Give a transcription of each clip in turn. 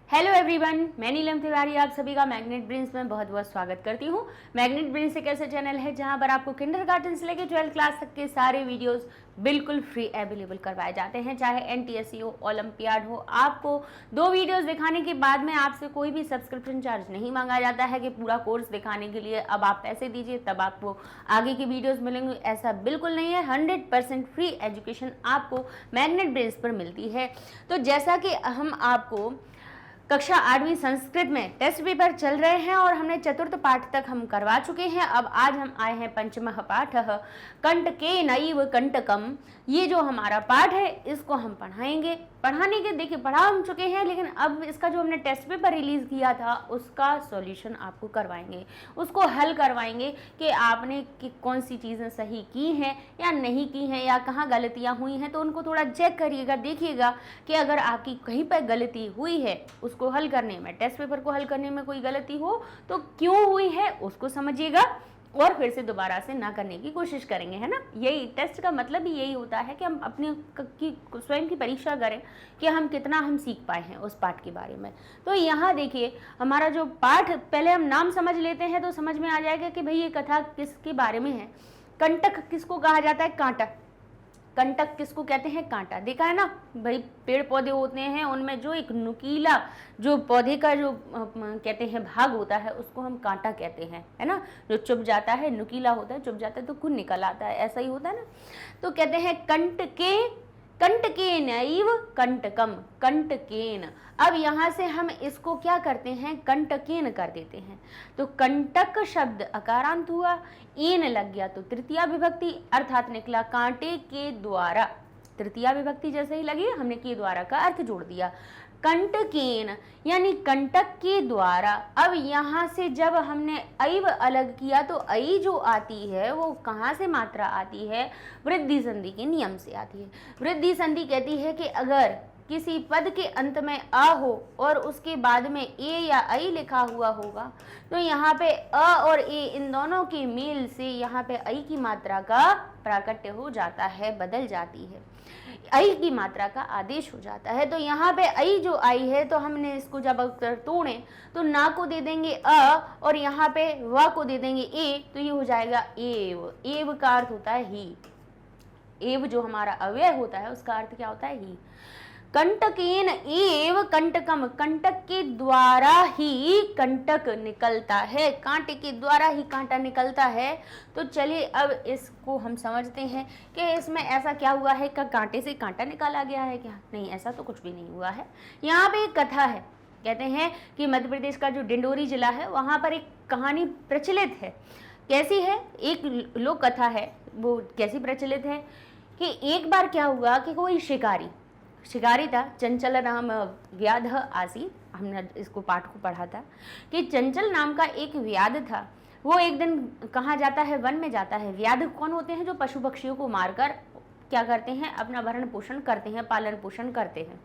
Hello everyone, मैं नीलम तिवारी आप सभी का मैग्नेट ब्रेन्स में बहुत बहुत स्वागत करती हूँ। मैग्नेट ब्रेन्स एक ऐसा चैनल है जहाँ पर आपको किंडरगार्टन से लेकर 12th क्लास तक के सारे वीडियोस बिल्कुल फ्री अवेलेबल करवाए जाते हैं। चाहे एनटीएससी हो, ओलंपियाड हो, आपको 2 वीडियोस दिखाने के बाद में आपसे कोई भी सब्सक्रिप्शन चार्ज नहीं मांगा जाता है कि पूरा कोर्स दिखाने के लिए अब आप पैसे दीजिए तब आपको आगे की वीडियोस मिलेंगे। ऐसा बिल्कुल नहीं है। 100% फ्री एजुकेशन आपको मैग्नेट ब्रेन्स पर मिलती है। तो जैसा कि हम आपको कक्षा 8वीं संस्कृत में टेस्ट पेपर चल रहे हैं और हमने चतुर्थ पाठ तक हम करवा चुके हैं। अब आज हम आए हैं पंचमः पाठः कंटकेनैव कंटकम। ये जो हमारा पाठ है इसको हम पढ़ाएंगे। पढ़ाने के देखिए पढ़ा हम चुके हैं, लेकिन अब इसका जो हमने टेस्ट पेपर रिलीज किया था उसका सॉल्यूशन आपको करवाएंगे, उसको हल करवाएंगे कि आपने कौन सी चीज़ें सही की हैं या नहीं की हैं या कहाँ गलतियाँ हुई हैं। तो उनको थोड़ा चेक करिएगा, देखिएगा कि अगर आपकी कहीं पर गलती हुई है उसको हल करने में, टेस्ट पेपर को हल करने में कोई गलती हो तो क्यों हुई है उसको समझिएगा और फिर से दोबारा से ना करने की कोशिश करेंगे, है ना। यही टेस्ट का मतलब ही यही होता है कि हम अपनी स्वयं की परीक्षा करें कि हम कितना हम सीख पाए हैं उस पाठ के बारे में। तो यहाँ देखिए हमारा जो पाठ, पहले हम नाम समझ लेते हैं तो समझ में आ जाएगा कि भाई ये कथा किसके बारे में है। कंटक किसको कहा जाता है? कांटा। कंटक किसको कहते हैं? कांटा। देखा है ना भाई, पेड़ पौधे होते हैं उनमें जो एक नुकीला जो पौधे का जो कहते हैं भाग होता है उसको हम कांटा कहते हैं, है ना। जो चुभ जाता है, नुकीला होता है, चुभ जाता है तो खून निकल आता है, ऐसा ही होता है ना। तो कहते हैं कंटकेनैव कंटकम, कंटकेन। अब यहाँ से हम इसको क्या करते हैं? कंटकेन कर देते हैं। तो कंटक शब्द अकारांत हुआ, एन लग गया तो तृतीया विभक्ति, अर्थात निकला कांटे के द्वारा। तृतीया विभक्ति जैसे ही लगी हमने के द्वारा का अर्थ जोड़ दिया। कंटकेन यानी कंटक के द्वारा। अब यहाँ से जब हमने ऐव अलग किया तो ऐ जो आती है वो कहाँ से मात्रा आती है? वृद्धि संधि के नियम से आती है। वृद्धि संधि कहती है कि अगर किसी पद के अंत में अ हो और उसके बाद में ए या ऐ लिखा हुआ होगा तो यहाँ पे अ और ए इन दोनों के मेल से यहाँ पे ऐ की मात्रा का प्राकट्य हो जाता है, बदल जाती है, ऐ की मात्रा का आदेश हो जाता है। तो यहाँ पे ऐ जो आई है तो हमने इसको जब अगर तोड़े तो ना को दे देंगे अ और यहाँ पे व को दे देंगे ए, तो ये हो जाएगा एव। एव का अर्थ होता है ही। एव जो हमारा अव्यय होता है उसका अर्थ क्या होता है? ही। कंटकेन एव कंटकम, कंटक के द्वारा ही कंटक निकलता है, कांटे के द्वारा ही कांटा निकलता है। तो चलिए अब इसको हम समझते हैं कि इसमें ऐसा क्या हुआ है कि कांटे से कांटा निकाला गया है क्या? नहीं, ऐसा तो कुछ भी नहीं हुआ है। यहाँ पे एक कथा है। कहते हैं कि मध्य प्रदेश का जो डिंडोरी जिला है वहाँ पर एक कहानी प्रचलित है। कैसी है? एक लोक कथा है। वो कैसी प्रचलित है कि एक बार क्या हुआ कि कोई शिकारी था, चंचल नाम व्याध आसीत। हमने इसको पाठ को पढ़ा था कि चंचल नाम का एक व्याध था। वो एक दिन कहाँ जाता है? वन में जाता है। व्याध कौन होते हैं? जो पशु पक्षियों को मारकर क्या करते हैं? अपना भरण पोषण करते हैं, पालन पोषण करते हैं।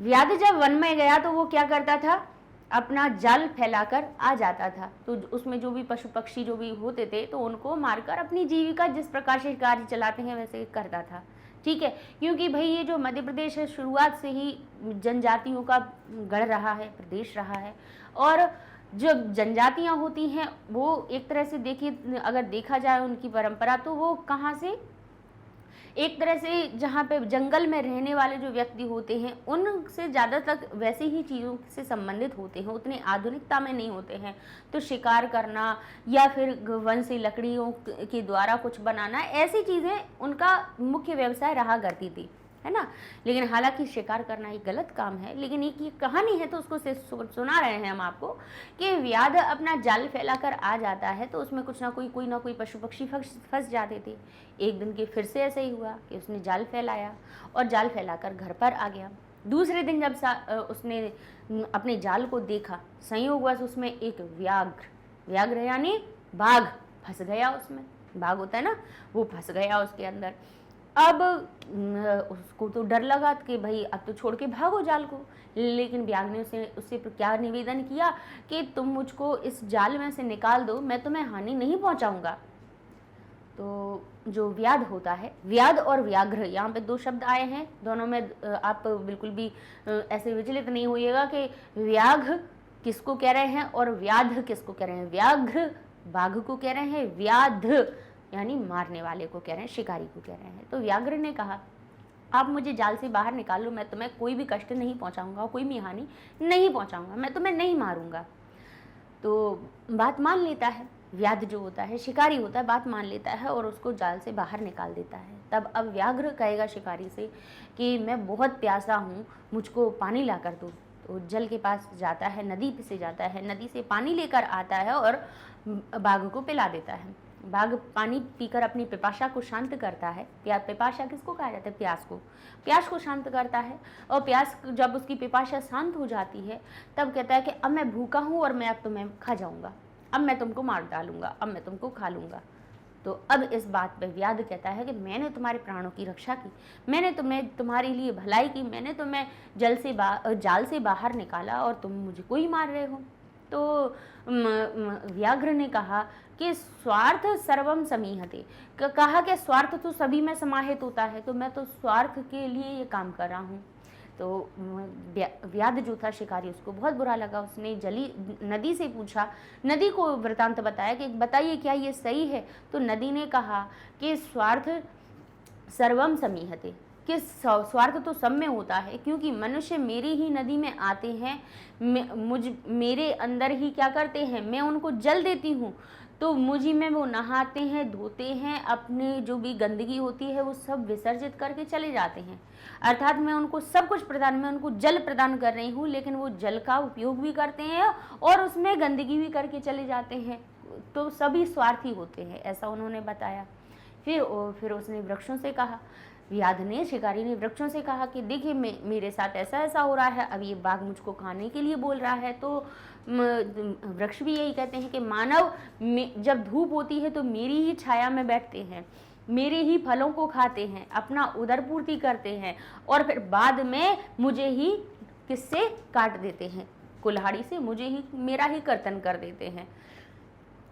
व्याध जब वन में गया तो वो क्या करता था? अपना जाल फैलाकर आ जाता था। तो उसमें जो भी पशु पक्षी जो भी होते थे तो उनको मारकर अपनी जीविका जिस प्रकार से कार्य चलाते हैं वैसे करता था, ठीक है। क्योंकि भाई ये जो मध्य प्रदेश है शुरुआत से ही जनजातियों का गढ़ रहा है, प्रदेश रहा है। और जो जनजातियां होती हैं वो एक तरह से देखिए, अगर देखा जाए उनकी परंपरा तो वो कहाँ से, एक तरह से जहाँ पे जंगल में रहने वाले जो व्यक्ति होते हैं उनसे ज़्यादा तक वैसे ही चीज़ों से संबंधित होते हैं, उतनी आधुनिकता में नहीं होते हैं। तो शिकार करना या फिर वन से लकड़ियों के द्वारा कुछ बनाना, ऐसी चीज़ें उनका मुख्य व्यवसाय रहा करती थी, है ना। लेकिन हालांकि शिकार करना एक गलत काम है, लेकिन एक ये कहानी है तो उसको से सुना रहे हैं हम आपको कि व्याध अपना जाल फैलाकर आ जाता है तो उसमें कुछ ना कोई पशु पक्षी फंस जाते थे। एक दिन के फिर से ऐसा ही हुआ कि उसने जाल फैलाया और जाल फैलाकर घर पर आ गया। दूसरे दिन जब उसने अपने जाल को देखा, संयोगवश उसमें एक व्याघ्र यानी बाघ फंस गया। उसमें बाघ होता है ना, वो फंस गया उसके अंदर। अब उसको तो डर लगा कि भाई अब तो छोड़ के भागो जाल को। लेकिन व्याघ्र ने उससे क्या निवेदन किया कि तुम मुझको इस जाल में से निकाल दो, मैं तुम्हें हानि नहीं पहुंचाऊंगा। तो जो व्याध होता है, व्याध और व्याघ्र, यहाँ पे दो शब्द आए हैं, दोनों में आप बिल्कुल भी ऐसे विचलित नहीं होइएगा कि व्याघ किसको कह रहे हैं और व्याध किसको कह रहे हैं। व्याघ्र बाघ को कह रहे हैं, व्याध यानी मारने वाले को कह रहे हैं, शिकारी को कह रहे हैं। तो व्याघ्र ने कहा आप मुझे जाल से बाहर निकाल लो, मैं तुम्हें कोई भी कष्ट नहीं पहुंचाऊंगा, कोई भी हानि नहीं पहुंचाऊंगा, मैं तुम्हें नहीं मारूंगा। तो बात मान लेता है व्याध, जो होता है शिकारी होता है, बात मान लेता है और उसको जाल से बाहर निकाल देता है। तब अब व्याघ्र कहेगा शिकारी से कि मैं बहुत प्यासा हूँ, मुझको पानी ला कर दो। तो जल के पास जाता है, नदी से जाता है, नदी से पानी लेकर आता है और बाघ को पिला देता है। बाघ पानी पीकर अपनी पिपाशा को शांत करता है। पिपाशा किसको कहा जाता है? प्यास को। प्यास को शांत करता है और प्यास जब उसकी पिपाशा शांत हो जाती है तब कहता है कि अब मैं भूखा हूँ और मैं अब तुम्हें खा जाऊंगा, अब मैं तुमको मार डालूंगा, अब मैं तुमको खा लूंगा। तो अब इस बात पे व्याध कहता है कि मैंने तुम्हारे प्राणों की रक्षा की, मैंने तुम्हारे लिए भलाई की, मैंने तुम्हें जाल से बाहर निकाला और तुम मुझे को ही मार रहे हो। तो व्याघ्र ने कहा कि स्वार्थ सर्वम समीहते, कहा कि स्वार्थ तो सभी में समाहित होता है, तो मैं तो स्वार्थ के लिए ये काम कर रहा हूँ। तो व्याध जो था शिकारी, उसको बहुत बुरा लगा। उसने नदी से पूछा, नदी को वृतांत बताया कि बताइए क्या ये सही है। तो नदी ने कहा कि स्वार्थ सर्वम समीहते, कि स्वार्थ तो सब में होता है, क्योंकि मनुष्य मेरी ही नदी में आते हैं, मेरे अंदर ही क्या करते हैं, मैं उनको जल देती हूँ, तो मुझी में वो नहाते हैं, धोते हैं, अपने जो भी गंदगी होती है वो सब विसर्जित करके चले जाते हैं। अर्थात मैं उनको सब कुछ मैं उनको जल प्रदान कर रही हूँ, लेकिन वो जल का उपयोग भी करते हैं और उसमें गंदगी भी करके चले जाते हैं। तो सभी स्वार्थी होते हैं, ऐसा उन्होंने बताया। फिर उसने वृक्षों से कहा, व्याध ने, शिकारी ने वृक्षों से कहा कि देखिए मेरे साथ ऐसा ऐसा हो रहा है, अब ये बाघ मुझको खाने के लिए बोल रहा है। तो वृक्ष भी यही कहते हैं कि मानव जब धूप होती है तो मेरी ही छाया में बैठते हैं, मेरे ही फलों को खाते हैं, अपना उदर पूर्ति करते हैं और फिर बाद में मुझे ही किससे काट देते हैं, कुल्हाड़ी से मुझे ही, मेरा ही कर्तन कर देते हैं।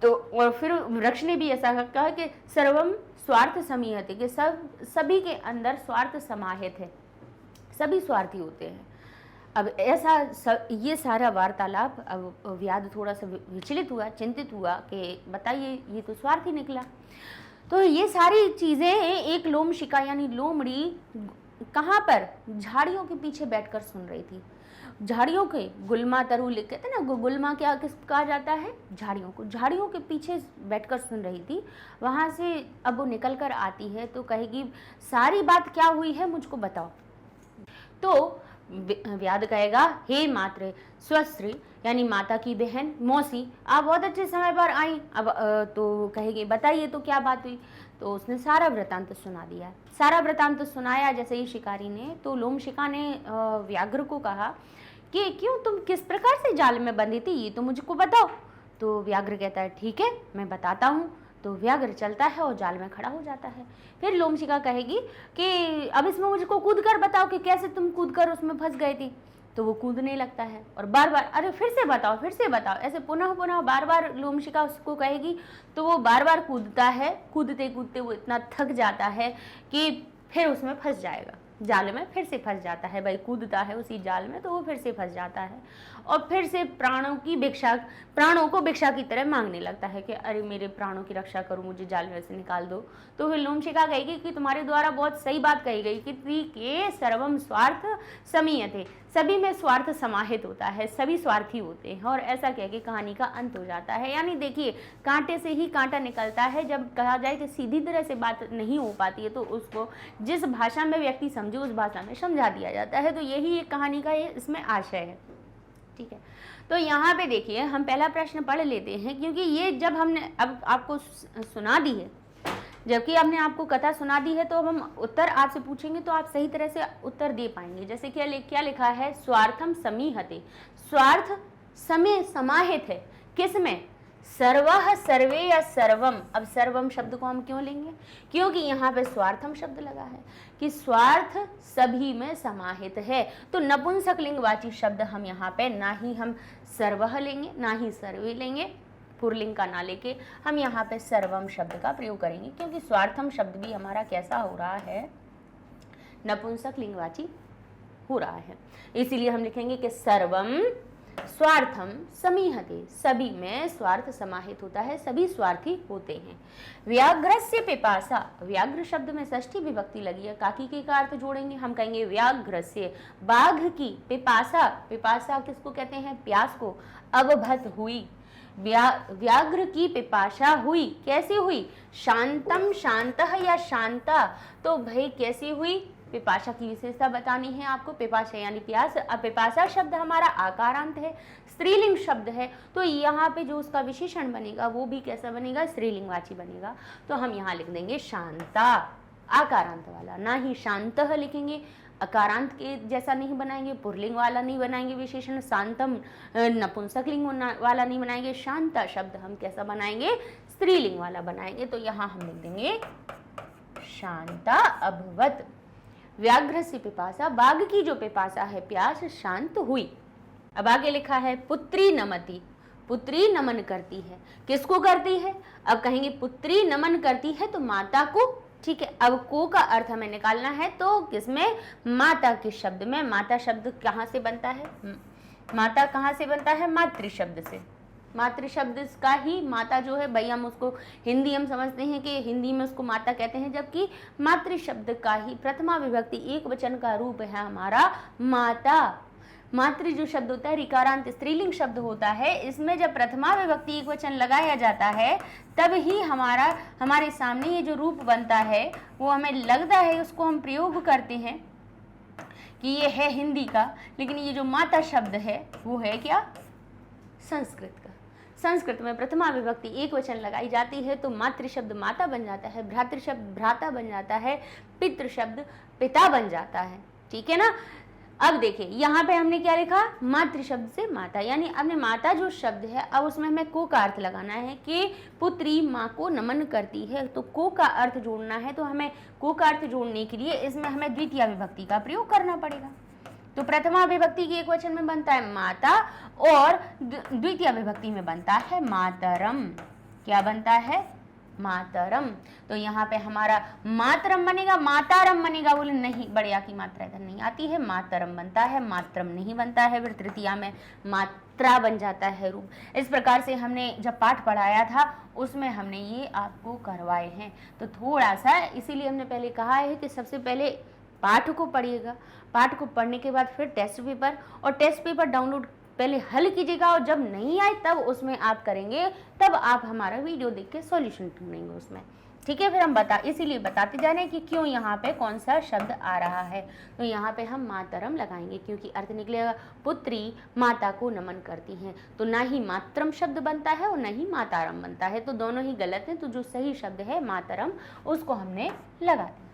तो और फिर वृक्ष ने भी ऐसा कहा कि सर्वम स्वार्थ समीहते, कि सभी के अंदर स्वार्थ समाहित है, सभी स्वार्थी होते हैं। अब ये सारा वार्तालाप, अब व्याध थोड़ा सा विचलित हुआ, चिंतित हुआ कि बताइए ये तो स्वार्थी निकला। तो ये सारी चीज़ें एक लोमशिका यानी लोमड़ी कहाँ पर, झाड़ियों के पीछे बैठकर सुन रही थी। झाड़ियों के गुलमा तरु लिख कहते हैं ना, गुलमा क्या किस कहा जाता है, झाड़ियों को, झाड़ियों के पीछे बैठकर सुन रही थी। वहाँ से अब वो निकल कर आती है तो कहेगी सारी बात क्या हुई है मुझको बताओ। तो व्याध कहेगा, हे मात्र स्वश्री यानी माता की बहन, मौसी, आप बहुत अच्छे समय पर आई। अब तो कहेगी बताइए तो क्या बात हुई। तो उसने सारा वृतांत सुना दिया। सारा वृतांत सुनाया जैसे ही शिकारी ने, तो लोमशिका ने व्याघ्र को कहा कि क्यों तुम किस प्रकार से जाल में बंधी थी, ये तो मुझको बताओ। तो व्याघ्र कहता है ठीक है मैं बताता हूँ। तो व्याघ्र चलता है और जाल में खड़ा हो जाता है। फिर लोमशिका कहेगी कि अब इसमें मुझको कूद कर बताओ कि कैसे तुम कूद कर उसमें फंस गए थे। तो वो कूदने लगता है और बार बार अरे फिर से बताओ, ऐसे पुनः पुनः बार बार लोमशिका उसको कहेगी। तो वो बार बार कूदता है, कूदते कूदते वो इतना थक जाता है कि फिर उसमें फंस जाएगा, जाल में फिर से फंस जाता है। भाई कूदता है उसी जाल में तो वो फिर से फंस जाता है और फिर से प्राणों को भिक्षा की तरह मांगने लगता है कि अरे मेरे प्राणों की रक्षा करो, मुझे जाल में से निकाल दो। तो फिर लोमशिका कहेगी कि तुम्हारे द्वारा बहुत सही बात कही गई कि सर्वम स्वार्थ समीयते, सभी में स्वार्थ समाहित होता है, सभी स्वार्थी होते हैं। और ऐसा कह के कहानी का अंत हो जाता है। यानी देखिए कांटे से ही कांटा निकलता है। जब कहा जाए कि सीधी तरह से बात नहीं हो पाती है तो उसको जिस भाषा में व्यक्ति समझे उस भाषा में समझा दिया जाता है। तो यही एक कहानी का इसमें आशय है, ठीक है। तो यहाँ पे देखिए हम पहला प्रश्न पढ़ लेते हैं, क्योंकि ये जब हमने अब आपको सुना दी है, जबकि हमने आपको कथा सुना दी है, तो अब हम उत्तर आपसे पूछेंगे तो आप सही तरह से उत्तर दे पाएंगे। जैसे क्या लिखा है, स्वार्थम समीहते, स्वार्थ समय समाहित है किसमें, सर्वः सर्वे या सर्वम। अब सर्वम शब्द को हम क्यों लेंगे, क्योंकि यहाँ पे स्वार्थम शब्द लगा है कि स्वार्थ सभी में समाहित है। तो नपुंसक लिंगवाची शब्द हम यहाँ पे ना ही हम सर्वः लेंगे ना ही सर्वे लेंगे, पुरलिंग का ना लेके हम यहाँ पे सर्वम शब्द का प्रयोग करेंगे, क्योंकि स्वार्थम शब्द भी हमारा कैसा हो रहा है, नपुंसक लिंगवाची हो रहा है। इसीलिए हम लिखेंगे कि सर्वम स्वार्थम समीहते, सभी में स्वार्थ समाहित होता है, सभी स्वार्थी होते हैं। व्याघ्रस्य पिपासा, व्याघ्र शब्द में षष्ठी विभक्ति लगी है, काकी के का अर्थ जोड़ेंगे, हम कहेंगे व्याघ्रस्य, बाघ की, पिपासा, पिपासा किसको कहते हैं, प्यास को, अवभत हुई, व्याघ्र की पिपाशा हुई, कैसी हुई, शांतम शांतः या शांता, तो भाई कैसी हुई, पिपाशा की विशेषता बतानी है आपको, पिपाशा यानी प्यास। अब पिपाशा शब्द हमारा आकारांत है, स्त्रीलिंग शब्द है, तो यहाँ पे जो उसका विशेषण बनेगा वो भी कैसा बनेगा, स्त्रीलिंगवाची बनेगा। तो हम यहाँ लिख देंगे शांता, आकारांत वाला, ना ही शांतः लिखेंगे, अकारांत के जैसा नहीं बनाएंगे, पुरलिंग वाला नहीं बनाएंगे विशेषण, शांतम नपुंसक लिंग वाला नहीं बनाएंगे, शांता शब्द हम कैसा बनाएंगे, स्त्रीलिंग वाला बनाएंगे। तो यहाँ हम लिख देंगे शांता अभवत, व्याघ्र से पिपासा, बाघ की जो पिपासा है, प्यास शांत हुई। अब आगे लिखा है पुत्री नमति, पुत्री नमन करती है, किसको करती है, अब कहेंगे पुत्री नमन करती है तो माता को, ठीक है। अब को का अर्थ हमें निकालना है, तो किसमें, माता के शब्द में। माता शब्द कहाँ से बनता है, माता कहाँ से बनता है, मातृ शब्द से, मातृ शब्द का ही माता जो है, भाई हम उसको हिंदी हम समझते हैं कि हिंदी में उसको माता कहते हैं, जबकि मातृ शब्द का ही प्रथमा विभक्ति एक वचन का रूप है हमारा माता। मातृ जो शब्द होता है ऋकारांत स्त्रीलिंग शब्द होता है, इसमें जब प्रथमा विभक्ति एक वचन लगाया जाता है तब ही हमारे सामने ये जो रूप बनता है वो हमें लगता है, उसको हम प्रयोग करते हैं कि ये है हिंदी का, लेकिन ये जो माता शब्द है वो है क्या, संस्कृत का। संस्कृत में प्रथमा विभक्ति एक वचन लगाई जाती है तो मातृ शब्द माता बन जाता है, भ्रातृ शब्द भ्राता बन जाता है, पितृ शब्द पिता बन जाता है, ठीक है ना। अब देखिए यहाँ पे हमने क्या लिखा, मातृ शब्द से माता, यानी अपने माता जो शब्द है अब उसमें हमें को का अर्थ लगाना है कि पुत्री माँ को नमन करती है, तो को का अर्थ जोड़ना है, तो हमें को का अर्थ जोड़ने के लिए इसमें हमें द्वितीय विभक्ति का प्रयोग करना पड़ेगा। तो प्रथमा विभक्ति की एक वचन में बनता है माता और द्वितीय विभक्ति में बनता है मातरम, क्या बनता है, मातरम। तो यहाँ पे हमारा मातरम बनेगा, मातारम बनेगा, बोले नहीं, बड़िया की मात्रा इधर नहीं आती है, मातरम बनता है, मातरम नहीं बनता है, फिर तृतीया में मात्रा बन जाता है रूप। इस प्रकार से हमने जब पाठ पढ़ाया था उसमें हमने ये आपको करवाए हैं। तो थोड़ा सा इसीलिए हमने पहले कहा है कि सबसे पहले पाठ को पढ़िएगा, पाठ को पढ़ने के बाद फिर टेस्ट पेपर, और टेस्ट पेपर डाउनलोड पहले हल कीजिएगा, और जब नहीं आए तब उसमें आप करेंगे, तब आप हमारा वीडियो देख के सॉल्यूशन ढूंढेंगे उसमें, ठीक है। फिर हम इसीलिए बताते जा रहे हैं कि क्यों यहाँ पे कौन सा शब्द आ रहा है। तो यहाँ पे हम मातरम लगाएंगे क्योंकि अर्थ निकलेगा पुत्री माता को नमन करती हैं, तो ना ही मातरम शब्द बनता है और ना ही मातारम बनता है, तो दोनों ही गलत हैं। तो जो सही शब्द है मातरम, उसको हमने लगा दिया,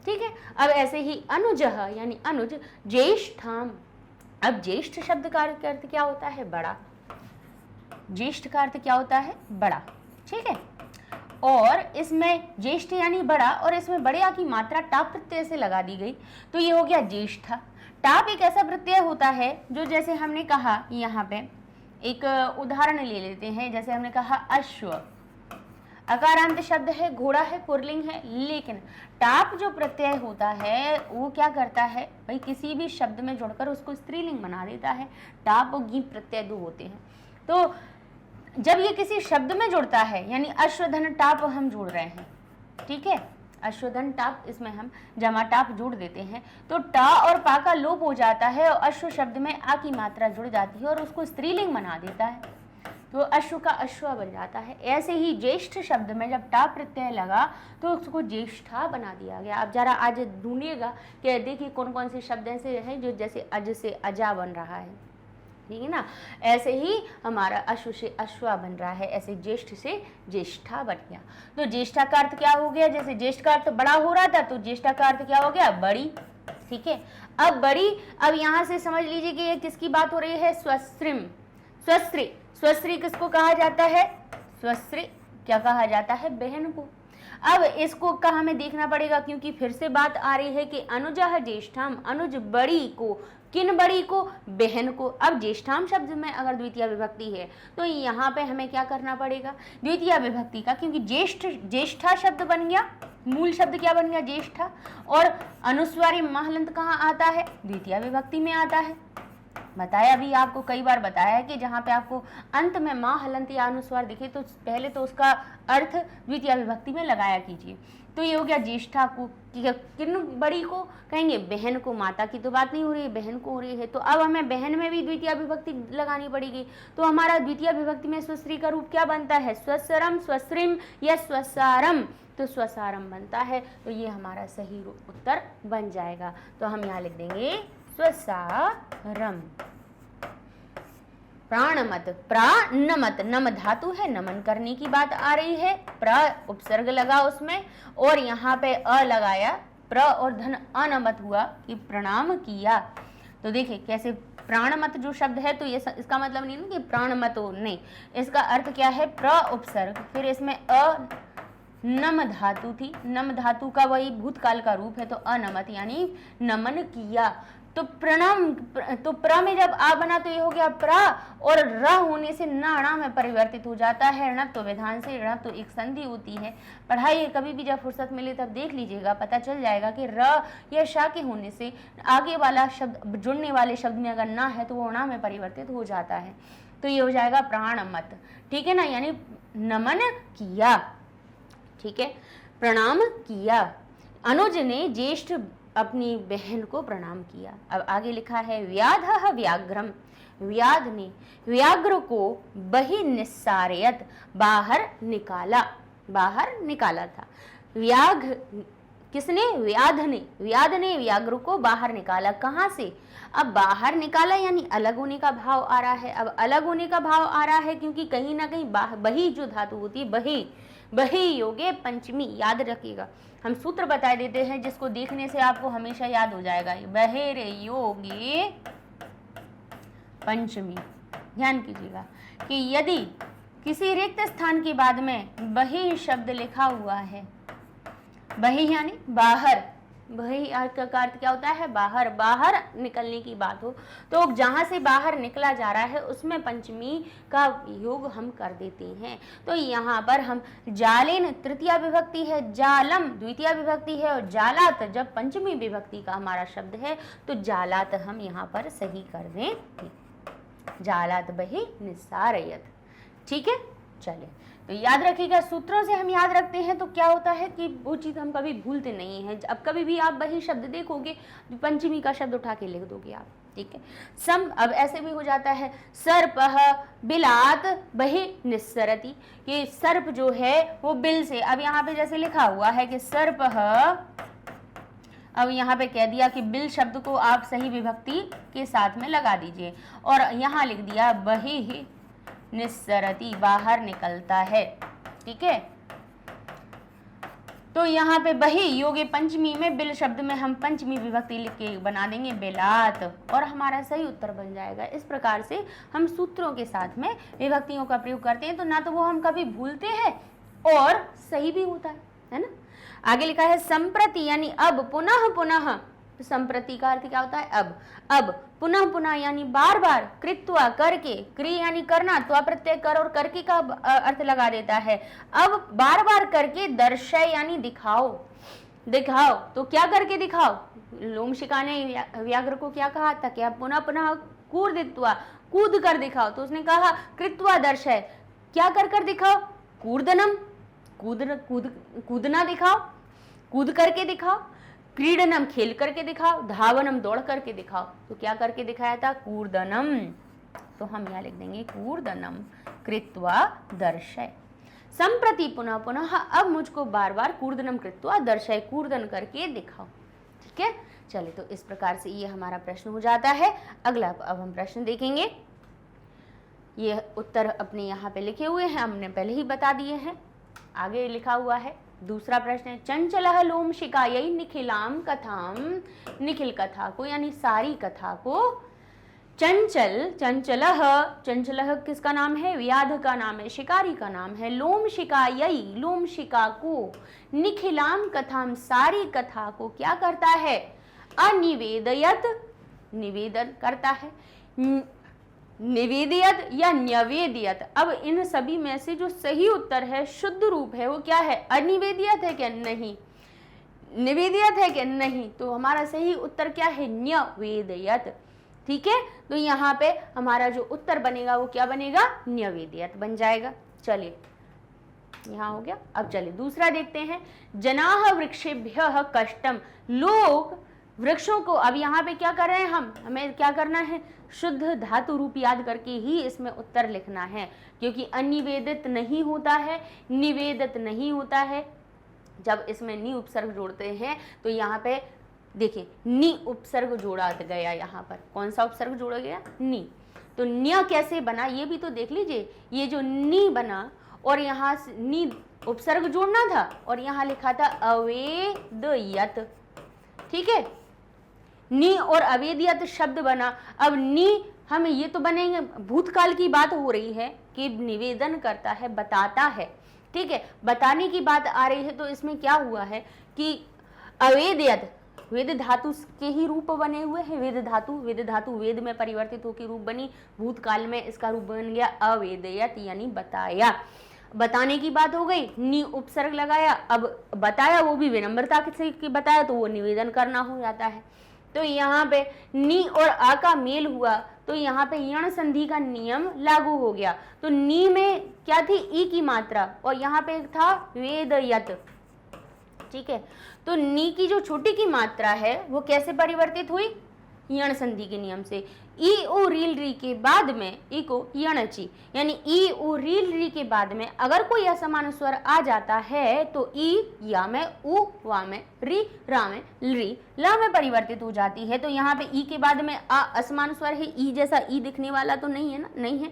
ठीक है। अब ऐसे ही अनुजः यानी अनुज, ज्येष्ठाम, अब ज्येष्ठ शब्द का अर्थ क्या होता है, बड़ा, ज्येष्ठ का अर्थ क्या होता है, बड़ा, ठीक है। और इसमें ज्येष्ठ यानी बड़ा, और इसमें बड़े की मात्रा टाप प्रत्यय से लगा दी गई, तो ये हो गया ज्येष्ठ। टाप एक ऐसा प्रत्यय होता है जो, जैसे हमने कहा, यहाँ पे एक उदाहरण ले लेते हैं, जैसे हमने कहा अश्व, अकारांत शब्द है, घोड़ा है, पुरलिंग है, लेकिन टाप जो प्रत्यय होता है वो क्या करता है भाई, किसी भी शब्द में जुड़कर उसको स्त्रीलिंग बना देता है। टाप और गी प्रत्यय दो होते हैं, तो जब ये किसी शब्द में जुड़ता है, यानी अश्वधन टाप हम जोड़ रहे हैं, ठीक है, अश्वधन टाप, इसमें हम जमा टाप जोड़ देते हैं, तो टा और पा का लोप हो जाता है और अश्व शब्द में आ की मात्रा जुड़ जाती है और उसको स्त्रीलिंग बना देता है, तो अश्व का अश्व बन जाता है। ऐसे ही ज्येष्ठ शब्द में जब टा प्रत्यय लगा तो उसको ज्येष्ठा बना दिया गया। अब जरा आज ढूंढिएगा कि देखिए कौन कौन से शब्द ऐसे हैं जो जैसे अज से अजा बन रहा है, ठीक है ना। ऐसे ही हमारा अश्व से अश्वा बन रहा है, ऐसे ज्येष्ठ से ज्येष्ठा बन गया। तो ज्येष्ठा का अर्थ क्या हो गया, जैसे ज्येष्ठ का अर्थ बड़ा हो रहा था तो ज्येष्ठा का अर्थ क्या हो गया, बड़ी, ठीक है। अब बड़ी, अब यहाँ से समझ लीजिए कि ये किसकी बात हो रही है, स्वस्त्रीम, स्वस्त्री, स्वस्त्री किसको कहा जाता है, स्वस्त्री क्या कहा जाता है, बहन को। अब इसको का हमें देखना पड़ेगा क्योंकि फिर से बात आ रही है कि अनुजः ज्येष्ठाम, अनुज बड़ी को किन बड़ी को? बहन को। अब ज्येष्ठाम शब्द में अगर द्वितीय विभक्ति है तो यहाँ पे हमें क्या करना पड़ेगा? द्वितीय विभक्ति का, क्योंकि ज्येष्ठा शब्द बन गया, मूल शब्द क्या बन गया? ज्येष्ठा। और अनुस्वारी महलंत कहाँ आता है? द्वितीय विभक्ति में आता है। बताया भी, आपको कई बार बताया है कि जहाँ पे आपको अंत में माँ हलंत या अनुस्वार दिखे तो पहले तो उसका अर्थ द्वितीय विभक्ति में लगाया कीजिए। तो ये हो गया ज्येष्ठा को, किन बड़ी को? कहेंगे बहन को। माता की तो बात नहीं हो रही है, बहन को हो रही है, तो अब हमें बहन में भी द्वितीय विभक्ति लगानी पड़ेगी। तो हमारा द्वितीय विभक्ति में स्वस्त्री का रूप क्या बनता है? स्वसरम, स्वस्त्रिम या स्वसारम। तो स्वसारम बनता है, तो ये हमारा सही उत्तर बन जाएगा। तो हम यहाँ लिख देंगे स्वसारम। प्राणमत, प्राणमत, नम धातु है, नमन करने की बात आ रही है, प्र उपसर्ग लगा उसमें और यहाँ पे अ लगाया, प्र और धन अनमत हुआ कि प्रणाम किया। तो देखिए कैसे प्राणमत जो शब्द है, तो ये इसका मतलब नहीं ना कि प्राणमत हो, नहीं, इसका अर्थ क्या है? प्र उपसर्ग, फिर इसमें अ नम धातु थी, नम धातु का वही भूतकाल का रूप है, तो अनमत यानी नमन किया। तो प्रणाम, तो प्र में जब आ बना तो ये हो गया प्र, और र होने से णा में परिवर्तित हो जाता है। ण तो विधान से, ण तो एक संधि होती है। पढ़ाई कभी भी जब फुर्सत मिले तब देख लीजिएगा, पता चल जाएगा कि र या शा के होने से आगे वाला शब्द, जुड़ने वाले शब्द में अगर ना है तो वो णा में परिवर्तित हो जाता है। तो ये हो जाएगा प्राणमत, ठीक है ना, यानी नमन किया, ठीक है, प्रणाम किया। अनुज ने ज्येष्ठ अपनी बहन को प्रणाम किया। अब आगे लिखा है व्याधः व्याघ्रम, व्याध ने व्याघ्र को बहि निस्सारयत, बाहर निकाला, बाहर निकाला था। व्याघ किसने? व्याध ने, व्याध ने व्याघ्र को बाहर निकाला। कहाँ से? अब बाहर निकाला यानी अलग होने का भाव आ रहा है। अब अलग होने का भाव आ रहा है क्योंकि कहीं ना कहीं बही जो धातु होती है, बही, बही योगे पंचमी, याद रखिएगा। हम सूत्र बता देते हैं जिसको देखने से आपको हमेशा याद हो जाएगा। बहेर योगे पंचमी, ध्यान कीजिएगा कि यदि किसी रिक्त स्थान के बाद में बही शब्द लिखा हुआ है, बही यानी बाहर, बही का अर्थ क्या होता है? बाहर, बाहर निकलने की बात हो, तो जहां से बाहर निकला जा रहा है उसमें पंचमी का योग हम कर देते हैं। तो यहाँ पर हम जालेन तृतीय विभक्ति है, जालम द्वितीय विभक्ति है, और जालात जब पंचमी विभक्ति का हमारा शब्द है तो जालात हम यहाँ पर सही कर देंगे। जालात बही निस्सारयत, ठीक है। चलिए, तो याद रखिएगा, सूत्रों से हम याद रखते हैं तो क्या होता है कि वो चीज़ हम कभी भूलते नहीं हैं। अब कभी भी आप वही शब्द देखोगे तो पंचमी का शब्द उठा के लिख दोगे आप, ठीक है। सम, अब ऐसे भी हो जाता है सर्पः बिलात बहि निस्सरति, कि सर्प जो है वो बिल से, अब यहाँ पे जैसे लिखा हुआ है कि सर्पः, अब यहाँ पे कह दिया कि बिल शब्द को आप सही विभक्ति के साथ में लगा दीजिए, और यहाँ लिख दिया बहि निस्सरति, बाहर निकलता है, ठीक है। तो यहाँ पे बही योगे पंचमी में बिल शब्द में हम पंचमी विभक्ति लिख के बना देंगे बिलात, और हमारा सही उत्तर बन जाएगा। इस प्रकार से हम सूत्रों के साथ में विभक्तियों का प्रयोग करते हैं, तो ना तो वो हम कभी भूलते हैं और सही भी होता है ना। आगे लिखा है संप्रति यानी अब, पुनः पुनः, तो संप्रति का अर्थ क्या होता है? अब, अब पुनः पुनः यानी बार बार, कृत्वा करके, क्रि यानी करना, त्वा प्रत्यय कर और करके का अर्थ लगा देता है। अब बार बार करके, दर्शय यानी दिखाओ, दिखाओ, तो क्या करके दिखाओ? लोमशिका ने व्याघ्र को क्या कहा था? क्या पुनः पुनः कूर्दित्वा, कूद कर दिखाओ, तो उसने कहा कृत्वा दर्शय, क्या कर कर दिखाओ? कूर्दनम, कूदना दिखाओ, कूद करके दिखाओ। क्रीडनम, खेल करके दिखाओ। धावनम, दौड़ करके दिखाओ, तो क्या करके दिखाया था? कूर्दनम, तो हम यहाँ लिख देंगे कूर्दनम कृत्वा दर्शय। संप्रति पुनः पुनः, अब मुझको बार बार कूर्दनम कृत्वा दर्शय, कूर्दन करके दिखाओ, ठीक है। चलिए, तो इस प्रकार से ये हमारा प्रश्न हो जाता है। अगला अब हम प्रश्न देखेंगे। ये उत्तर अपने यहाँ पे लिखे हुए हैं, हमने पहले ही बता दिए हैं। आगे लिखा हुआ है दूसरा प्रश्न है चंचलः लोमशिकायै निखिलाम कथाम, निखिल कथा को यानी सारी कथा को, चंचल, चंचलः, चंचलः किसका नाम है? व्याध का नाम है, शिकारी का नाम है। लोमशिकायै, लोमशिका को, निखिलाम कथाम, सारी कथा को क्या करता है? अनिवेदयत, निवेदन करता है, निवेदयत या न्यवेदयत। अब इन सभी में से जो सही उत्तर है, शुद्ध रूप है, वो क्या है? अनिवेदयत है क्या? नहीं। निवेदयत है क्या? नहीं। तो हमारा सही उत्तर क्या है? न्यवेदयत। ठीक है, तो यहाँ पे हमारा जो उत्तर बनेगा वो क्या बनेगा? न्यवेदयत बन जाएगा। चलिए, यहाँ हो गया। अब चलिए दूसरा देखते हैं। जनाः वृक्षेभ्यः कष्टम, लोग वृक्षों को, अब यहाँ पे क्या कर रहे हैं हम, हमें क्या करना है? शुद्ध धातु रूप याद करके ही इसमें उत्तर लिखना है, क्योंकि अनिवेदित नहीं होता है, निवेदित नहीं होता है। जब इसमें नि उपसर्ग जोड़ते हैं तो यहाँ पे देखिए नि उपसर्ग जोड़ा गया, यहाँ पर कौन सा उपसर्ग जोड़ा गया? नि। तो न्य कैसे बना ये भी तो देख लीजिए। ये जो नि बना और यहाँ नि उपसर्ग जोड़ना था और यहाँ लिखा था अवेदयत। ठीक है, नि और अवेदयत शब्द बना। अब नि हमें ये तो बनेंगे, भूतकाल की बात हो रही है कि निवेदन करता है, बताता है। ठीक है, बताने की बात आ रही है, तो इसमें क्या हुआ है कि अवेदयत, वेद धातु के ही रूप बने हुए हैं। वेद धातु वेद में परिवर्तित होकर रूप बनी, भूतकाल में इसका रूप बन गया अवेदयत, यानी बताया। बताने की बात हो गई, नि उपसर्ग लगाया, अब बताया वो भी विनम्रता से बताया, तो वो निवेदन करना हो जाता है। तो यहाँ पे नि और आ का मेल हुआ, तो यहाँ पे यण संधि का नियम लागू हो गया। तो नि में क्या थी? ई की मात्रा, और यहाँ पे था वेदयत। ठीक है, तो नी की जो छोटी की मात्रा है वो कैसे परिवर्तित हुई? यण संधि के नियम से। ई ओ रील री के बाद में ई को यणची, यानी ई ओ रील री के बाद में अगर कोई असमान स्वर आ जाता है तो ई या में उ, वा में री, रा में री, ला में परिवर्तित हो जाती है। तो यहाँ पे ई के बाद में आ असमान स्वर है, ई जैसा ई दिखने वाला तो नहीं है ना, नहीं है,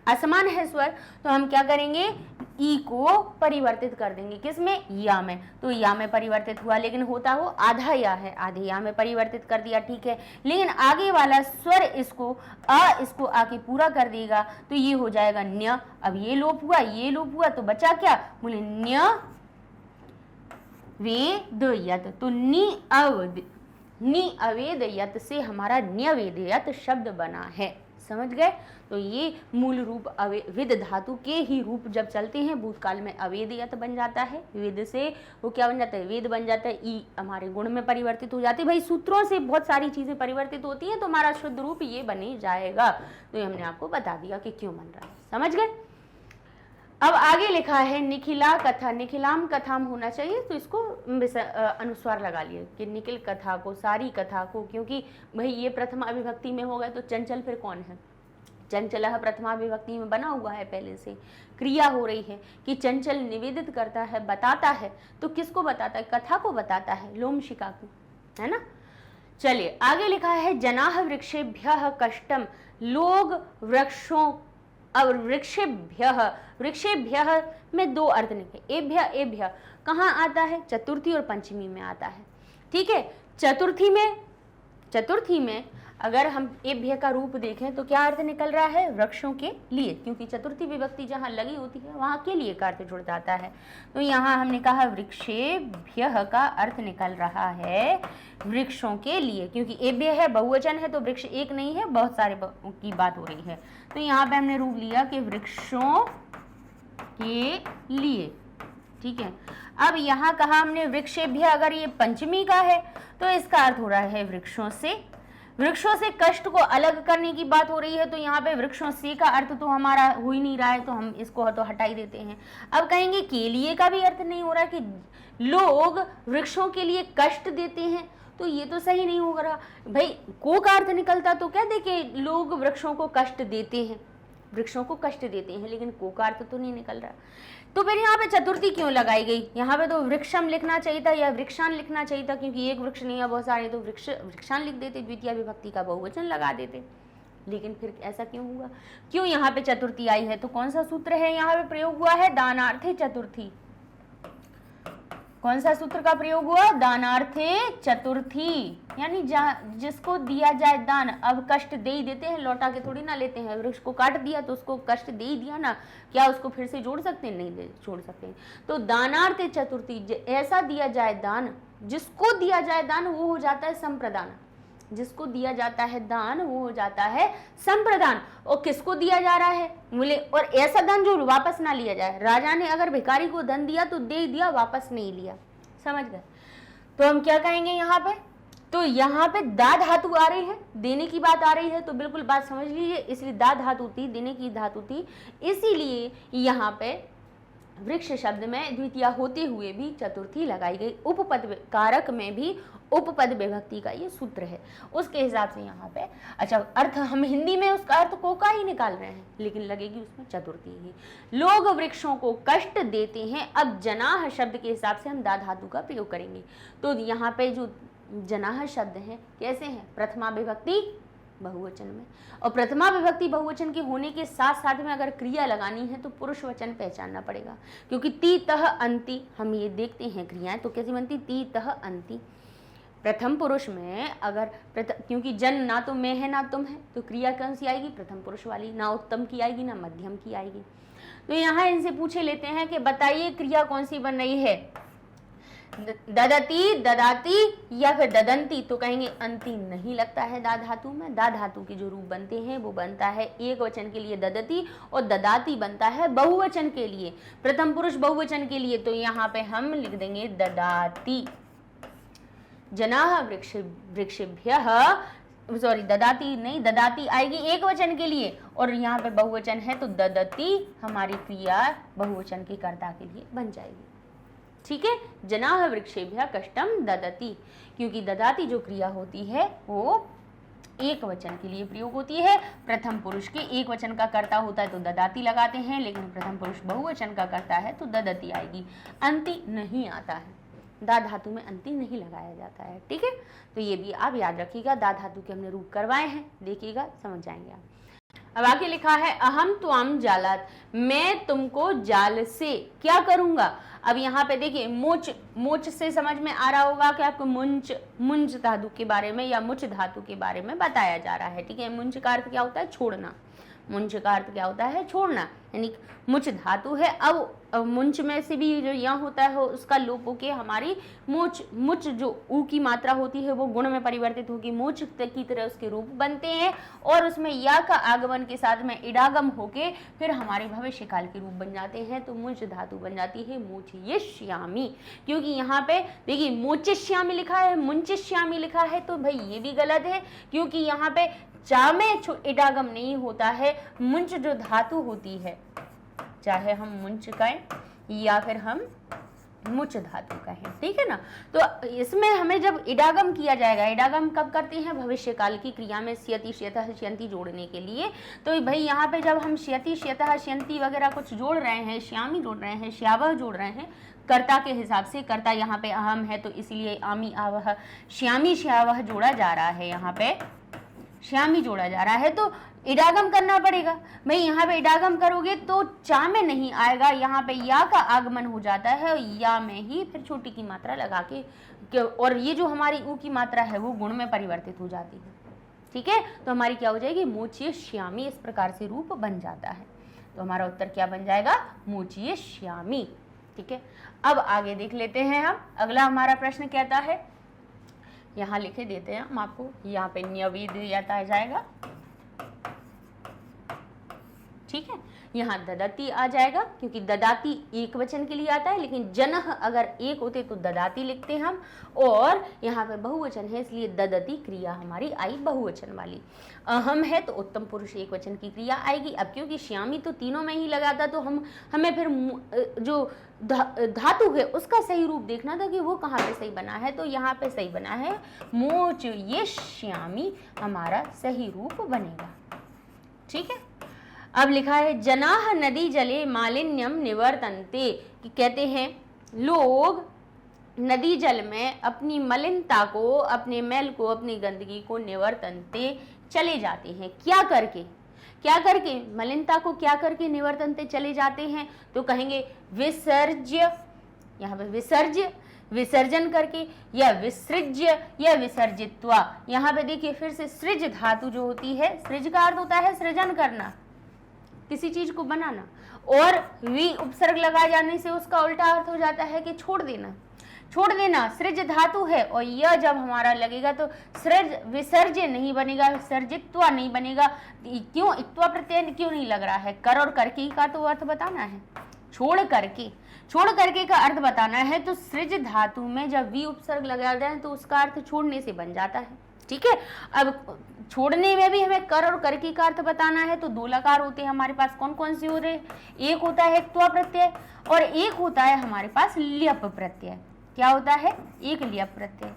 असमान है स्वर। तो हम क्या करेंगे? ई को परिवर्तित कर देंगे, किसमें? या में। तो या में परिवर्तित हुआ, लेकिन होता वो आधा या है, आधे या में परिवर्तित कर दिया। ठीक है, लेकिन आगे वाला स्वर इसको आके पूरा कर देगा, तो ये हो जाएगा न्य। अब ये लोप हुआ, ये लोप हुआ, तो बचा क्या? बोले न्य वेदयत। तो नि अवेदयत से हमारा न्यवेदयत शब्द बना है। समझ गए? तो ये मूल रूप विद धातु के ही रूप जब चलते हैं भूतकाल में अवेदयत बन जाता है, वेद से वो क्या बन जाता है? वेद बन जाता है। ई हमारे गुण में परिवर्तित हो जाते हैं। भाई सूत्रों से बहुत सारी चीजें परिवर्तित होती हैं, तो हमारा शुद्ध रूप ये बने जाएगा। तो ये हमने आपको बता दिया कि क्यों बन रहा है। समझ गए? अब आगे लिखा है निखिला कथा, निखिलाम कथाम होना चाहिए, तो इसको अनुस्वार लगा लिए कि निखिल कथा को, सारी कथा को, क्योंकि भाई ये प्रथमा विभक्ति में होगा तो चंचल फिर कौन है? चंचल प्रथमा विभक्ति में बना हुआ है, पहले से क्रिया हो रही है कि चंचल निवेदित करता है, बताता है। तो किसको बताता है? कथा को बताता है, लोमशिका को, है ना। चलिए आगे लिखा है जनाः वृक्षेभ्यः कष्टम, लोग वृक्षों, और वृक्षेभ्यः, वृक्षेभ्यः में दो अर्थ निकले, एभ्य एभ्य कहाँ आता है? चतुर्थी और पंचमी में आता है। ठीक है, चतुर्थी में अगर हम एभ्य का रूप देखें तो क्या अर्थ निकल रहा है? वृक्षों के लिए, क्योंकि चतुर्थी विभक्ति जहाँ लगी होती है वहाँ के लिए का अर्थ जुड़ जाता है। तो यहाँ हमने कहा वृक्षेभ्यः का अर्थ निकल रहा है वृक्षों के लिए, क्योंकि एभ्य है, बहुवचन है, तो वृक्ष एक नहीं है, बहुत सारे की बात हो रही है। तो यहाँ पे हमने रूप लिया कि वृक्षों के लिए। ठीक है, अब यहाँ कहा हमने वृक्षेभ्य, अगर ये पंचमी का है तो इसका अर्थ हो रहा है वृक्षों से। वृक्षों से कष्ट को अलग करने की बात हो रही है, तो यहाँ पे वृक्षों से का अर्थ तो हमारा हो ही नहीं रहा है, तो हम इसको तो हटा ही देते हैं। अब कहेंगे के लिए का भी अर्थ नहीं हो रहा कि लोग वृक्षों के लिए कष्ट देते हैं, तो ये तो सही नहीं हो रहा। भाई को का अर्थ निकलता तो क्या देखे, लोग वृक्षों को कष्ट देते हैं, वृक्षों को कष्ट देते हैं, लेकिन को का अर्थ तो नहीं निकल रहा। तो फिर यहाँ पे चतुर्थी क्यों लगाई गई? यहाँ पे तो वृक्षम लिखना चाहिए था या वृक्षान लिखना चाहिए था, क्योंकि एक वृक्ष नहीं है, बहुत सारे, तो वृक्षान लिख देते, द्वितीय विभक्ति का बहुवचन लगा देते। लेकिन फिर ऐसा क्यों हुआ? क्यों यहाँ पे चतुर्थी आई है? तो कौन सा सूत्र है यहाँ पे प्रयोग हुआ है? दानार्थे चतुर्थी। कौन सा सूत्र का प्रयोग हुआ? दानार्थे चतुर्थी, यानी जिसको दिया जाए दान। अब कष्ट दे ही देते हैं, लौटा के थोड़ी ना लेते हैं। वृक्ष को काट दिया तो उसको कष्ट दे ही दिया ना, क्या उसको फिर से जोड़ सकते हैं? नहीं छोड़ सकते। तो दानार्थे चतुर्थी, ऐसा दिया जाए दान, जिसको दिया जाए दान वो हो जाता है संप्रदान। जिसको दिया जाता है दान वो हो जाता है संप्रदान। और किसको दिया जा रहा है? बोले और ऐसा दान जो वापस ना लिया जाए। राजा ने अगर भिखारी को धन दिया तो दे दिया, वापस नहीं लिया, समझ गए? तो हम क्या कहेंगे यहाँ पे? तो यहाँ पे दा धातु आ रही है, देने की बात आ रही है, तो बिल्कुल बात समझ लीजिए, इसलिए दा धातु थी, देने की धातु थी, इसीलिए यहाँ पे वृक्ष शब्द में द्वितीया होते हुए भी चतुर्थी लगाई गई। उपपद कारक में भी उपपद विभक्ति का ये सूत्र है, उसके हिसाब से यहाँ पे अच्छा अर्थ हम हिंदी में उसका अर्थ को का ही निकाल रहे हैं, लेकिन लगेगी उसमें चतुर्थी ही। लोग वृक्षों को कष्ट देते हैं। अब जनाह शब्द के हिसाब से हम दा धातु का प्रयोग करेंगे। तो यहाँ पे जो जनाह शब्द है कैसे हैं? प्रथमा विभक्ति बहुवचन में, और प्रथमा विभक्ति बहुवचन के होने के साथ साथ में अगर क्रिया लगानी है तो पुरुष वचन पहचानना पड़ेगा, क्योंकि ती तह अंति हम ये देखते हैं क्रियाएं तो कैसी बनती? ती तह अंति। प्रथम पुरुष में अगर क्योंकि जन ना तो मैं है ना तुम है, तो क्रिया कौन सी आएगी? प्रथम पुरुष वाली। ना उत्तम की आएगी ना मध्यम की आएगी। तो यहाँ इनसे पूछे लेते हैं कि बताइए क्रिया कौन सी बन रही है? ददती, ददाती या फिर ददंती। तो कहेंगे अंति नहीं लगता है दा धातु में। दा धातु के जो रूप बनते हैं वो बनता है एक वचन के लिए ददती और ददाती बनता है बहुवचन के लिए, प्रथम पुरुष बहुवचन के लिए। तो यहाँ पे हम लिख देंगे ददाती। जनाः वृक्षेभ्यः, सॉरी ददाती नहीं, ददाती आएगी एक वचन के लिए और यहाँ पे बहुवचन है तो ददती हमारी क्रिया बहुवचन के कर्ता के लिए बन जाएगी। ठीक है, जनाः वृक्षेभ्यः कष्टम ददति, क्योंकि ददाति जो क्रिया होती है वो एक वचन के लिए प्रयोग होती है। प्रथम पुरुष के एक वचन का कर्ता होता है तो ददाति लगाते हैं, लेकिन प्रथम पुरुष बहुवचन का कर्ता है तो ददति आएगी। अंति नहीं आता है, दा धातु में अंति नहीं लगाया जाता है। ठीक है, तो ये भी आप याद रखिएगा। दा धातु के हमने रूप करवाए हैं, देखिएगा समझ जाएंगे आप। अब आगे लिखा है अहम त्वाम जालात, मैं तुमको जाल से क्या करूंगा। अब यहाँ पे देखिए मोच, मोच से समझ में आ रहा होगा कि आपको मुंज धातु के बारे में या मुच धातु के बारे में बताया जा रहा है। ठीक है, मुंज का अर्थ क्या होता है? छोड़ना। मुंज का अर्थ क्या होता है? छोड़ना, यानी मुच धातु है। अब मुंच में से भी जो यहाँ होता है उसका लोप होके हमारी मुच जो ऊ की मात्रा होती है वो गुण में परिवर्तित होगी, मोच की तरह उसके रूप बनते हैं और उसमें या का आगमन के साथ में इडागम होके फिर हमारे भविष्य काल के रूप बन जाते हैं। तो मुंच धातु बन जाती है मोचयिष्यामि। क्योंकि यहाँ पे देखिए मोचिष्यामि लिखा है, मुंचिष्यामि लिखा है, तो भाई ये भी गलत है, क्योंकि यहाँ पे चा में इडागम नहीं होता है। मुंच जो धातु होती है, चाहे हम मुंच कहें या फिर हम मुच धातु कहें, ठीक है ना, तो इसमें हमें जब इडागम किया जाएगा, इडागम कब करते हैं? भविष्य काल की क्रिया में स्यति श्यतः श्यंति जोड़ने के लिए। तो भाई यहाँ पे जब हम स्यति श्यतः श्यंति वगैरह कुछ जोड़ रहे हैं, श्यामी जोड़ रहे हैं, श्यावह जोड़ रहे हैं, कर्ता के हिसाब से, कर्ता यहाँ पे अहम है तो इसलिए आमी आवह श्यामी श्यावह जोड़ा जा रहा है, यहाँ पे श्यामी जोड़ा जा रहा है, तो इडागम करना पड़ेगा। भाई यहाँ पे इडागम करोगे तो चा में नहीं आएगा, यहाँ पे या का आगमन हो जाता है, या में ही फिर छोटी की मात्रा लगा के, और ये जो हमारी ऊ की मात्रा है वो गुण में परिवर्तित हो जाती है। ठीक है, तो हमारी क्या हो जाएगी? मोचयिष्यामि, इस प्रकार से रूप बन जाता है। तो हमारा उत्तर क्या बन जाएगा? मोचयिष्यामि। ठीक है, अब आगे देख लेते हैं हम। अगला हमारा प्रश्न कहता है, यहाँ लिखे देते हैं हम आपको, यहाँ पे न्यवेद आ जाएगा। ठीक है, यहाँ ददाती आ जाएगा, क्योंकि ददाती एक वचन के लिए आता है, लेकिन जनह अगर एक होते तो ददाती लिखते हम, और यहाँ पे बहुवचन है इसलिए ददती क्रिया हमारी आई बहुवचन वाली। अहम है तो उत्तम पुरुष एक वचन की क्रिया आएगी। अब क्योंकि श्यामी तो तीनों में ही लगाता, तो हमें फिर जो धातु है उसका सही रूप देखना था कि वो कहाँ पे सही बना है, तो यहाँ पे सही बना है मोचयिष्यामि, हमारा सही रूप बनेगा। ठीक है, अब लिखा है जनाः नदी जले मालिन्यम निवर्तन्ते, कि कहते हैं लोग नदी जल में अपनी मलिनता को, अपने मैल को, अपनी गंदगी को निवर्तन्ते चले जाते हैं। क्या करके? क्या करके? मलिनता को क्या करके निवर्तन्ते चले जाते हैं? तो कहेंगे विसर्ज्य, यहाँ पे विसर्ज्य, विसर्जन करके, या विसृज्य या विसर्जित्वा। यहाँ पे देखिए फिर से सृज धातु जो होती है, सृज का अर्थ होता है सृजन करना, किसी चीज को बनाना, और वी उपसर्ग लगा जाने से उसका उल्टा अर्थ हो जाता है कि छोड़ देना। छोड़ देना सृज धातु है और यह जब हमारा लगेगा तो सृज विसर्ज्य नहीं बनेगा, विसर्जित्वा नहीं बनेगा। क्यों इत्वा प्रत्यय क्यों नहीं लग रहा है? कर और करके का तो अर्थ बताना है, छोड़ करके का अर्थ बताना है। तो सृज धातु में जब वी उपसर्ग लगा जाए तो उसका अर्थ छोड़ने से बन जाता है, ठीक है। अब छोड़ने में भी हमें कर और करके का अर्थ बताना है, तो दो लकार होते हैं हमारे पास। कौन कौन से होते हैं? एक होता है त्वा प्रत्यय और एक होता है हमारे पास ल्यप प्रत्यय। क्या होता है? एक ल्यप प्रत्यय।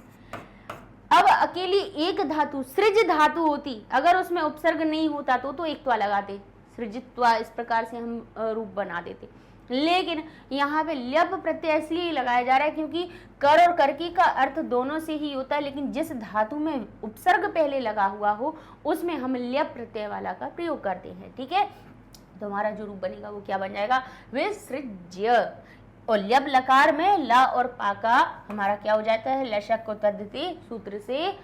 अब अकेली एक धातु सृज धातु होती, अगर उसमें उपसर्ग नहीं होता तो एक त्वा लगाते, सृजित्वा, इस प्रकार से हम रूप बना देते। लेकिन यहाँ पे ल्यप प्रत्यय इसलिए लगाया जा रहा है क्योंकि कर और करकी का अर्थ दोनों से ही होता है, लेकिन जिस धातु में उपसर्ग पहले लगा हुआ हो उसमें हम ल्यप प्रत्यय वाला का प्रयोग करते हैं, ठीक है। तो हमारा जो रूप बनेगा वो क्या बन जाएगा? विसृज्य। और ल्यप लकार में ला और पा का हमारा क्या हो जाता है? लशक को तद्धिति सूत्र से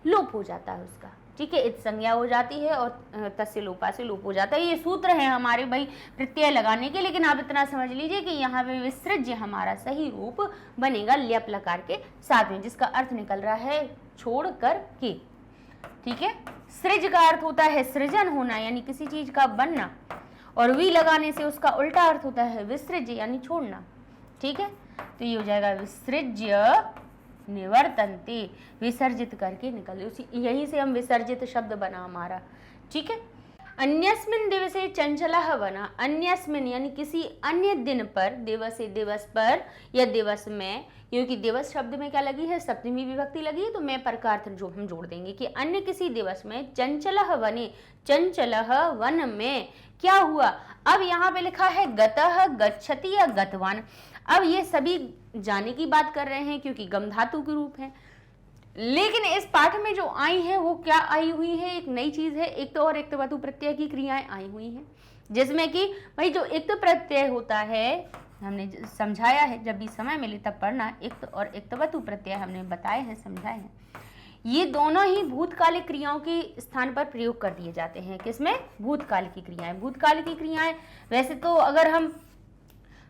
लोप हो जाता है उसका, ठीक है। इत संज्ञा हो जाती है और तस्य लोपा से लोप हो जाता है। ये सूत्र है हमारे भाई प्रत्यय लगाने के, लेकिन आप इतना समझ लीजिए कि यहाँ पे विसृज्य हमारा सही रूप बनेगा ल्यप लकार के साथ में, जिसका अर्थ निकल रहा है छोड़ कर के, ठीक है। सृज का अर्थ होता है सृजन होना यानी किसी चीज का बनना, और वी लगाने से उसका उल्टा अर्थ होता है विसृज्य यानी छोड़ना, ठीक है। तो ये हो जाएगा विसृज्य निवर्तन्ते, विसर्जित करके निकले, उसी यहीं से हम विसर्जित शब्द बना हमारा, ठीक है। अन्यस्मिन दिवसे चंचलः बना, अन्यस्मिन यानी किसी अन्य दिन पर, दिवसे दिवस पर या दिवस में, क्योंकि दिवस शब्द में क्या लगी है? सप्तमी विभक्ति लगी है, तो मैं पर का अर्थ जो हम जोड़ देंगे कि अन्य किसी दिवस में चंचलः वने, चंचलः वन में क्या हुआ? अब यहाँ पे लिखा है गतः, गच्छति या गतवान। अब ये सभी जाने की बात कर रहे हैं क्योंकि गम धातु के रूप है, लेकिन इस पाठ में जो आई है वो क्या आई हुई है? एक नई चीज है, एक तो और एक वतु प्रत्यय की क्रियाएं आई हुई हैं, जिसमें कि भाई जो एक प्रत्यय होता है हमने समझाया है, जब भी समय मिले तब पढ़ना। एक और एक वतु प्रत्यय हमने बताए हैं, समझाए हैं। ये दोनों ही भूतकालिक क्रियाओं के स्थान पर प्रयोग कर दिए जाते हैं। किसमें? भूतकाल की क्रियाएं। भूतकाल की क्रियाएं वैसे तो अगर हम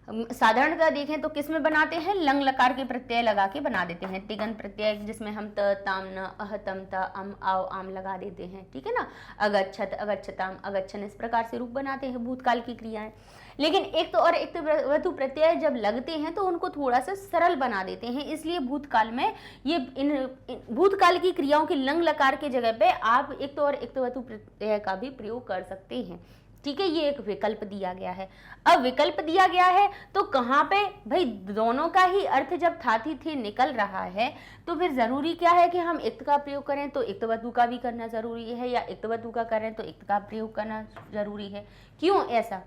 साधारणतः देखें तो किस में बनाते हैं? लंग लकार के प्रत्यय लगा के बना देते हैं। तिगन प्रत्यय जिसमें हम त ताम न अह तम त अम आओ आम लगा देते हैं, ठीक है ना। अगच्छत अगच्छताम अगच्छन, इस प्रकार से रूप बनाते हैं भूतकाल की क्रियाएं। लेकिन एक तो और एक वतु प्रत्यय जब लगते हैं तो उनको थोड़ा सा सरल बना देते हैं, इसलिए भूतकाल में ये इन भूतकाल की क्रियाओं के लंग लकार के जगह पे आप एक तो और एक वतु प्रत्यय का भी प्रयोग कर सकते हैं, ठीक है। ये एक विकल्प दिया गया है। अब विकल्प दिया गया है तो कहाँ पे भाई दोनों का ही अर्थ जब थाती थे निकल रहा है तो फिर जरूरी क्या है कि हम इक्त का प्रयोग करें, तो इक्त वतु का भी करना जरूरी है, या इक्त वतु का करें तो इक्त का प्रयोग करना जरूरी है। क्यों ऐसा?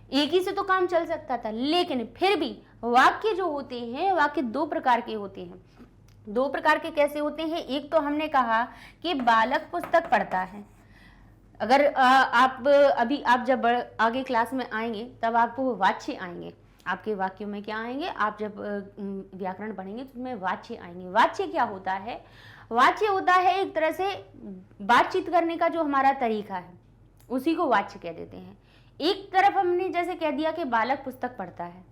एक ही से तो काम चल सकता था, लेकिन फिर भी वाक्य जो होते हैं वाक्य दो प्रकार के होते हैं। दो प्रकार के कैसे होते हैं? एक तो हमने कहा कि बालक पुस्तक पढ़ता है। अगर आप अभी आप जब आगे क्लास में आएंगे तब आपको वाच्य आएंगे, आपके वाक्यों में क्या आएंगे? आप जब व्याकरण पढ़ेंगे तो उसमें वाच्य आएंगे। वाच्य क्या होता है? वाच्य होता है एक तरह से बातचीत करने का जो हमारा तरीका है, उसी को वाच्य कह देते हैं। एक तरफ हमने जैसे कह दिया कि बालक पुस्तक पढ़ता है,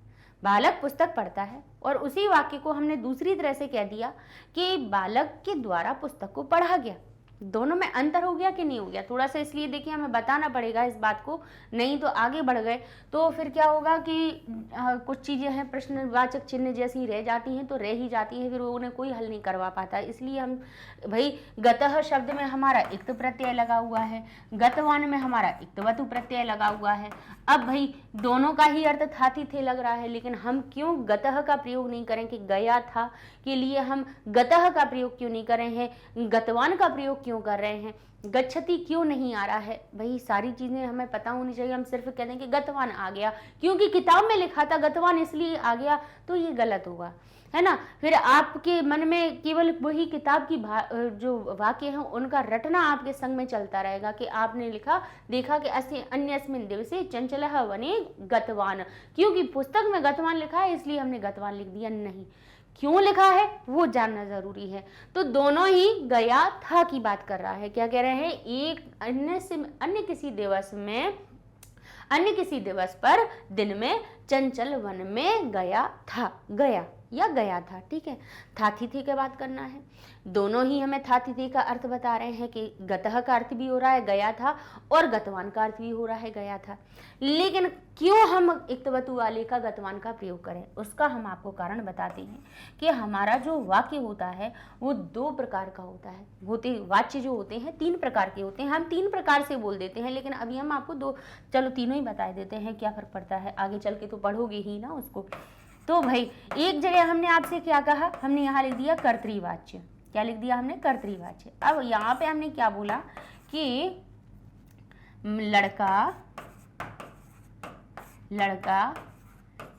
बालक पुस्तक पढ़ता है, और उसी वाक्य को हमने दूसरी तरह से कह दिया कि बालक के द्वारा पुस्तक को पढ़ा गया। दोनों में अंतर हो गया कि नहीं हो गया? थोड़ा सा इसलिए देखिए हमें बताना पड़ेगा इस बात को, नहीं तो आगे बढ़ गए तो फिर क्या होगा कि कुछ चीज़ें हैं प्रश्नवाचक चिन्ह जैसी रह जाती हैं, तो रह ही जाती है, फिर उन्हें कोई हल नहीं करवा पाता। इसलिए हम भाई गतः शब्द में हमारा इक्त प्रत्यय लगा हुआ है, गतवान में हमारा इक्तवतु प्रत्यय लगा हुआ है। अब भाई दोनों का ही अर्थ थाती थे लग रहा है, लेकिन हम क्यों गतः का प्रयोग नहीं करें कि गया था के लिए हम गतः का प्रयोग क्यों नहीं कर रहे हैं, गतवान का प्रयोग क्यों कर रहे हैं, गच्छति क्यों नहीं आ रहा है? भाई सारी चीजें हमें पता होनी चाहिए। हम सिर्फ कह दें कि गतवान आ गया क्योंकि किताब में लिखा था गतवान इसलिए आ गया, तो ये गलत होगा, है ना। फिर आपके मन में केवल वही किताब की जो वाक्य हैं उनका रटना आपके संग में चलता रहेगा कि आपने लिखा देखा कि अन्यस्मिन दिवसे चंचलः वने गतवान, क्योंकि पुस्तक में गतवान लिखा है इसलिए हमने गतवान लिख दिया। नहीं, क्यों लिखा है वो जानना जरूरी है। तो दोनों ही गया था की बात कर रहा है। क्या कह रहे हैं? एक अन्य किसी दिवस पर दिन में चंचल वन में गया था, गया या गया था। ठीक है, था तिथि की बात करना है। दोनों ही हमें था तिथि का अर्थ बता रहे हैं कि गतः का अर्थ भी हो रहा है गया था और गतवान का अर्थ भी हो रहा है गया था। लेकिन क्यों हम इक्तवतु वाले का गतवान का प्रयोग करें, उसका हम आपको कारण बताते हैं कि हमारा जो वाक्य होता है वो 2 प्रकार का होता है। वाच्य जो होते हैं 3 प्रकार के होते हैं। हम 3 प्रकार से बोल देते हैं, लेकिन अभी हम आपको 2 चलो तीनों ही बता देते हैं, क्या फर्क पड़ता है, आगे चल के तो पढ़ोगे ही ना उसको। तो भाई एक जगह हमने आपसे क्या कहा, हमने यहाँ लिख दिया कर्तृवाच्य। क्या लिख दिया हमने, कर्तृवाच्य। अब यहाँ पे हमने क्या बोला कि लड़का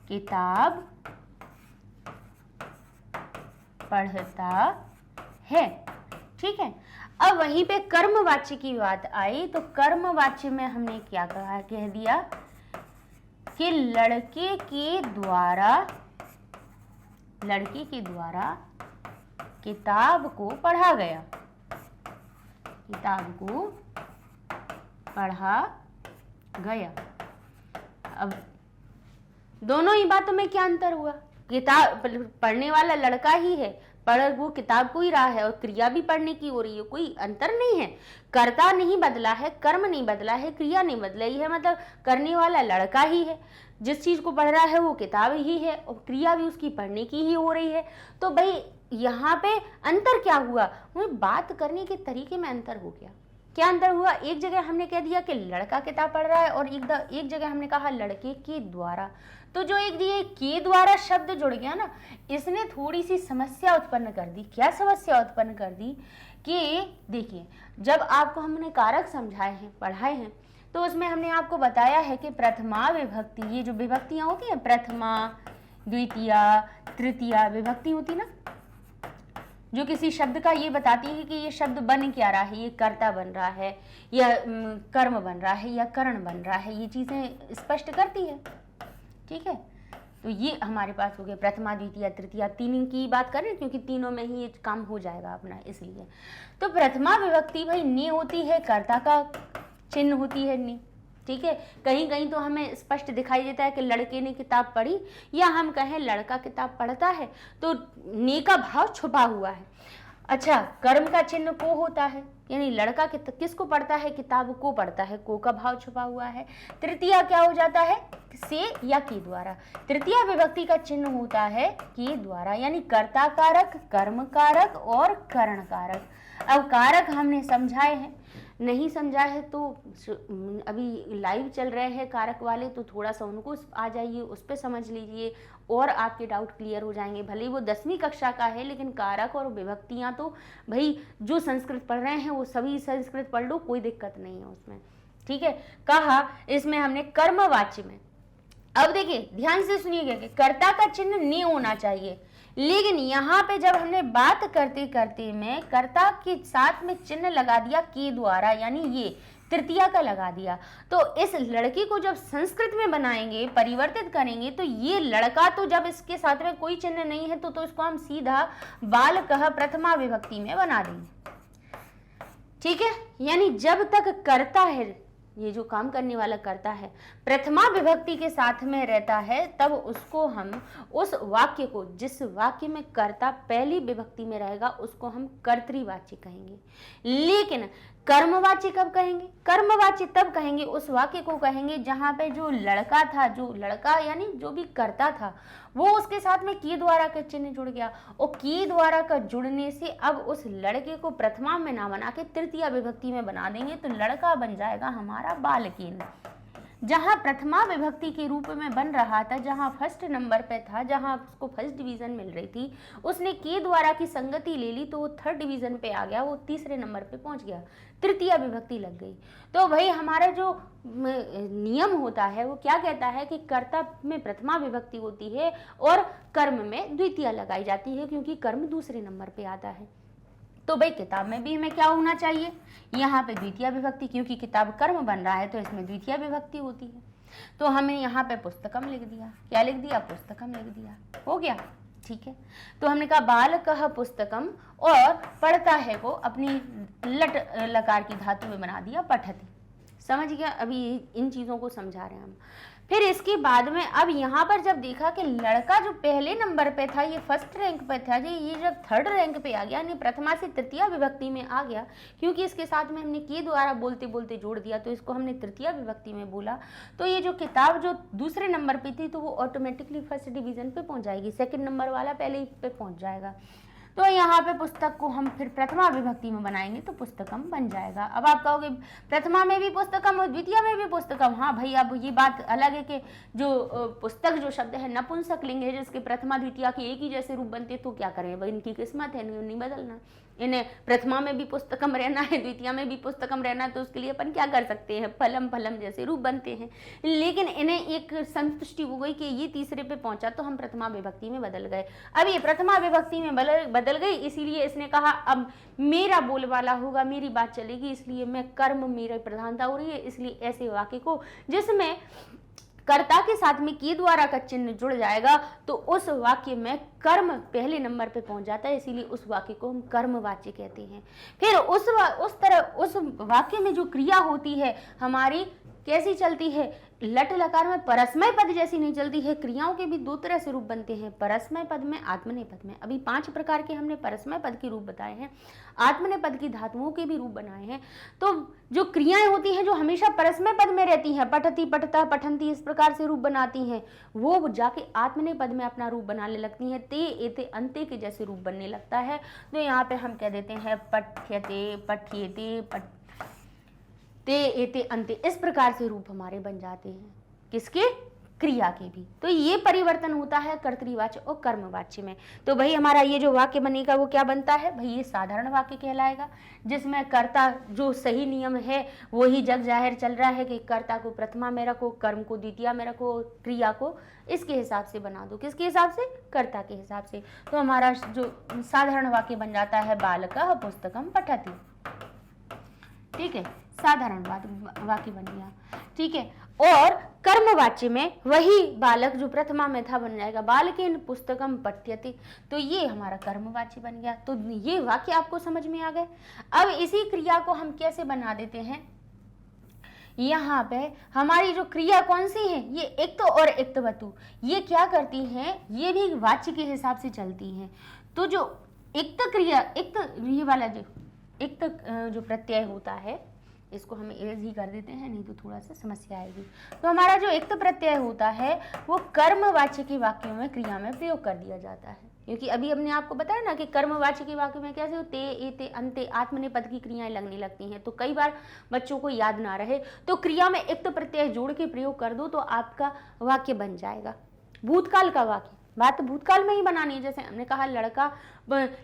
किताब पढ़ता है। ठीक है, अब वहीं पे कर्मवाच्य की बात आई तो कर्मवाच्य में हमने क्या कह दिया कि लड़के के द्वारा किताब को पढ़ा गया। अब दोनों ही बातों में क्या अंतर हुआ, किताब पढ़ने वाला लड़का ही है, वो किताब को ही रहा है और क्रिया भी पढ़ने की हो रही है, कोई अंतर नहीं है। कर्ता नहीं बदला है, कर्म नहीं बदला है, क्रिया नहीं बदलाई है, मतलब करने वाला लड़का ही है। जिस चीज को पढ़ रहा है वो किताब ही है और क्रिया भी उसकी पढ़ने की ही हो रही है। तो भाई यहाँ पे अंतर क्या हुआ, वो बात करने के तरीके में अंतर हो गया। क्या अंतर हुआ, एक जगह हमने कह दिया कि लड़का किताब पढ़ रहा है और एक जगह हमने कहा लड़के के द्वारा। तो जो एक ये के द्वारा शब्द जुड़ गया ना, इसने थोड़ी सी समस्या उत्पन्न कर दी। क्या समस्या उत्पन्न कर दी कि देखिए, जब आपको हमने कारक समझाए हैं, पढ़ाए हैं, तो उसमें हमने आपको बताया है कि प्रथमा विभक्ति, ये जो विभक्तियां होती हैं, प्रथमा, द्वितीया, तृतीया विभक्ति होती ना, जो किसी शब्द का ये बताती है कि ये शब्द बन क्या रहा है, ये कर्ता बन रहा है या कर्म बन रहा है या करण बन रहा है, ये चीजें स्पष्ट करती है। ठीक है, तो ये हमारे पास हो गया प्रथमा, द्वितीया, तृतीया, 3 की बात करें क्योंकि तीनों में ही ये काम हो जाएगा अपना, इसलिए। तो प्रथमा विभक्ति भाई नि होती है, कर्ता का चिन्ह होती है नि। ठीक है, कहीं कहीं तो हमें स्पष्ट दिखाई देता है कि लड़के ने किताब पढ़ी, या हम कहें लड़का किताब पढ़ता है, तो ने का भाव छुपा हुआ है। अच्छा, कर्म का चिन्ह को होता है, यानी लड़का किसको पढ़ता है, किताब को पढ़ता है, को का भाव छुपा हुआ है। तृतीया क्या हो जाता है, से या के द्वारा। तृतीया विभक्ति का चिन्ह होता है के द्वारा, यानी कर्ता कारक, कर्म कारक और करण कारक। अब कारक हमने समझाए हैं, नहीं समझा है तो अभी लाइव चल रहे हैं कारक वाले, तो थोड़ा सा उनको आ जाइए, उस पर समझ लीजिए और आपके डाउट क्लियर हो जाएंगे। भले वो 10वीं कक्षा का है, लेकिन कारक और विभक्तियां तो भाई जो संस्कृत पढ़ रहे हैं वो सभी संस्कृत पढ़ लो, कोई दिक्कत नहीं है उसमें। ठीक है, कहा इसमें हमने कर्मवाच्य में। अब देखिए ध्यान से सुनिएगा कि कर्ता का चिन्ह नहीं होना चाहिए, लेकिन यहाँ पे जब हमने बात करते करते में कर्ता के साथ में चिन्ह लगा दिया के द्वारा, यानी ये तृतीया का लगा दिया, तो इस लड़की को जब संस्कृत में बनाएंगे, परिवर्तित करेंगे, तो ये लड़का तो जब इसके साथ में कोई चिन्ह नहीं है तो इसको हम सीधा बालकः प्रथमा विभक्ति में बना देंगे। ठीक है, यानी जब तक कर्ता है, ये जो काम करने वाला करता है, प्रथमा विभक्ति के साथ में रहता है, तब उसको हम उस वाक्य को, जिस वाक्य में कर्ता पहली विभक्ति में रहेगा, उसको हम कर्तृवाच्य कहेंगे। लेकिन कर्मवाच्य कब कहेंगे, कर्मवाच्य तब कहेंगे, उस वाक्य को कहेंगे जहां पे जो लड़का था, जो लड़का यानी जो भी कर्ता था, वो उसके साथ में के द्वारा का चिन्ह जुड़ गया, और के द्वारा का जुड़ने से अब उस लड़के को प्रथमा में ना बना के तृतीया विभक्ति में बना देंगे, तो लड़का बन जाएगा हमारा बालकेन। जहां प्रथमा विभक्ति के रूप में बन रहा था, जहां फर्स्ट नंबर पे था, जहां उसको फर्स्ट डिवीजन मिल रही थी, उसने के द्वारा की संगति ले ली तो वो थर्ड डिवीजन पे आ गया, वो तीसरे नंबर पे पहुंच गया, तृतीया विभक्ति लग गई। तो भाई हमारा जो नियम होता है वो क्या कहता है कि कर्ता में प्रथमा विभक्ति होती है और कर्म में द्वितीया लगाई जाती है, क्योंकि कर्म दूसरे नंबर पे आता है। तो भाई किताब में भी हमें क्या होना चाहिए, यहाँ पे द्वितीय विभक्ति, क्योंकि किताब कर्म बन रहा है तो इसमें द्वितीय विभक्ति होती है। तो हमने यहाँ पे पुस्तकम लिख दिया, क्या लिख दिया, पुस्तकम लिख दिया, हो गया। ठीक है, तो हमने कहा बालकः पुस्तकम, और पढ़ता है को अपनी लट लकार की धातु में बना दिया पठति। समझ गया? अभी इन चीज़ों को समझा रहे हैं हम। फिर इसके बाद में अब यहाँ पर जब देखा कि लड़का जो पहले नंबर पे था, ये फर्स्ट रैंक पे था जी, ये जब थर्ड रैंक पे आ गया, यानी प्रथमा से तृतीया विभक्ति में आ गया, क्योंकि इसके साथ में हमने के द्वारा बोलते बोलते जोड़ दिया, तो इसको हमने तृतीया विभक्ति में बोला। तो ये जो किताब जो दूसरे नंबर पे थी, तो वो ऑटोमेटिकली फर्स्ट डिवीजन पे पहुंच जाएगी, सेकंड नंबर वाला पहले पे पहुंच जाएगा। तो यहाँ पे पुस्तक को हम फिर प्रथमा विभक्ति में बनाएंगे तो पुस्तकम बन जाएगा। अब आप कहोगे प्रथमा में भी पुस्तकम और द्वितीय में भी पुस्तकम। हाँ भाई, अब ये बात अलग है कि जो पुस्तक जो शब्द है नपुंसक लिंग है, जिसके प्रथमा द्वितीय के एक ही जैसे रूप बनते, तो क्या करें भाई, इनकी किस्मत है, नहीं बदलना। इन्हें प्रथमा में भी पुस्तकम रहना है, द्वितीय में भी पुस्तकम रहना है, तो उसके लिए अपन क्या कर सकते हैं, फलम फलम जैसे रूप बनते हैं। लेकिन इन्हें एक संतुष्टि हो गई कि ये तीसरे पे पहुंचा, तो हम प्रथमा विभक्ति में बदल गए। अब ये प्रथमा विभक्ति में बदल गई, इसीलिए इसने कहा अब मेरा बोलबाला होगा, मेरी बात चलेगी, इसलिए मैं कर्म, मेरी प्रधानता हो रही है, इसलिए ऐसे वाक्य को जिसमें कर्ता के साथ में के द्वारा का चिन्ह जुड़ जाएगा, तो उस वाक्य में कर्म पहले नंबर पे पहुंच जाता है, इसीलिए उस वाक्य को हम कर्मवाच्य कहते हैं। फिर उस वाक्य में जो क्रिया होती है हमारी कैसी चलती है, लट लकार में परस्मय पद जैसी नहीं चलती है। क्रियाओं के भी दो तरह से रूप बनते हैं, परस्मय पद में, आत्मनेय पद में। अभी 5 प्रकार के हमने परस्मय पद के रूप बताए हैं, आत्मनेय पद की धातुओं के भी रूप बनाए हैं। तो जो क्रियाएं होती हैं जो हमेशा परस्मय पद में रहती हैं, पठती, पठता, पठंती, इस प्रकार से रूप बनाती हैं, वो जाके आत्मनेय पद में अपना रूप बनाने लगती हैं, ते एते अंते के जैसे रूप बनने लगता है। तो यहाँ पे हम कह देते हैं पठ्यते, पठ्येते, ते एते अंते, इस प्रकार से रूप हमारे बन जाते हैं। किसके? क्रिया के भी। तो ये परिवर्तन होता है कर्तृवाच्य और कर्मवाच्य में। तो भाई हमारा ये जो वाक्य बनेगा वो क्या बनता है भाई, ये साधारण वाक्य कहलाएगा, जिसमें कर्ता जो सही नियम है वो ही जग जाहिर चल रहा है कि कर्ता को प्रथमा में रखो, कर्म को द्वितीया में रखो, क्रिया को इसके हिसाब से बना दो। किसके हिसाब से? कर्ता के हिसाब से। तो हमारा जो साधारण वाक्य बन जाता है बालकः पुस्तकम पठति। ठीक है, साधारण वाक्य बन गया। ठीक है, और कर्मवाच्य में वही बालक जो प्रथमा में था बन जाएगा बालकेन पुस्तकम पठ्यते। तो ये हमारा कर्मवाच्य बन गया। तो ये वाक्य आपको समझ में आ गए। अब इसी क्रिया को हम कैसे बना देते हैं, यहाँ पे हमारी जो क्रिया कौन सी है, ये इक्त और इक्तवतु, ये क्या करती हैं, ये भी वाच्य के हिसाब से चलती हैं। तो जो इक्त क्रिया, इक्त ये वाला जो इक्त जो प्रत्यय होता है, इसको हम एज ही कर देते हैं, नहीं तो थोड़ा सा समस्या आएगी। तो हमारा जो इक्त प्रत्यय होता है वो कर्मवाच्य के वाक्यों में क्रिया में प्रयोग कर दिया जाता है, क्योंकि अभी हमने आपको बताया ना कि कर्मवाच्य के वाक्य में कैसे होते, एते अंते आत्मनेय पद की क्रियाएं लगने लगती हैं। तो कई बार बच्चों को याद ना रहे तो क्रिया में इक्त प्रत्यय जोड़ के प्रयोग कर दो तो आपका वाक्य बन जाएगा। भूतकाल का वाक्य, बात भूतकाल में ही बनानी है। जैसे हमने कहा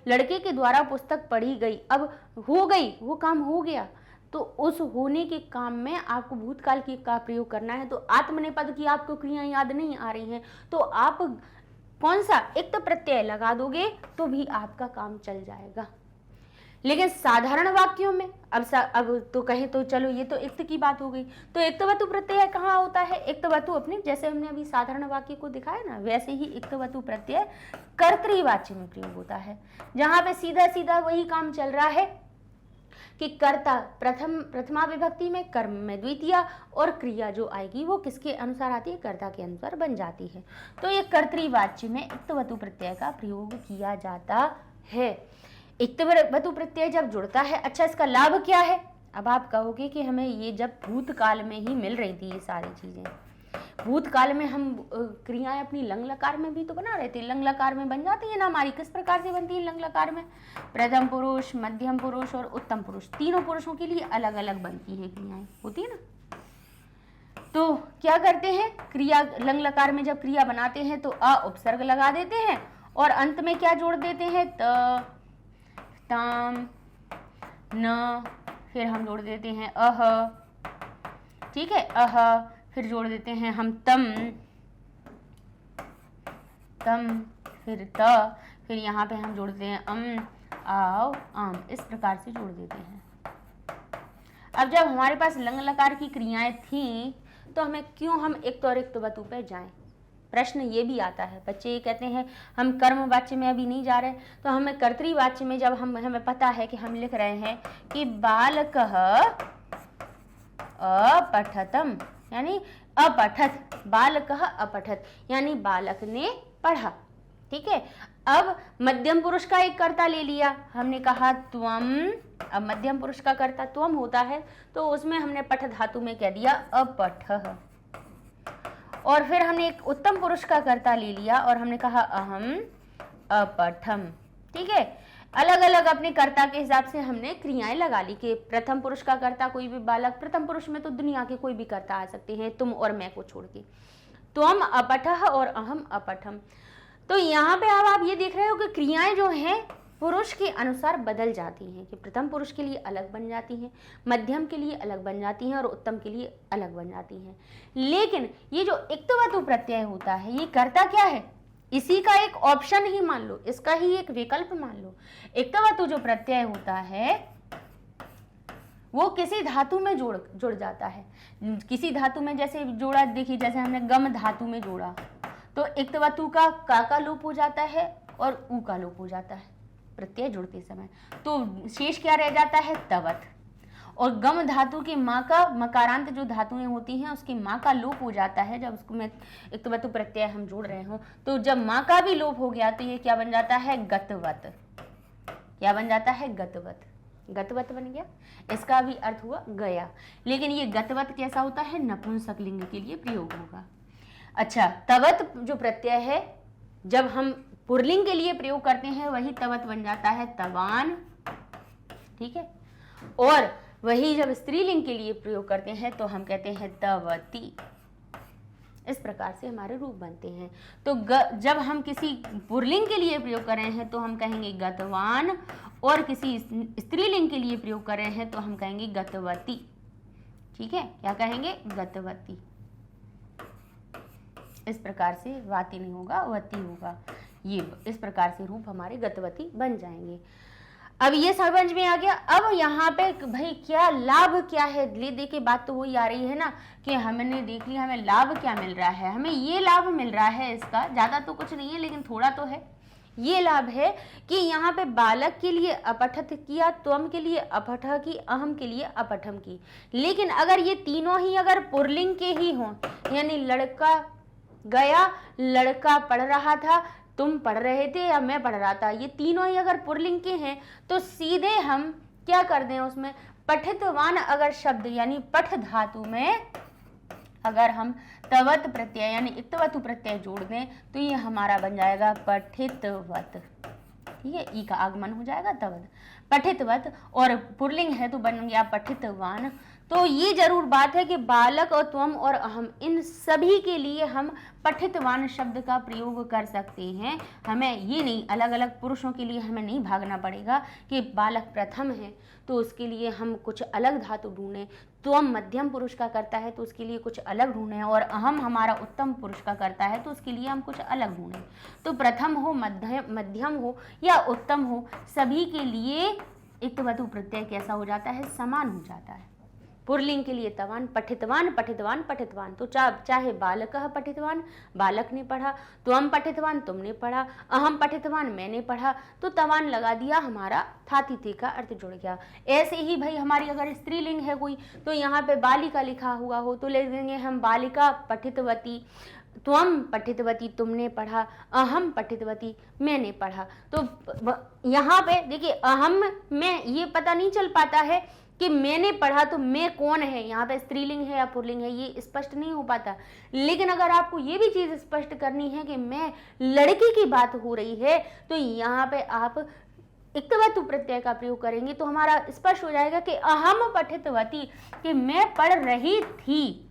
लड़के के द्वारा पुस्तक पढ़ी गई, अब हो गई, वो काम हो गया, तो उस होने के काम में आपको भूतकाल की का प्रयोग करना है। तो आत्मनेय पद की आपको क्रियाएं याद नहीं आ रही हैं, तो आप कौन सा इक्त प्रत्यय लगा दोगे तो भी आपका काम चल जाएगा। लेकिन साधारण वाक्यों में अब तो कहें तो चलो ये तो इक्त की बात हो गई, तो इक्तवतु प्रत्यय कहाँ होता है? इक्तवतु अपने, जैसे हमने अभी साधारण वाक्य को दिखाया ना, वैसे ही इक्तवतु प्रत्यय कर्तृवाच्य में प्रयोग होता है, जहां पे सीधा सीधा वही काम चल रहा है कि कर्ता प्रथमा विभक्ति में, कर्म में द्वितीया, और क्रिया जो आएगी वो किसके अनुसार आती है? कर्ता के अनुसार बन जाती है। तो ये कर्तृवाच्य में इक्तवतु प्रत्यय का प्रयोग किया जाता है। इक्तवतु प्रत्यय जब जुड़ता है, अच्छा इसका लाभ क्या है? अब आप कहोगे कि हमें ये जब भूतकाल में ही मिल रही थी ये सारी चीजें, भूतकाल में हम क्रियाएं अपनी लंग लकार में भी तो बना रहे थे, लंग लकार में बन जाती है ना हमारी। किस प्रकार से बनती है लंग लकार में? प्रथम पुरुष, मध्यम पुरुष और उत्तम पुरुष, तीनों पुरुषों के लिए अलग अलग बनती है क्रियाएं, होती है ना। तो क्या करते हैं, क्रिया लंग लकार में जब क्रिया बनाते हैं तो अ उपसर्ग लगा देते हैं और अंत में क्या जोड़ देते हैं? त, तम, न, फिर हम जोड़ देते हैं अह। ठीक है, अह, फिर जोड़ देते हैं हम तम, फिर त, फिर यहाँ पे हम जोड़ते हैं आव, आम, इस प्रकार से जोड़ देते हैं। अब जब हमारे पास लंग लकार की क्रियाएं थी तो हमें क्यों हम इक्त और इक्तवतु पे जाएं? प्रश्न ये भी आता है, बच्चे ये कहते हैं हम कर्मवाच्य में अभी नहीं जा रहे, तो हमें कर्तृवाच्य में जब हमें पता है कि हम लिख रहे हैं कि बालकः अपठतम यानी अपठत, बालकः अपठत यानी बालक ने पढ़ा। ठीक है, अब मध्यम पुरुष का एक कर्ता ले लिया, हमने कहा त्वम। अब मध्यम पुरुष का कर्ता त्वम होता है तो उसमें हमने पठ धातु में कह दिया अपठः। और फिर हमने एक उत्तम पुरुष का कर्ता ले लिया और हमने कहा अहम अपठम। ठीक है, अलग अलग अपने कर्ता के हिसाब से हमने क्रियाएं लगा ली कि प्रथम पुरुष का कर्ता कोई भी बालक, प्रथम पुरुष में तो दुनिया के कोई भी कर्ता आ सकते हैं, तुम और मैं को छोड़ के, त्वम अपठः और अहम अपठम। तो यहाँ पे अब आप ये देख रहे हो कि क्रियाएं जो हैं पुरुष के अनुसार बदल जाती हैं, कि प्रथम पुरुष के लिए अलग बन जाती हैं, मध्यम के लिए अलग बन जाती हैं और उत्तम के लिए अलग बन जाती हैं। लेकिन ये जो इक्तवतु प्रत्यय होता है ये कर्ता क्या है, इसी का एक ऑप्शन ही मान लो, इसका ही एक विकल्प मान लो। इक्तवतु जो प्रत्यय होता है वो किसी धातु में जुड़ जाता है। किसी धातु में जैसे जोड़ा, देखिए जैसे हमने गम धातु में जोड़ा तो इक्तवतु का लोप हो जाता है और ऊ का लोप हो जाता है प्रत्यय जुड़ते समय, तो शेष क्या रह जाता है, तवत। और गम धातु की माँ का, मकारांत जो धातुएं होती हैं उसकी माँ का लोप हो जाता है जब उसको में इक्तवतु प्रत्यय हम जोड़ रहे हो, तो जब माँ का भी लोप हो गया तो ये क्या बन जाता है, गतवत। क्या बन जाता है, गतवत। गतवत बन गया, इसका भी अर्थ हुआ गया। लेकिन ये गतवत कैसा होता है, नपुंसक लिंग के लिए प्रयोग होगा। अच्छा, तवत जो प्रत्यय है जब हम पुरलिंग के लिए प्रयोग करते हैं वही तवत बन जाता है तवान। ठीक है, और वही जब स्त्रीलिंग के लिए प्रयोग करते हैं तो हम कहते हैं तवती। इस प्रकार से हमारे रूप बनते हैं। तो जब हम किसी पुरलिंग के लिए प्रयोग कर रहे हैं तो हम कहेंगे गतवान, और किसी स्त्रीलिंग के लिए प्रयोग कर रहे हैं तो हम कहेंगे गतवती। ठीक है, क्या कहेंगे, गतवती। इस प्रकार से वाती नहीं होगा, वती होगा। ये इस प्रकार से रूप हमारे गतवती बन जाएंगे। अब ये समझ में आ गया। अब यहाँ पे भाई क्या लाभ क्या है, ले दे के बात तो वही आ रही है ना कि हमने देख लिया हमें लाभ क्या मिल रहा है। हमें ये लाभ मिल रहा है, इसका ज्यादा तो कुछ नहीं है लेकिन थोड़ा तो है। ये लाभ है कि यहाँ पे बालक के लिए अपठत किया, त्वम के लिए अपठः की, अहम के लिए अपठम की। लेकिन अगर ये तीनों ही अगर पुरलिंग के ही हों, यानी लड़का गया, लड़का पढ़ रहा था, तुम पढ़ रहे थे या मैं पढ़ रहा था, ये तीनों ही अगर पुरलिंग के हैं तो सीधे हम क्या कर दें, उसमें पठितवान अगर शब्द यानी पठ धातु में अगर हम तवत प्रत्यय यानी इक्तवतु प्रत्यय जोड़ दें तो ये हमारा बन जाएगा पठितवत। ठीक है, ई का आगमन हो जाएगा तवत, पठितवत, और पुरलिंग है तो बन गया पठितवान। तो ये जरूर बात है कि बालक और त्वम और अहम इन सभी के लिए हम पठितवान शब्द का प्रयोग कर सकते हैं। हमें ये नहीं, अलग अलग पुरुषों के लिए हमें नहीं भागना पड़ेगा कि बालक प्रथम है तो उसके लिए हम कुछ अलग धातु ढूंढें, त्वम मध्यम पुरुष का करता है तो उसके लिए कुछ अलग ढूंढें, और अहम हमारा उत्तम पुरुष का करता है तो उसके लिए हम कुछ अलग ढूंढें। तो प्रथम हो, मध्यम हो या उत्तम हो, सभी के लिए इक्तवतु प्रत्यय कैसा हो जाता है, समान हो जाता है। पुरलिंग के लिए तवान, पठितवान, पठितवान, पठितवान, तो चाहे बालकः पठितवान, बालक ने पढ़ा, त्वम पठितवान, तुमने पढ़ा, अहम पठितवान, मैंने पढ़ा, तो तवान लगा दिया, हमारा थाती थे का अर्थ जुड़ गया। ऐसे ही भाई हमारी अगर स्त्रीलिंग है कोई तो यहाँ पे बालिका लिखा हुआ हो तो ले देंगे हम बालिका पठितवती, त्वम पठितवती, तुमने पढ़ा, अहम पठितवती, मैंने पढ़ा। तो यहाँ पे देखिए अहम में ये पता नहीं चल पाता है कि मैंने पढ़ा तो मैं कौन है, यहाँ पे स्त्रीलिंग है या पुरलिंग है ये स्पष्ट नहीं हो पाता। लेकिन अगर आपको ये भी चीज स्पष्ट करनी है कि मैं लड़की की बात हो रही है तो यहाँ पे आप इक्तवतु प्रत्यय का प्रयोग करेंगे तो हमारा स्पष्ट हो जाएगा कि अहम पठितवती, कि मैं पढ़ रही थी।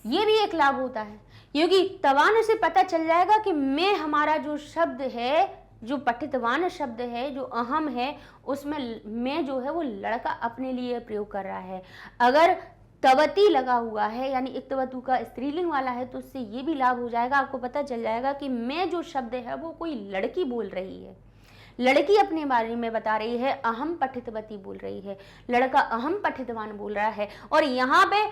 ये भी एक लाभ होता है क्योंकि तवान से पता चल जाएगा कि मैं, हमारा जो शब्द है, जो पठितवान शब्द है, जो अहम है, उसमें मैं जो है वो लड़का अपने लिए प्रयोग कर रहा है। अगर तवती लगा हुआ है यानी इक्तवतु का स्त्रीलिंग वाला है तो उससे ये भी लाभ हो जाएगा, आपको पता चल जाएगा कि मैं जो शब्द है वो कोई लड़की बोल रही है, लड़की अपने बारे में बता रही है, अहम पठितवती बोल रही है, लड़का अहम पठितवान बोल रहा है। और यहाँ पे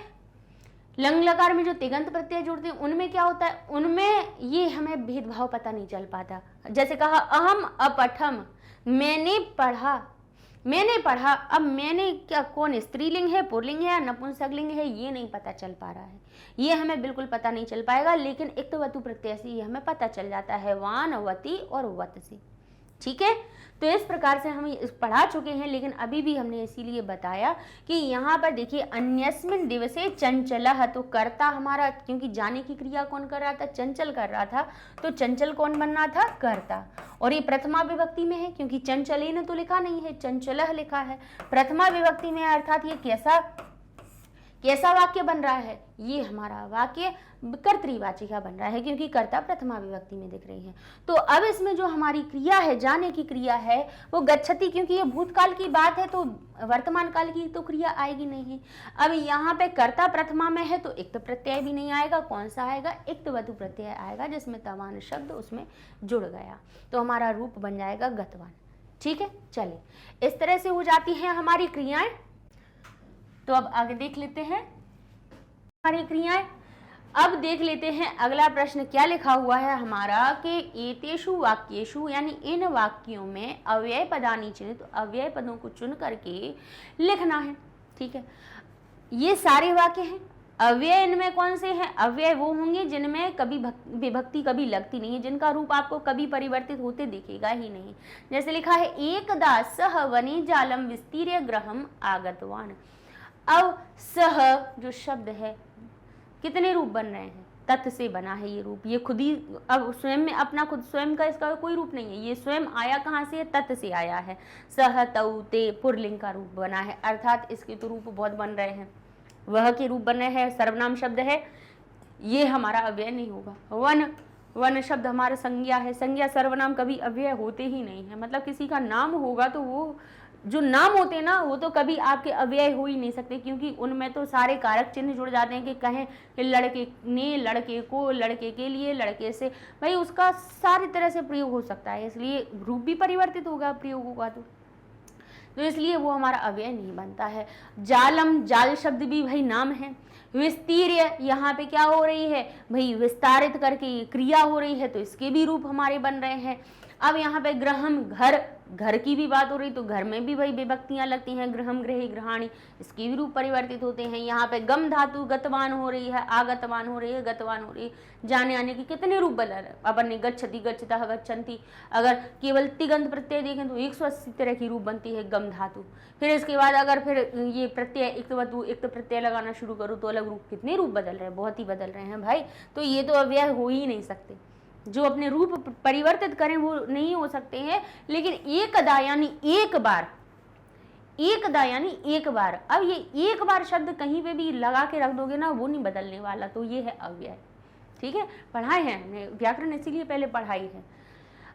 लंग लकार में जो तिगंत प्रत्यय जुड़ते हैं उनमें क्या होता है, उनमें ये हमें भेदभाव पता नहीं चल पाता। जैसे कहा अहम अपठम, मैंने पढ़ा, मैंने पढ़ा, अब मैंने क्या, कौन स्त्रीलिंग है, पुल्लिंग है या नपुंसकलिंग है, ये नहीं पता चल पा रहा है, ये हमें बिल्कुल पता नहीं चल पाएगा, लेकिन इक्तवतु प्रत्यय से ये हमें पता चल जाता है, वान, वती और वत से। ठीक है, तो इस प्रकार से हम इस पढ़ा चुके हैं, लेकिन अभी भी हमने इसीलिए बताया कि यहाँ पर देखिए अन्यस्मिन दिवसे चंचलः, तो कर्ता हमारा, क्योंकि जाने की क्रिया कौन कर रहा था, चंचल कर रहा था, तो चंचल कौन बनना था, कर्ता। और ये प्रथमा विभक्ति में है, क्योंकि चंचलेन तो लिखा नहीं है, चंचलः लिखा है प्रथमा विभक्ति में, अर्थात ये कैसा वाक्य बन रहा है, ये हमारा वाक्य कर्तृवाचिका बन रहा है, क्योंकि कर्ता प्रथमा विभक्ति में दिख रही है। तो अब इसमें जो हमारी क्रिया है, जाने की क्रिया है, वो गच्छति, क्योंकि ये भूतकाल की बात है तो वर्तमान काल की तो क्रिया आएगी नहीं। अब यहाँ पे कर्ता प्रथमा में है तो इक्त प्रत्यय भी नहीं आएगा, कौन सा आएगा, इक्तवतु प्रत्यय आएगा, जिसमें तवान शब्द उसमें जुड़ गया, तो हमारा रूप बन जाएगा गतवान। ठीक है, चलिए इस तरह से हो जाती हैं हमारी क्रियाएं। तो अब आगे देख लेते हैं हमारी क्रियाएं। अब देख लेते हैं अगला प्रश्न क्या लिखा हुआ है हमारा, कि एतेषु वाक्येषु, यानी इन वाक्यों में अव्यय पदानि चिन्हित, तो अव्यय पदों को चुन करके लिखना है। ठीक है, ये सारे वाक्य हैं। अव्यय इनमें कौन से हैं, अव्यय वो होंगे जिनमें कभी विभक्ति कभी लगती नहीं है, जिनका रूप आपको कभी परिवर्तित होते दिखेगा ही नहीं। जैसे लिखा है एकदा सह वने जालम विस्तीर्य गृहम आगतवान। अब सह जो शब्द है, कितने रूप बन रहे हैं, तत् से बना है ये रूप, ये खुद ही अब स्वयं में अपना खुद स्वयं का इसका कोई रूप नहीं है, ये स्वयं आया कहाँ से है, तत् से आया है। सह तौ ते पुरलिंग का रूप बना है, अर्थात इसके तो रूप बहुत बन रहे हैं, वह के रूप बन रहे हैं, सर्वनाम शब्द है, ये हमारा अव्यय नहीं होगा। वन शब्द हमारा संज्ञा है, संज्ञा सर्वनाम कभी अव्यय होते ही नहीं है, मतलब किसी का नाम होगा तो वो जो नाम होते हैं ना, वो तो कभी आपके अव्यय हो ही नहीं सकते, क्योंकि उनमें तो सारे कारक चिन्ह जुड़ जाते हैं, कि कहें कि लड़के ने, लड़के को, लड़के के लिए, लड़के से, भाई उसका सारी तरह से प्रयोग हो सकता है, इसलिए रूप भी परिवर्तित होगा प्रयोग होगा तो इसलिए वो हमारा अव्यय नहीं बनता है। जालम, जाल शब्द भी भाई नाम है। विस्तीर्य, यहाँ पे क्या हो रही है भाई, विस्तारित करके क्रिया हो रही है, तो इसके भी रूप हमारे बन रहे हैं। अब यहाँ पे गृहम, घर की भी बात हो रही, तो घर में भी भाई विभक्तियां लगती हैं, गृहम, गृही, गृहाणी, इसके भी रूप परिवर्तित होते हैं। यहाँ पे गम धातु गतवान हो रही है, आगतवान हो रही है, गतवान हो रही है, जाने आने की कितने रूप बदल रहे, अपन ने गच्छति, गच्छतः, गच्छन्ति, अगर केवल तिगंत प्रत्यय देखें तो 180 तरह की रूप बनती है गम धातु। फिर इसके बाद अगर फिर ये प्रत्यय इक्तवतु, इक्त प्रत्यय लगाना शुरू करूँ तो अलग रूप, कितने रूप बदल रहे हैं, बहुत ही बदल रहे हैं भाई, तो ये तो अव्यय हो ही नहीं सकते, जो अपने रूप परिवर्तित करें वो नहीं हो सकते हैं। लेकिन एकदा यानी एक बार, एकदा यानी एक बार, अब ये एक बार शब्द कहीं पे भी लगा के रख दोगे ना, वो नहीं बदलने वाला, तो ये है अव्यय। ठीक है, पढ़ाए हैं हमने व्याकरण, इसीलिए पहले पढ़ाई है।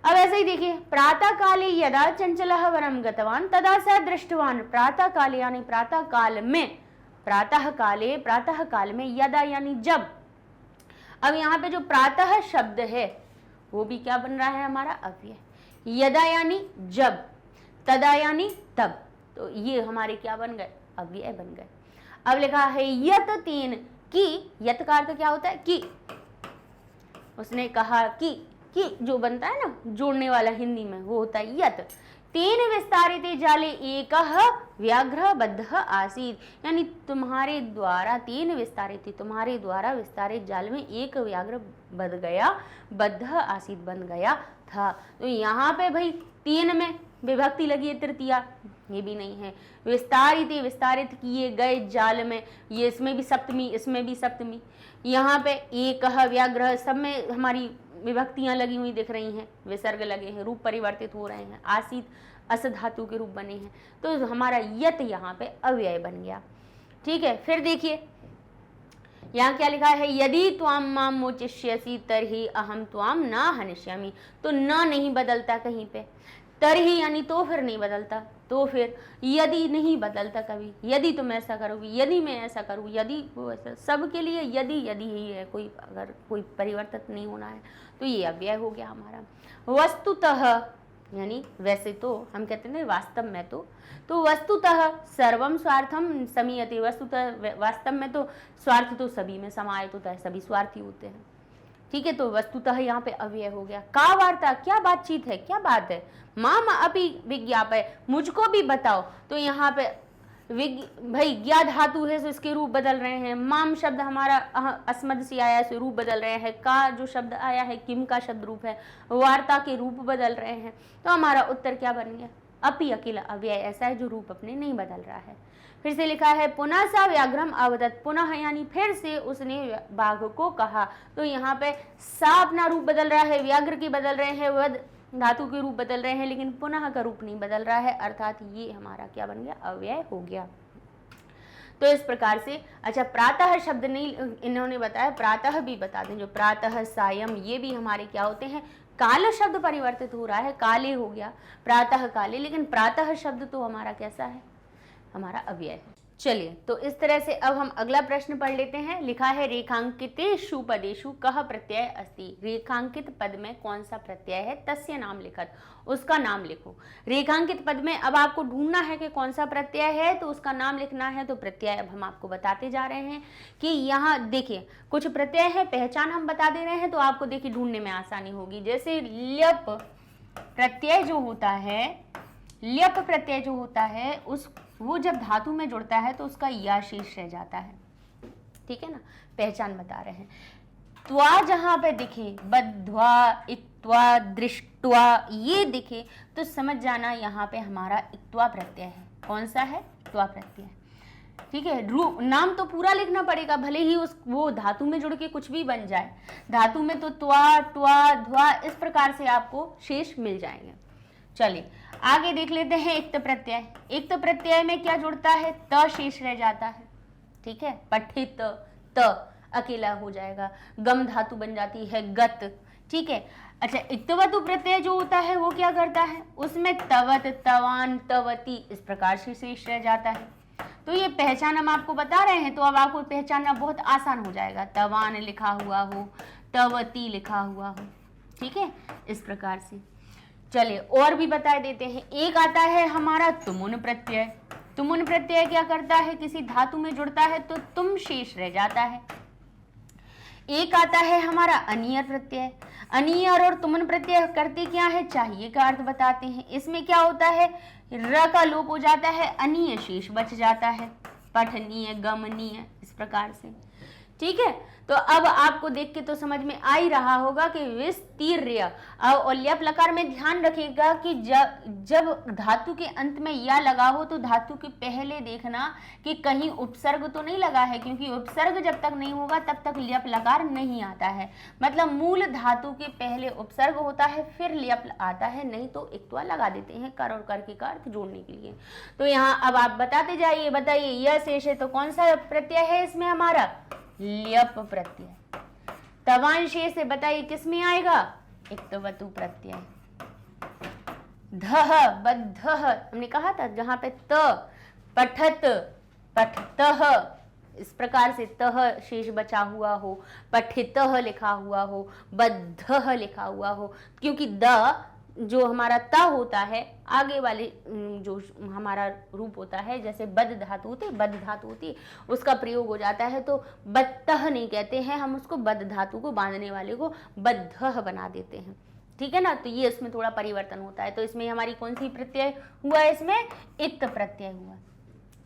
अब ऐसे ही देखिए, प्रातः काले यदा चंचलः वनम गतवान तदा स दृष्टवान। प्रातः काले यानी प्रातः काल में, प्रातः काल में, यदा यानी जब। अब यहाँ पे जो प्रातः शब्द है वो भी क्या बन रहा है हमारा, अव्यय। यदा यानी जब, तदा यानी तब, तो ये हमारे क्या बन गए, अव्यय बन गए। अब लिखा है यत तीन की, यत का अर्थ क्या होता है, कि। उसने कहा कि जो बनता है ना जोड़ने वाला हिंदी में, वो होता है यत। तेन विस्तारित जाले एकः व्याघ्र बद्ध आसीत, यानी तुम्हारे द्वारा, तेन विस्तारित, तुम्हारे द्वारा विस्तारित जाल में एक व्याघ्र बध गया, बद्ध आसीत बन गया था। तो यहाँ पे भाई तीन में विभक्ति लगी है तृतीया, ये भी नहीं है। विस्तारित किए गए जाल में, ये इसमें भी सप्तमी, इसमें भी सप्तमी। यहाँ पे एकः व्याघ्र, सब में हमारी विभक्तियां लगी हुई दिख रही हैं, विसर्ग लगे हैं, रूप परिवर्तित हो रहे हैं, आसीत अस धातु के रूप बने हैं, तो हमारा यत यहाँ पे अव्यय बन गया। ठीक है, फिर देखिए यहाँ क्या लिखा है, यदि त्वाम माम मोचिष्यसि तरहि अहम त्वाम न हनिष्यामि, तो न नहीं बदलता कहीं पे, तरहि यानी तो फिर नहीं बदलता, तो फिर यदि नहीं बदलता कभी, यदि तुम ऐसा करोगी, यदि मैं ऐसा करूँ, यदि वो ऐसा, सबके लिए यदि ही है, कोई अगर कोई परिवर्तित नहीं होना है तो ये अव्यय हो गया हमारा। वस्तुतः यानी वैसे तो, हम कहते हैं वास्तव में तो वस्तुतः सर्वम स्वार्थम समीयते, वस्तुतः वास्तव में तो स्वार्थ तो सभी में समाहित होता है, सभी स्वार्थी होते हैं। ठीक है, तो वस्तुतः यहाँ पे अव्यय हो गया। का वार्ता, क्या बातचीत है, क्या बात है। माम अपि विज्ञापय, मुझको भी बताओ। तो यहाँ पे भाई ज्ञा धातु है तो इसके रूप बदल रहे हैं। माम शब्द हमारा अस्मद से आया है, रूप बदल रहे हैं। का जो शब्द आया है किम का शब्द रूप है, वार्ता के रूप बदल रहे हैं। तो हमारा उत्तर क्या बन गया, अपि अकेला अव्यय ऐसा है जो रूप अपने नहीं बदल रहा है। फिर से लिखा है पुनः सा व्याघ्रम अवदत, पुनः यानी फिर से उसने बाघ को कहा। तो यहाँ पे सा अपना रूप बदल रहा है, व्याघ्र की बदल रहे हैं, वद धातु के रूप बदल रहे हैं, लेकिन पुनः का रूप नहीं बदल रहा है, अर्थात ये हमारा क्या बन गया, अव्यय हो गया। तो इस प्रकार से अच्छा प्रातः शब्द नहीं इन्होंने बताया, प्रातः भी बता दें। जो प्रातः सायं ये भी हमारे क्या होते हैं, काल शब्द परिवर्तित हो रहा है, काले हो गया, प्रातः काले, लेकिन प्रातः शब्द तो हमारा कैसा है, हमारा अव्यय है। चलिए, तो इस तरह से अब हम अगला प्रश्न पढ़ लेते हैं। लिखा है रेखांकितेषु पदेषु कः प्रत्यय अस्ति, रेखांकित पद में कौन सा प्रत्यय है, तस्य नाम लिखत, उसका नाम लिखो। रेखांकित पद में अब आपको ढूंढना है कि कौन सा प्रत्यय है, तो उसका नाम लिखना है। तो प्रत्यय अब हम आपको बताते जा रहे हैं कि यहाँ देखिए कुछ प्रत्यय है, पहचान हम बता दे रहे हैं, तो आपको देखिए ढूंढने में आसानी होगी। जैसे ल्यप प्रत्यय जो होता है, ल्यप प्रत्यय जो होता है वो जब धातु में जुड़ता है तो उसका या शेष रह जाता है, ठीक है ना, पहचान बता रहे हैं। त्वा जहां पे दिखे, बद्ध्वा, इक्त्वा, दृष्ट्वा ये दिखे तो समझ जाना यहाँ पे हमारा इक्त्वा प्रत्यय है। कौन सा है, इक्त्वा प्रत्यय, ठीक है। रूप नाम तो पूरा लिखना पड़ेगा, भले ही वो धातु में जुड़ के कुछ भी बन जाए। धातु में तो त्वा, ट्वा, ध्वा इस प्रकार से आपको शेष मिल जाएंगे। चलिए आगे देख लेते हैं इक्त प्रत्यय। इक्त प्रत्यय में क्या जुड़ता है, त शेष रह जाता है, ठीक है। पठित, त अकेला हो जाएगा, गम धातु बन जाती है गत, ठीक है। अच्छा, इक्तवतु प्रत्यय जो होता है वो क्या करता है, उसमें तवत, तवान, तवती इस प्रकार से शेष रह जाता है। तो ये पहचान हम आपको बता रहे हैं, तो अब आपको पहचानना बहुत आसान हो जाएगा। तवान लिखा हुआ हो, तवती लिखा हुआ हो, ठीक है, इस प्रकार से। चलिए और भी बता देते हैं। एक आता है हमारा तुमुन प्रत्यय। तुमुन प्रत्यय क्या करता है, किसी धातु में जुड़ता है तो तुम शेष रह जाता है। एक आता है हमारा अनियर प्रत्यय। अनियर और तुमुन प्रत्यय करते क्या है, चाहिए का अर्थ बताते हैं। इसमें क्या होता है, र का लोप हो जाता है, अनीय शेष बच जाता है, पठनीय, गमनीय इस प्रकार से, ठीक है। तो अब आपको देख के तो समझ में आ ही रहा होगा कि विस्तीर्य। और ल्यप लकार में ध्यान रखिएगा कि जब धातु के अंत में या लगा हो तो धातु के पहले देखना कि कहीं उपसर्ग तो नहीं लगा है, क्योंकि उपसर्ग जब तक नहीं होगा तब तक ल्यप लकार नहीं आता है। मतलब मूल धातु के पहले उपसर्ग होता है फिर ल्यप आता है, नहीं तो इक्त्वा लगा देते हैं कर और कर के का अर्थ जोड़ने के लिए। तो यहाँ अब आप बताते जाइए, बताइए यह शेष है तो कौन सा प्रत्यय है इसमें हमारा, ल्यप प्रत्यय। तवान शेष से बताइए किसमें आएगा, इक्तवतु प्रत्यय। धह, बद्धह हमने कहा था, जहां पे त, पठत, पठतः इस प्रकार से तह शेष बचा हुआ हो, पठितः लिखा हुआ हो, बद्धह लिखा हुआ हो, क्योंकि द जो हमारा ता होता है आगे वाले जो हमारा रूप होता है, जैसे बद धातु होती है, बद धातु होती है, उसका प्रयोग हो जाता है तो बत्तह नहीं कहते हैं हम उसको, बद धातु को बांधने वाले को बद्धह बना देते हैं, ठीक है ना। तो ये इसमें थोड़ा परिवर्तन होता है। तो इसमें हमारी कौन सी प्रत्यय हुआ, इसमें इक्त प्रत्यय हुआ,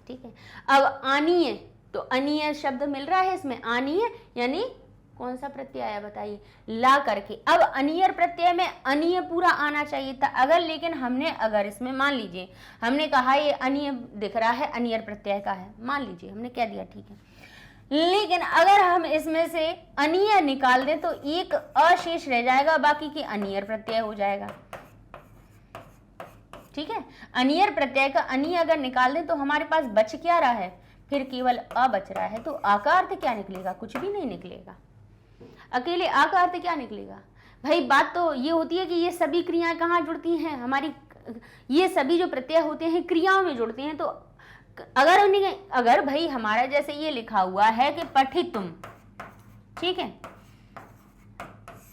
ठीक है। अब आनीय, तो अनीय शब्द मिल रहा है इसमें, आनीय यानी कौन सा प्रत्यय आया बताइए, ला करके। अब अनियर प्रत्यय में अनिय पूरा आना चाहिए था, अगर इसमें मान लीजिए हमने कहा ये अनिय दिख रहा है, अनियर प्रत्यय का है, मान लीजिए हमने कह दिया, ठीक है। लेकिन अगर हम इसमें से अनिय निकाल दें तो एक अशेष रह जाएगा, बाकी के अनियर प्रत्यय हो जाएगा, ठीक है। अनियर प्रत्यय का अनिय अगर निकाल दें तो हमारे पास बच क्या रहा है, फिर केवल अ बच रहा है। तो आ का अर्थ क्या निकलेगा, कुछ भी नहीं निकलेगा। अकेले आ का अर्थ क्या निकलेगा भाई, बात तो ये होती है कि ये सभी क्रियाएं कहाँ जुड़ती हैं हमारी, ये सभी जो प्रत्यय होते हैं क्रियाओं में जुड़ते हैं। तो अगर भाई हमारा जैसे ये लिखा हुआ है कि पठितुम, ठीक है,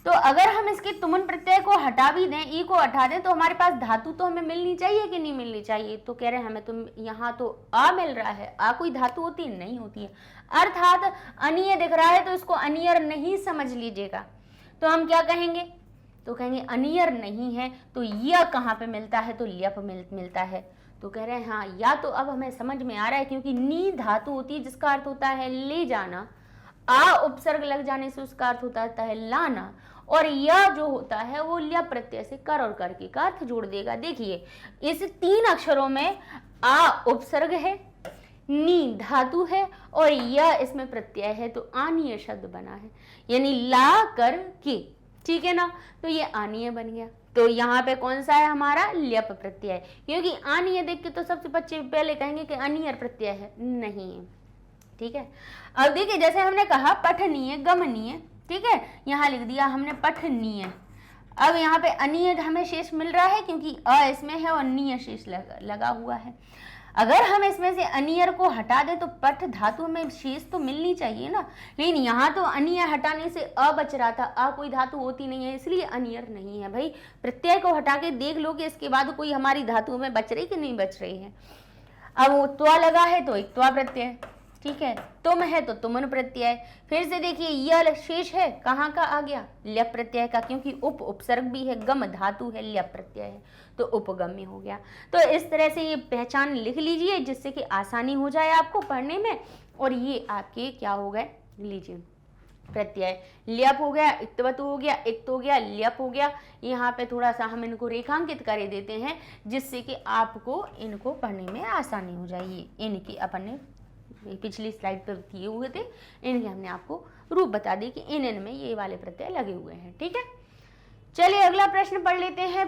तो अगर हम इसके तुमन प्रत्यय को हटा भी दें, ई को हटा दें, तो हमारे पास धातु तो हमें मिलनी चाहिए कि नहीं मिलनी चाहिए। तो कह रहे हैं हमें तुम यहाँ तो आ मिल रहा है, आ कोई धातु होती है, नहीं होती है, अर्थात अनिय दिख रहा है तो इसको अनियर नहीं समझ लीजिएगा। तो हम क्या कहेंगे, तो कहेंगे अनियर नहीं है, तो यह कहाँ पे मिलता है, तो ल्यप मिलता है। तो कह रहे हैं हाँ, या तो अब हमें समझ में आ रहा है, क्योंकि नी धातु होती है जिसका अर्थ होता है ले जाना, आ उपसर्ग लग जाने से उसका अर्थ होता है लाना, और यह जो होता है वो ल्य प्रत्यय से कर और करके का अर्थ जोड़ देगा। देखिए इस 3 अक्षरों में आ उपसर्ग है, नी धातु है और यह इसमें प्रत्यय है, तो आनीय शब्द बना है, यानी ला कर के, ठीक है ना। तो ये आनीय बन गया। तो यहाँ पे कौन सा है हमारा, ल्यप प्रत्यय, क्योंकि आनीय देख के तो सबसे बच्चे पहले कहेंगे कि अनियर प्रत्यय है, नहीं है, ठीक है। अब देखिए जैसे हमने कहा पठनीय गमनीय, ठीक है, यहाँ लिख दिया हमने पठनीय। अब यहाँ पे अनीय हमें शेष मिल रहा है क्योंकि अ इसमें है और नीय शेष लगा हुआ है। अगर हम इसमें से अनियर को हटा दे तो पठ धातु में शेष तो मिलनी चाहिए ना, लेकिन यहाँ तो अनियर हटाने से अ बच रहा था, अ कोई धातु होती नहीं है इसलिए अनियर नहीं है। भाई प्रत्यय को हटा के देख लो कि इसके बाद कोई हमारी धातु में बच रही कि नहीं बच रही है। अब वो त्वा लगा है तो एक त्वा प्रत्यय, ठीक है, तुम है तो तुमन प्रत्यय। फिर से देखिए यह शेष है, कहाँ का आ गया, ल्यप प्रत्यय का, क्योंकि उपसर्ग भी है, गम धातु है, ल्यप प्रत्यय है, तो उपगम्य हो गया। तो इस तरह से ये पहचान लिख लीजिए जिससे कि आसानी हो जाए आपको पढ़ने में। और ये आपके क्या हो गए, लीजिए प्रत्यय ल्यप हो गया, इक्तवतु हो गया, इक्त हो गया, ल्यप हो गया। यहाँ पे थोड़ा सा हम इनको रेखांकित कर देते हैं जिससे कि आपको इनको पढ़ने में आसानी हो जाए। इनकी अपन ने पिछली स्लाइड पर किए हुए थे, इनके हमने आपको रूप बता दी कि इन में ये वाले प्रत्यय लगे हुए हैं, ठीक है। चलिए अगला प्रश्न पढ़ लेते हैं।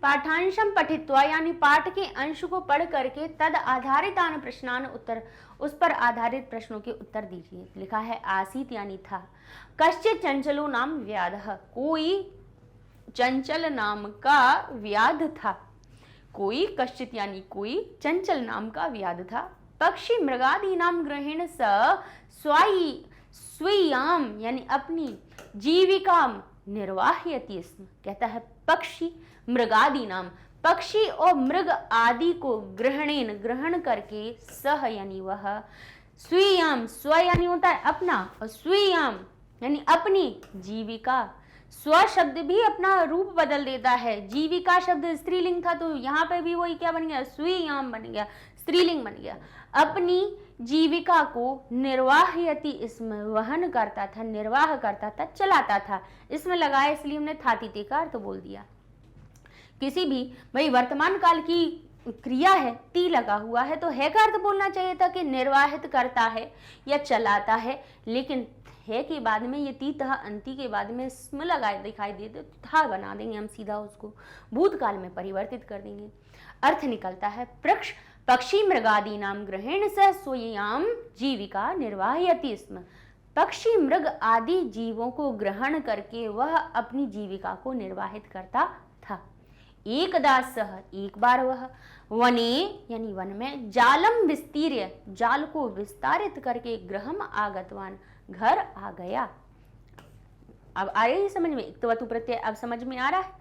पाठांशम पठित्वा, यानी पाठ के अंश को पढ़ करके तद आधारितान प्रश्नान उत्तर, उस पर आधारित प्रश्नों के उत्तर दीजिए। लिखा है आसीत यानी था, कश्चित चंचलो नाम व्याधः, कोई चंचल नाम का व्याध था, कोई कश्चित यानी कोई चंचल नाम का व्याध था। पक्षी मृगादि नाम ग्रहेण स स्वीयाम यानी अपनी जीविका निर्वाहयति स्म, कहता है पक्षी मृगादि नाम, पक्षी और मृग आदि को ग्रहण करके, सह यानी वह, स्वीयाम स्व यानी होता है अपना, और स्वीयाम यानी अपनी जीविका, स्व शब्द भी अपना रूप बदल देता है। जीविका शब्द स्त्रीलिंग था तो यहाँ पे भी वही क्या बन गया, स्वीयाम बन गया, स्त्रीलिंग बन गया। अपनी जीविका को निर्वाहयति, इसमें वहन करता था, निर्वाह करता था, चलाता था, इसमें लगाया इसलिए हमने थातीते का अर्थ बोल दिया। किसी भी भाई वर्तमान काल की क्रिया है, ती लगा हुआ है तो है का अर्थ बोलना चाहिए था कि निर्वाहित करता है या चलाता है, लेकिन है के बाद में ये ती तह अंति के बाद में स्म लगाए दिखाई देते तो था बना देंगे हम, सीधा उसको भूतकाल में परिवर्तित कर देंगे। अर्थ निकलता है पक्षी मृगादि नाम ग्रहेण स स्वयं जीविका निर्वाहयति स्म, पक्षी मृग आदि जीवों को ग्रहण करके वह अपनी जीविका को निर्वाहित करता था। एकदा सह, एक बार वह, वने यानी वन में, जालम विस्तीर्य, जाल को विस्तारित करके, गृहम आगतवान, घर आ गया। अब आ रही है समझ में, इक्तवतु प्रत्यय अब समझ में आ रहा है।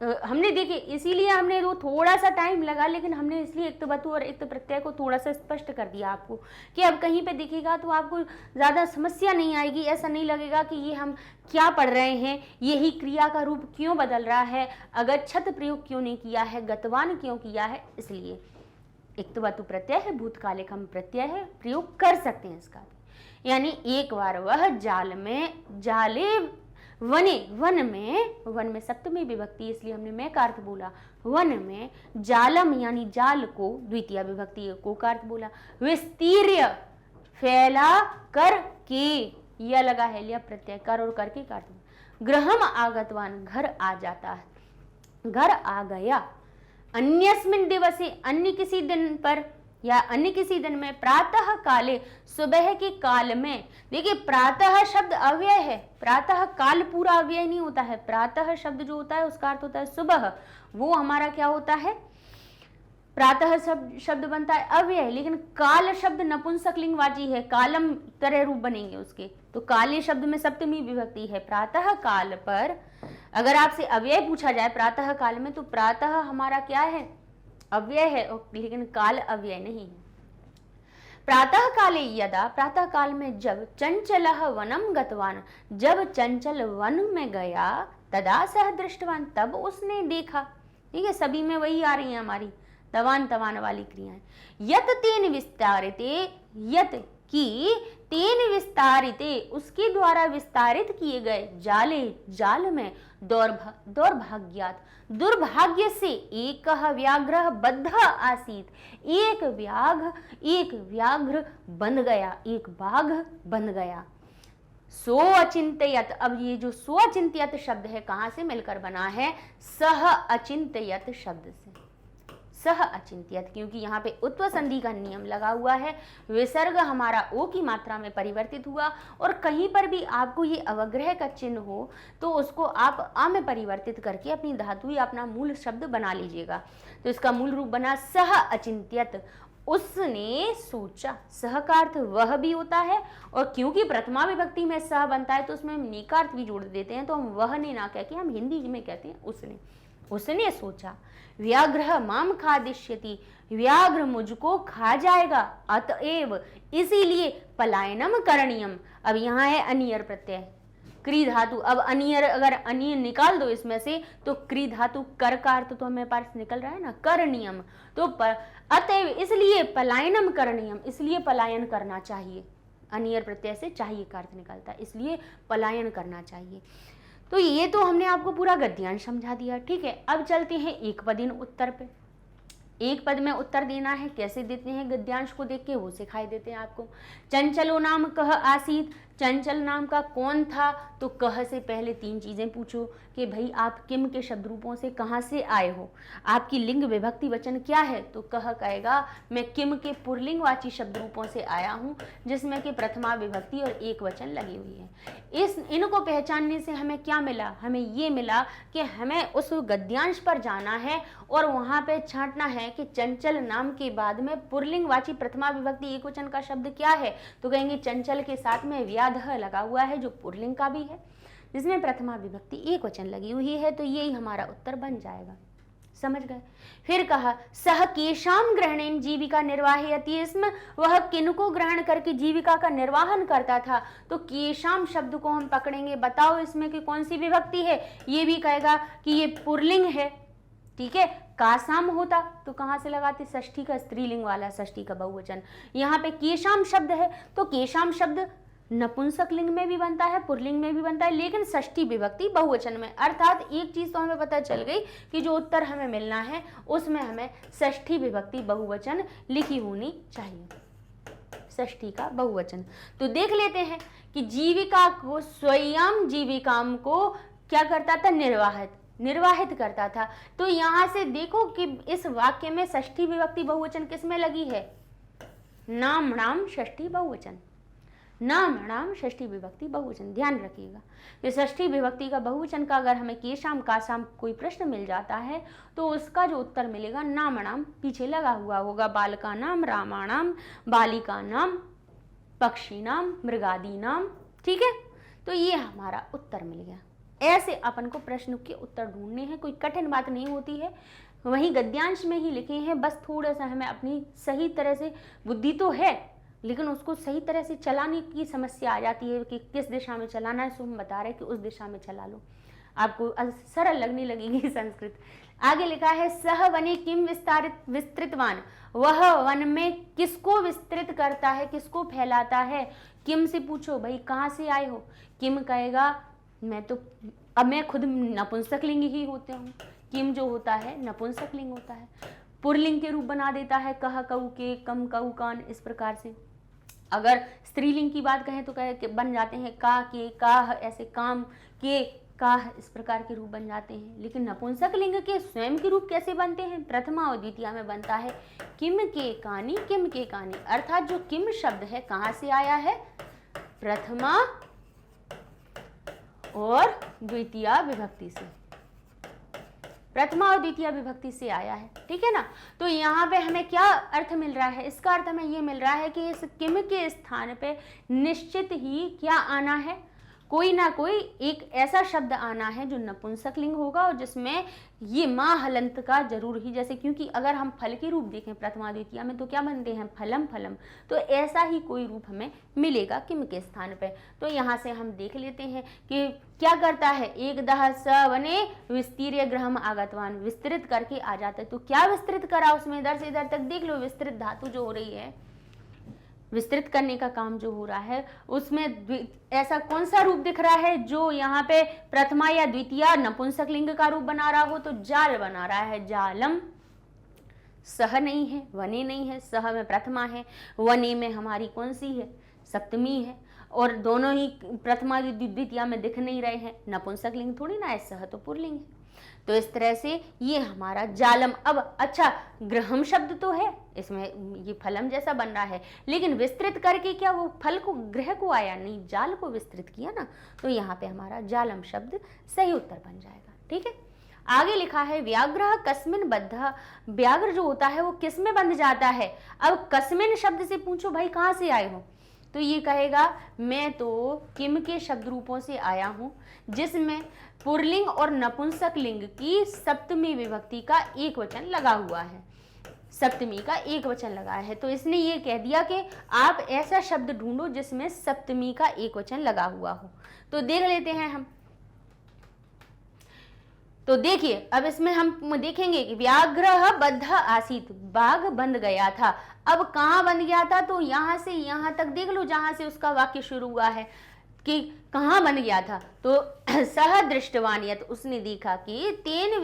हमने देखिए इसीलिए हमने वो थोड़ा सा टाइम लगा, लेकिन हमने इसलिए इक्तवतु और इक्त प्रत्यय को थोड़ा सा स्पष्ट कर दिया आपको कि अब कहीं पे दिखेगा तो आपको ज़्यादा समस्या नहीं आएगी, ऐसा नहीं लगेगा कि ये हम क्या पढ़ रहे हैं, यही क्रिया का रूप क्यों बदल रहा है, अगर छत प्रयोग क्यों नहीं किया है, गतवान क्यों किया है। इसलिए इक्तवतु प्रत्यय है, भूतकालिक हम प्रत्यय है, प्रयोग कर सकते हैं इसका। यानी एक बार वह जाल में, जाले वने, वन में सप्तमी विभक्ति इसलिए हमने मैं का अर्थ बोला, वन में, जालम यानी जाल को द्वितीय विभक्ति को का अर्थ बोला, विस्तीर्य फैला कर के, यह लगा है लिया प्रत्यय, कर और करके का अर्थ, गृहम आगतवान घर आ जाता है, घर आ गया। अन्यस्मिन दिवसे, अन्य किसी दिन पर या अन्य किसी दिन में, प्रातः काले सुबह के काल में। देखिए प्रातः शब्द अव्यय है, प्रातः काल पूरा अव्यय नहीं होता है, प्रातः शब्द जो होता है उसका अर्थ होता है सुबह, वो हमारा क्या होता है, प्रातः शब्द बनता है अव्यय, लेकिन काल शब्द नपुंसकलिंगवाची है, कालम तरह रूप बनेंगे उसके, तो काले शब्द में सप्तमी विभक्ति है। प्रातः काल पर अगर आपसे अव्यय पूछा जाए प्रातः काल में, तो प्रातः हमारा क्या है, अव्यय है, लेकिन काल अव्यय नहीं है। प्रातः काले यदा, प्रातः काल में जब, चंचलः वनम गतवान, जब चंचल वन में गया, तदा सह दृष्टवान, तब उसने देखा। ठीक है, सभी में वही आ रही है हमारी तवान तवान वाली क्रियाएं। यत तेन विस्तारिते, यत की तेन विस्तारिते, उसके द्वारा विस्तारित किए गए, जाले जाल में, दौर्भाग्यात, दुर्भाग्य से, एक व्याघ्र बद्ध आसीत, एक व्याघ्र बन गया, एक बाघ बन गया। सो अचिंत्यत, अब ये जो सो अचिंत्यत शब्द है कहां से मिलकर बना है? सह अचिंत्यत शब्द से, सह अचिंत्यत, क्योंकि यहाँ पे उत्व संधि का नियम लगा हुआ है, विसर्ग हमारा ओ की मात्रा में परिवर्तित हुआ, और कहीं पर भी आपको ये अवग्रह का चिन्ह हो तो उसको आप आ में परिवर्तित करके अपनी धातु या अपना मूल शब्द बना लीजिएगा। तो इसका मूल रूप बना सह अचिंत्यत, उसने सोचा। सह का अर्थ वह भी होता है, और क्योंकि प्रथमा विभक्ति में सह बनता है तो उसमें हम नेकार्थ भी जोड़ देते हैं, तो हम वह ने ना कह के हम हिंदी में कहते हैं उसने सोचा। व्याघ्र माम खादिष्यति, व्याघ्र मुझको खा जाएगा, अतएव इसीलिए पलायनम करणीयम। अब यहाँ है अनियर प्रत्यय, क्री धातु, अब अनियर, अगर अनियर निकाल दो इसमें से तो क्री धातु कर का अर्थ तो हमें पास निकल रहा है ना, करणीयम, तो अतएव इसलिए पलायनम करणीयम, इसलिए पलायन करना चाहिए। अनियर प्रत्यय से चाहिए का अर्थ निकलता है, इसलिए पलायन करना चाहिए। तो ये तो हमने आपको पूरा गद्यांश समझा दिया। ठीक है, अब चलते हैं एक पदीन उत्तर पे। एक पद में उत्तर देना है, कैसे देते हैं गद्यांश को देख के वो सिखाई देते हैं आपको। चंचलो नाम कह आसीत, चंचल नाम का कौन था? तो कह से पहले तीन चीजें पूछो कि भाई आप किम के शब्द रूपों से कहाँ से आए हो, आपकी लिंग विभक्ति वचन क्या है? तो कह कहेगा मैं किम के पुरलिंगवाची शब्द रूपों से आया हूँ, जिसमें कि प्रथमा विभक्ति और एक वचन लगी हुई है। इनको पहचानने से हमें क्या मिला? हमें ये मिला कि हमें उस गद्यांश पर जाना है और वहां पे छांटना है कि चंचल नाम के बाद में पुरलिंगवाची प्रथमा विभक्ति एक वचन का शब्द क्या है। तो कहेंगे चंचल के साथ में व्याधः लगा हुआ है जो पुरलिंग का भी है, जिसमें प्रथमा विभक्ति एक वचन लगी हुई है, तो यही हमारा उत्तर बन जाएगा। समझ गए? फिर कहा सह केशाम ग्रहणेन जीविका निर्वाहयति, इसमें वह किनको ग्रहण करके जीविका का निर्वाहन करता था। तो केशाम शब्द को हम पकड़ेंगे, बताओ इसमें कि कौन सी विभक्ति है? ये भी कहेगा कि ये पुरलिंग है। ठीक है, कासाम होता तो कहां से लगाते? षष्ठी का स्त्रीलिंग वाला, षष्ठी का बहुवचन। यहाँ पे केशाम शब्द है तो केशाम शब्द नपुंसक लिंग में भी बनता है, पुरलिंग में भी बनता है, लेकिन षष्ठी विभक्ति बहुवचन में। अर्थात एक चीज तो हमें पता चल गई कि जो उत्तर हमें मिलना है उसमें हमें षष्ठी विभक्ति बहुवचन लिखी होनी चाहिए, षष्ठी का बहुवचन। तो देख लेते हैं कि जीविका को, स्वयं जीविकाम को क्या करता था? निर्वाहित करता था। तो यहां से देखो कि इस वाक्य में षष्ठी विभक्ति बहुवचन किसमें लगी है? नाम नाम षष्ठी बहुवचन, नाम नाम षष्ठी विभक्ति बहुवचन। ध्यान रखिएगा कि षष्ठी विभक्ति का बहुवचन का अगर हमें केशाम कासाम कोई प्रश्न मिल जाता है तो उसका जो उत्तर मिलेगा नाम नाम पीछे लगा हुआ होगा, बालका नाम, रामाणाम, बालिका नाम, पक्षी नाम, मृगादि नाम। ठीक है, तो ये हमारा उत्तर मिल गया। ऐसे अपन को प्रश्न के उत्तर ढूंढने हैं, कोई कठिन बात नहीं होती है, वहीं गद्यांश में ही लिखे हैं, बस थोड़ा सा हमें अपनी सही तरह से, बुद्धि तो है लेकिन उसको सही तरह से चलाने की समस्या आ जाती है कि किस दिशा में चलाना है। सो हम बता रहे हैं कि उस दिशा में चला लो, आपको सरल लगने लगेगी संस्कृत। आगे लिखा है सह वने किम विस्तृतवान, वह वन में किसको विस्तृत करता है, किसको फैलाता है। किम से पूछो भाई कहाँ से आए हो, किम कहेगा मैं खुद नपुंसक लिंग ही होते हूँ। किम जो होता है नपुंसक लिंग होता है, पुरलिंग के रूप बना देता है, कह कऊ के, कम कऊ कान, इस प्रकार से। अगर स्त्रीलिंग की बात कहें तो कहे बन जाते हैं का के, काह, ऐसे काम के, काह, इस प्रकार के रूप बन जाते हैं। लेकिन नपुंसक लिंग के स्वयं के रूप कैसे बनते हैं? प्रथमा और द्वितीया में बनता है किम के कानी, किम के कानी। अर्थात जो किम शब्द है कहाँ से आया है? प्रथमा और द्वितीया विभक्ति से, प्रथमा और द्वितीय विभक्ति से आया है। ठीक है ना? तो यहाँ पे हमें क्या अर्थ मिल रहा है? इसका अर्थ हमें ये मिल रहा है कि इस किम के स्थान पे निश्चित ही क्या आना है? कोई ना कोई एक ऐसा शब्द आना है जो नपुंसक लिंग होगा और जिसमें ये माँ हलंत का जरूर ही, जैसे क्योंकि अगर हम फल के रूप देखें प्रथमा द्वितीया में तो क्या बनते हैं फलम फलम, तो ऐसा ही कोई रूप हमें मिलेगा किम के स्थान पे। तो यहाँ से हम देख लेते हैं कि क्या करता है, एक दह स बने विस्तीर्य ग्रहम आगतवान, विस्तृत करके आ जाता है। तो क्या विस्तृत करा उसमें, इधर से इधर तक देख लो, विस्तृत धातु जो हो रही है, विस्तृत करने का काम जो हो रहा है उसमें ऐसा कौन सा रूप दिख रहा है जो यहाँ पे प्रथमा या द्वितीया नपुंसक लिंग का रूप बना रहा हो, तो जाल बना रहा है, जालम। सह नहीं है, वने नहीं है, सह में प्रथमा है, वने में हमारी कौन सी है, सप्तमी है, और दोनों ही प्रथमा द्वितीया में दिख नहीं रहे हैं, नपुंसक लिंग थोड़ी ना है, सह तो पुल्लिंग है। तो इस तरह से ये हमारा जालम। अब अच्छा, ग्रहम शब्द तो है इसमें, ये फलम जैसा बन रहा है, लेकिन विस्तृत करके क्या वो फल को ग्रह को आया नहीं, जाल को विस्तृत किया ना, तो यहाँ पे हमारा जालम शब्द सही उत्तर बन जाएगा। ठीक है, आगे लिखा है व्याघ्र कस्मिन बद्ध, व्याघ्र जो होता है वो किस में बंध जाता है। अब कस्मिन शब्द से पूछो भाई कहाँ से आए हो, तो ये कहेगा मैं तो किम के शब्द रूपों से आया हूँ जिसमें पुरलिंग और नपुंसक लिंग की सप्तमी विभक्ति का एक वचन लगा हुआ है, सप्तमी का एक वचन लगा है। तो इसने ये कह दिया कि आप ऐसा शब्द ढूंढो जिसमें सप्तमी का एक वचन लगा हुआ हो। तो देख लेते हैं हम, तो देखिए अब इसमें हम देखेंगे कि व्याघ्र बद्ध आसीत, बाघ बंध गया था। अब कहाँ बंध गया था, तो यहाँ से यहाँ तक देख लो जहां से उसका वाक्य शुरू हुआ है कि कहाँ बन गया था, तो सह दृष्टवानियत, उसने देखा कि तेन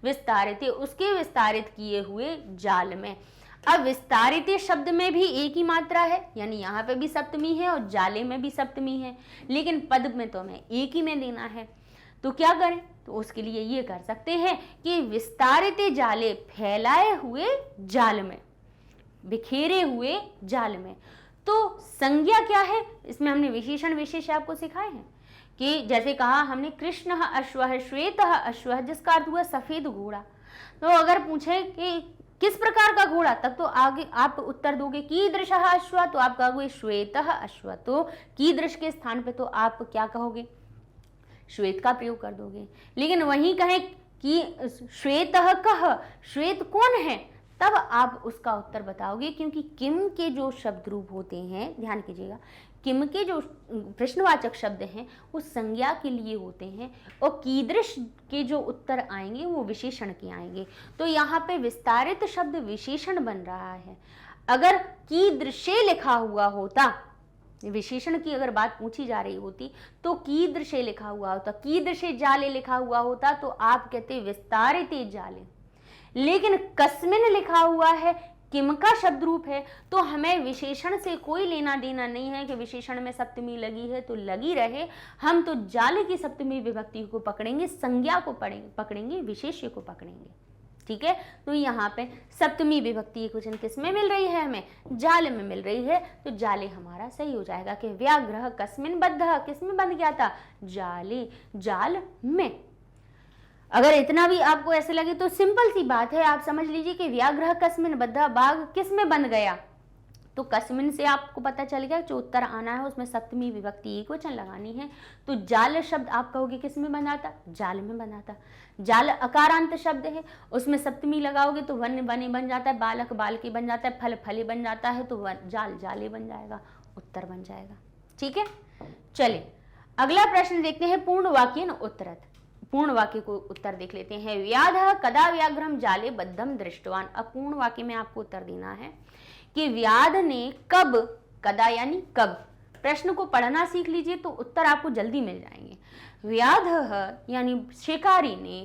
विस्तारित उसके विस्तारित किए हुए जाल में। अब विस्तारित शब्द में भी एक ही मात्रा है, यानी यहाँ पे भी सप्तमी है और जाले में भी सप्तमी है, लेकिन पद में तो हमें एक ही में देना है। तो क्या करें, तो उसके लिए ये कर सकते हैं कि विस्तारित जाले, फैलाए हुए जाल में, बिखेरे हुए जाल में। तो संज्ञा क्या है, इसमें हमने विशेषण विशेष आपको सिखाए हैं कि जैसे कहा हमने कृष्ण अश्व श्वेत अश्व, जिसका अर्थ हुआ सफेद घोड़ा। तो अगर पूछे कि किस प्रकार का घोड़ा, तब तो आगे आप उत्तर दोगे कीदृश अश्व, तो आप कहोगे श्वेत अश्व। तो कीदृश के स्थान पे तो आप क्या कहोगे, श्वेत का प्रयोग कर दोगे। लेकिन वहीं कहें कि श्वेत कह, श्वेत कौन है, तब आप उसका उत्तर बताओगे, क्योंकि किम के जो शब्द रूप होते हैं, ध्यान कीजिएगा, किम के जो प्रश्नवाचक शब्द हैं वो संज्ञा के लिए होते हैं और कीदृश के जो उत्तर आएंगे वो विशेषण के आएंगे। तो यहाँ पे विस्तारित शब्द विशेषण बन रहा है। अगर कीदृशे लिखा हुआ होता, विशेषण की अगर बात पूछी जा रही होती तो कीदृशे लिखा हुआ होता, कीदृशे जाले लिखा हुआ होता तो आप कहते विस्तारित जाले। लेकिन कस्मिन लिखा हुआ है, किम का शब्द रूप है, तो हमें विशेषण से कोई लेना देना नहीं है कि विशेषण में सप्तमी लगी है तो लगी रहे, हम तो जाल की सप्तमी विभक्ति को पकड़ेंगे, संज्ञा को पकड़ेंगे, विशेष्य को पकड़ेंगे। ठीक है, तो यहाँ पे सप्तमी विभक्ति एक वचन किस में मिल रही है, हमें जाल में मिल रही है, तो जाले हमारा सही हो जाएगा कि व्याघ्र कस्मिन बद्ध, किस में बंध गया था, जाले, जाल में। अगर इतना भी आपको ऐसे लगे तो सिंपल सी बात है, आप समझ लीजिए कि व्याघ्र कस्मिन बद्ध, बाघ किस में बंध गया, तो कस्मिन से आपको पता चल गया जो उत्तर आना है उसमें सप्तमी विभक्ति एक वचन लगानी है। तो जाल शब्द आप कहोगे किस में बना था, जाल में बना था। जाल अकारांत शब्द है, उसमें सप्तमी लगाओगे तो वन वने बन जाता है, बालक बालके बन जाता है, फल फले बन जाता है, तो जाल जाले बन जाएगा, उत्तर बन जाएगा। ठीक है, चलिए अगला प्रश्न देखते हैं, पूर्ण वाक्येन उत्तरत। पूर्ण वाक्य को उत्तर देख लेते हैं। व्याध कदा व्याघ्रम जाले बद्धम दृष्टवान। अब पूर्ण वाक्य में आपको उत्तर देना है कि व्याध ने कब, कदा यानी कब, प्रश्न को पढ़ना सीख लीजिए तो उत्तर आपको जल्दी मिल जाएंगे। व्याध यानी शिकारी ने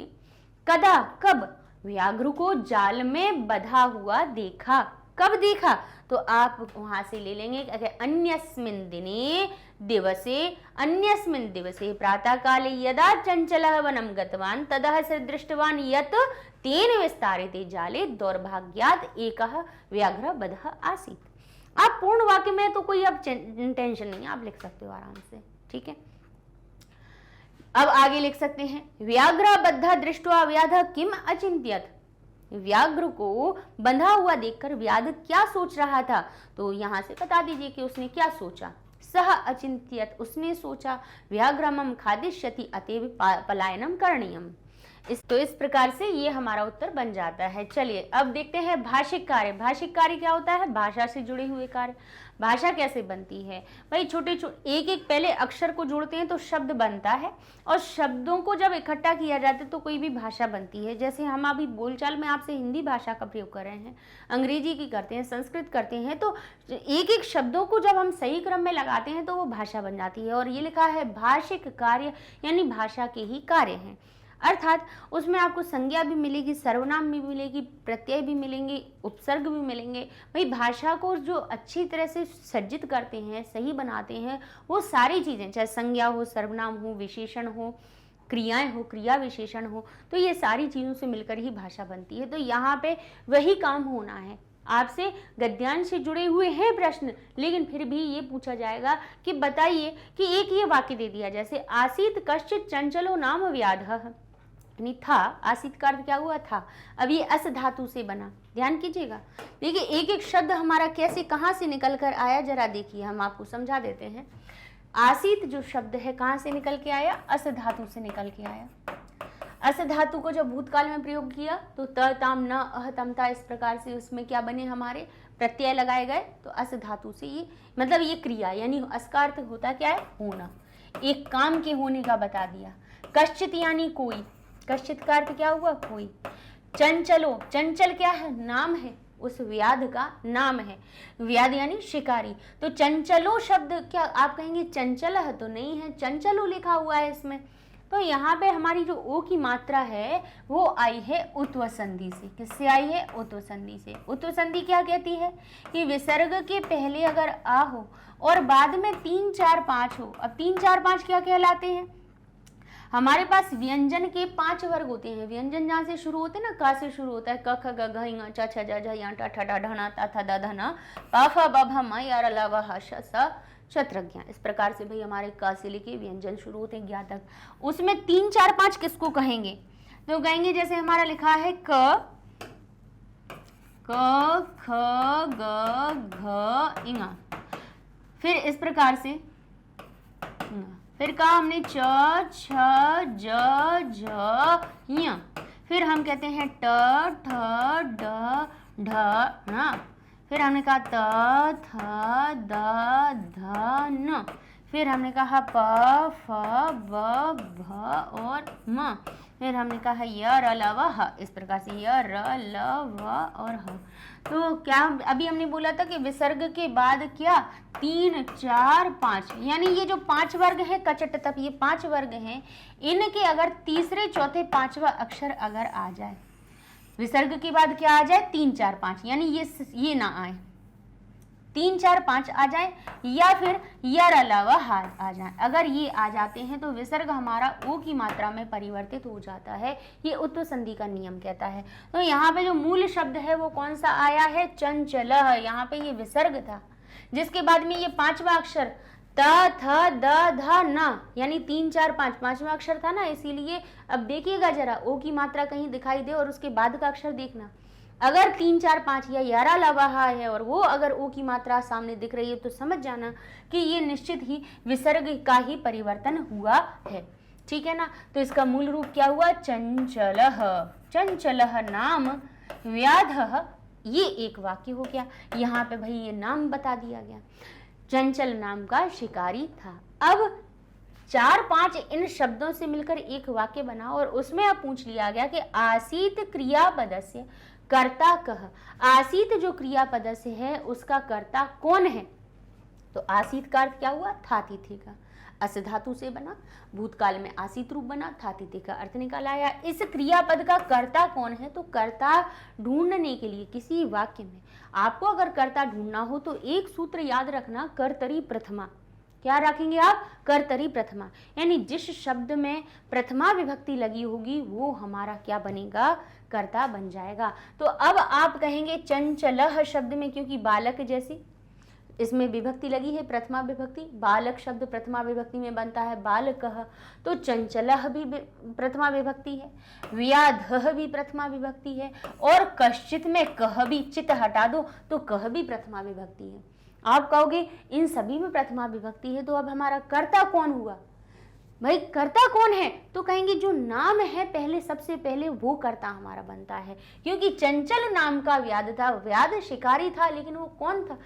कदा, कब, व्याघ्र को जाल में बधा हुआ देखा, कब देखा, तो आप वहां से ले लेंगे अन्यस्मिन् दिने दिवसे, अन्यस्मिन् दिवसे प्रातः काले यदा चंचलः वनं गतवान् ततः स दृष्टवान् यत् तेन विस्तारिते जाले दौर्भाग्यात् एकः व्याघ्र बधः आसीत्। आप पूर्ण वाक्य में तो कोई अब टेंशन नहीं, आप लिख सकते हो आराम से। ठीक है, अब आगे लिख सकते हैं, व्याघ्र बद्ध दृष्ट्वा व्याध किम अचिंत्यत। व्याघ्र को बंधा हुआ देखकर व्याध क्या सोच रहा था, तो यहां से बता दीजिए कि उसने क्या सोचा। सह अचिंत्यत, उसने सोचा, व्याघ्रमं खादिष्यति अतएव पलायनम करणीयम। इस प्रकार से ये हमारा उत्तर बन जाता है। चलिए अब देखते हैं भाषिक कार्य। भाषिक कार्य क्या होता है? भाषा से जुड़े हुए कार्य। भाषा कैसे बनती है भाई? छोटे छोटे एक एक पहले अक्षर को जोड़ते हैं तो शब्द बनता है, और शब्दों को जब इकट्ठा किया जाता है तो कोई भी भाषा बनती है। जैसे हम अभी बोलचाल में आपसे हिंदी भाषा का प्रयोग कर रहे हैं, अंग्रेजी की करते हैं, संस्कृत करते हैं, तो एक एक शब्दों को जब हम सही क्रम में लगाते हैं तो वो भाषा बन जाती है। और ये लिखा है भाषिक कार्य, यानी भाषा के ही कार्य हैं। अर्थात उसमें आपको संज्ञा भी मिलेगी, सर्वनाम भी मिलेगी, प्रत्यय भी मिलेंगे, उपसर्ग भी मिलेंगे। भाई भाषा को जो अच्छी तरह से सज्जित करते हैं, सही बनाते हैं, वो सारी चीज़ें, चाहे संज्ञा हो, सर्वनाम हो, विशेषण हो, क्रियाएं हो, क्रिया विशेषण हो, तो ये सारी चीज़ों से मिलकर ही भाषा बनती है। तो यहाँ पे वही काम होना है। आपसे गद्यांश से जुड़े हुए हैं प्रश्न, लेकिन फिर भी ये पूछा जाएगा कि बताइए कि एक ये वाक्य दे दिया, जैसे आसीत कश्चित चंचलो नाम व्याधः, यानी था, आसित का अर्थ क्या हुआ? था। अब ये अस धातु से बना, ध्यान कीजिएगा। देखिए एक एक शब्द हमारा कैसे कहाँ से निकल कर आया, जरा देखिए, हम आपको समझा देते हैं। आसित जो शब्द है कहाँ से निकल के आया? अस धातु से निकल के आया। अस धातु को जब भूतकाल में प्रयोग किया तो त ताम न अह तमता, इस प्रकार से उसमें क्या बने? हमारे प्रत्यय लगाए गए। तो अस धातु से ये मतलब ये क्रिया, यानी अस का अर्थ होता क्या है? होना, एक काम के होने का बता दिया। कश्चित यानी कोई, कश्चित का अर्थ क्या हुआ? कोई। चंचलो, चंचल क्या है? नाम है, उस व्याध का नाम है। व्याध यानी शिकारी। तो चंचलो शब्द क्या आप कहेंगे चंचल है? तो नहीं है, चंचलो लिखा हुआ है इसमें। तो यहाँ पे हमारी जो ओ की मात्रा है वो आई है उत्व संधि से। किससे आई है? उत्व संधि से। उत्व संधि क्या कहती है कि विसर्ग के पहले अगर आ हो और बाद में 3 4 5 हो। अब 3 4 5 क्या कहलाते हैं? हमारे पास व्यंजन के 5 वर्ग होते हैं। व्यंजन जहाँ से शुरू होते हैं ना, का से शुरू होता है, क ख ग घ ङ च छ ज झ य ट ठ ड ढ न त थ द ध न प फ ब भ म य र ल व ह श स शत्रज्ञ। इस प्रकार से भाई हमारे क से लेके व्यंजन शुरू होते हैं ज्ञ तक। उसमें 3 4 5 किसको कहेंगे? तो कहेंगे जैसे हमारा लिखा है क ख ग घ ङ, फिर इस प्रकार से फिर कहा हमने च छ ज झ य, फिर हम कहते हैं ट ठ ड ढ न, फिर हमने कहा त थ द ध न, फिर हमने कहा प फ ब भ और म, फिर हमने कहा य र ल व ह। इस प्रकार से य र ल व और ह। तो क्या अभी हमने बोला था कि विसर्ग के बाद क्या 3 4 5, यानी ये जो 5 वर्ग है कचट तप, ये 5 वर्ग हैं, इनके अगर तीसरे चौथे पांचवा अक्षर अगर आ जाए, विसर्ग के बाद क्या आ जाए? 3 4 5, यानी ये ना आए, 3 4 5 आ जाए, या फिर यर अलावा हार आ जाए। अगर ये आ जाते हैं तो विसर्ग हमारा ओ की मात्रा में परिवर्तित हो जाता है। ये उत्व संधि का नियम कहता है। तो यहाँ पे जो मूल शब्द है वो कौन सा आया है? चंचल। यहाँ पे ये विसर्ग था, जिसके बाद में ये 5वां अक्षर त थ द ध न, यानी 3 4 5 5वां अक्षर था ना, इसीलिए अब देखिएगा जरा, ओ की मात्रा कहीं दिखाई दे और उसके बाद का अक्षर देखना। अगर 3 4 5 या यारा लवाहा है और वो अगर ओ की मात्रा सामने दिख रही है तो समझ जाना कि ये निश्चित ही विसर्ग का ही परिवर्तन हुआ है। ठीक है ना? तो इसका मूल रूप क्या हुआ? चंचलः। चंचलः नाम व्याधः, ये एक वाक्य हो गया। यहाँ पे भाई ये नाम बता दिया गया, चंचल नाम का शिकारी था। अब 4 5 इन शब्दों से मिलकर एक वाक्य बना और उसमें अब पूछ लिया गया कि आसीत क्रियापदस्य कर्ता कह। आसीत जो क्रियापदस्य है उसका कर्ता कौन है? तो आसीत का अर्थ क्या हुआ? था तिथि का। अस धातु से बना, भूतकाल में आसीत रूप बना, था तिथि का अर्थ निकाला आया। इस क्रियापद का कर्ता कौन है? तो कर्ता ढूंढने के लिए किसी वाक्य में आपको अगर कर्ता ढूंढना हो तो एक सूत्र याद रखना, कर्तरी प्रथमा। क्या रखेंगे आप? कर्तरी प्रथमा, यानी जिस शब्द में प्रथमा विभक्ति लगी होगी वो हमारा क्या बनेगा? कर्ता बन जाएगा। तो अब आप कहेंगे चंचलः शब्द में, क्योंकि बालक जैसी इसमें विभक्ति लगी है, प्रथमा विभक्ति, बालक शब्द प्रथमा विभक्ति में बनता है बालकः, तो चंचलः भी प्रथमा विभक्ति है, व्याधः भी प्रथमा विभक्ति है, और कश्चित में कह भी, चित हटा दो तो कह भी प्रथमा विभक्ति है। आप कहोगे इन सभी में प्रथमा विभक्ति है, तो अब हमारा कर्ता कौन हुआ? भाई कर्ता कौन है? तो कहेंगे जो नाम है पहले, सबसे पहले वो कर्ता हमारा बनता है, क्योंकि चंचल नाम का व्याध था। व्याध शिकारी था, लेकिन वो कौन था?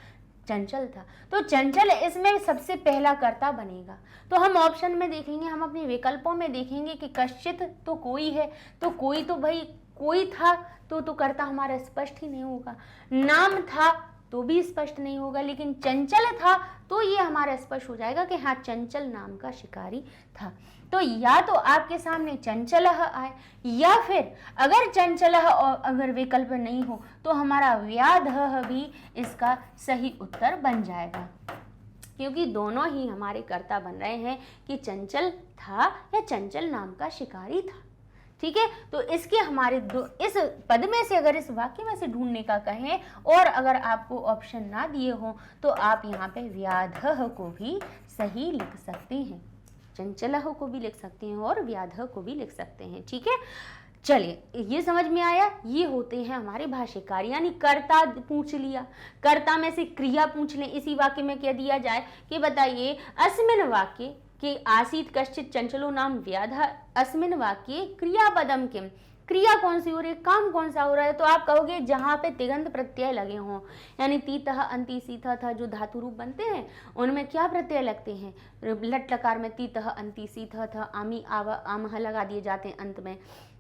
चंचल था। तो चंचल इसमें सबसे पहला कर्ता बनेगा। तो हम ऑप्शन में देखेंगे, हम अपने विकल्पों में देखेंगे कि कश्चित तो कोई है, तो कोई तो भाई कोई था तो कर्ता हमारा स्पष्ट ही नहीं होगा। नाम था तो भी स्पष्ट नहीं होगा, लेकिन चंचल था तो ये हमारा स्पष्ट हो जाएगा कि हाँ चंचल नाम का शिकारी था। तो या तो आपके सामने चंचलः आए, या फिर अगर चंचलः और अगर विकल्प नहीं हो तो हमारा व्याधः भी इसका सही उत्तर बन जाएगा, क्योंकि दोनों ही हमारे कर्ता बन रहे हैं कि चंचल था या चंचल नाम का शिकारी था। ठीक है, तो इसके हमारे इस पद में से अगर इस वाक्य में से ढूंढने का कहें, और अगर आपको ऑप्शन ना दिए हो तो आप यहाँ पे व्याधः को भी सही लिख सकते हैं, चंचलः को भी लिख सकते हैं और व्याधः को भी लिख सकते हैं। ठीक है, चलिए ये समझ में आया। ये होते हैं हमारे भाष्यकार, यानी कर्ता पूछ लिया, कर्ता में से क्रिया पूछ लें। इसी वाक्य में कह दिया जाए कि बताइए अस्मिन् वाक्य कि आसीत कश्चित चंचलो नाम व्याधः, अस्मिन् वाक्ये क्रियापदम किम, क्रिया कौन सी हो रही है, काम कौन सा हो रहा है? तो आप कहोगे जहाँ पे तिगंत प्रत्यय लगे हों, यानी तीतः अंति सीथा था जो धातु रूप बनते हैं उनमें क्या प्रत्यय लगते हैं? लट लकार में तीतः अंति सीथा था, आमी आव आमह लगा दिए जाते हैं अंत में।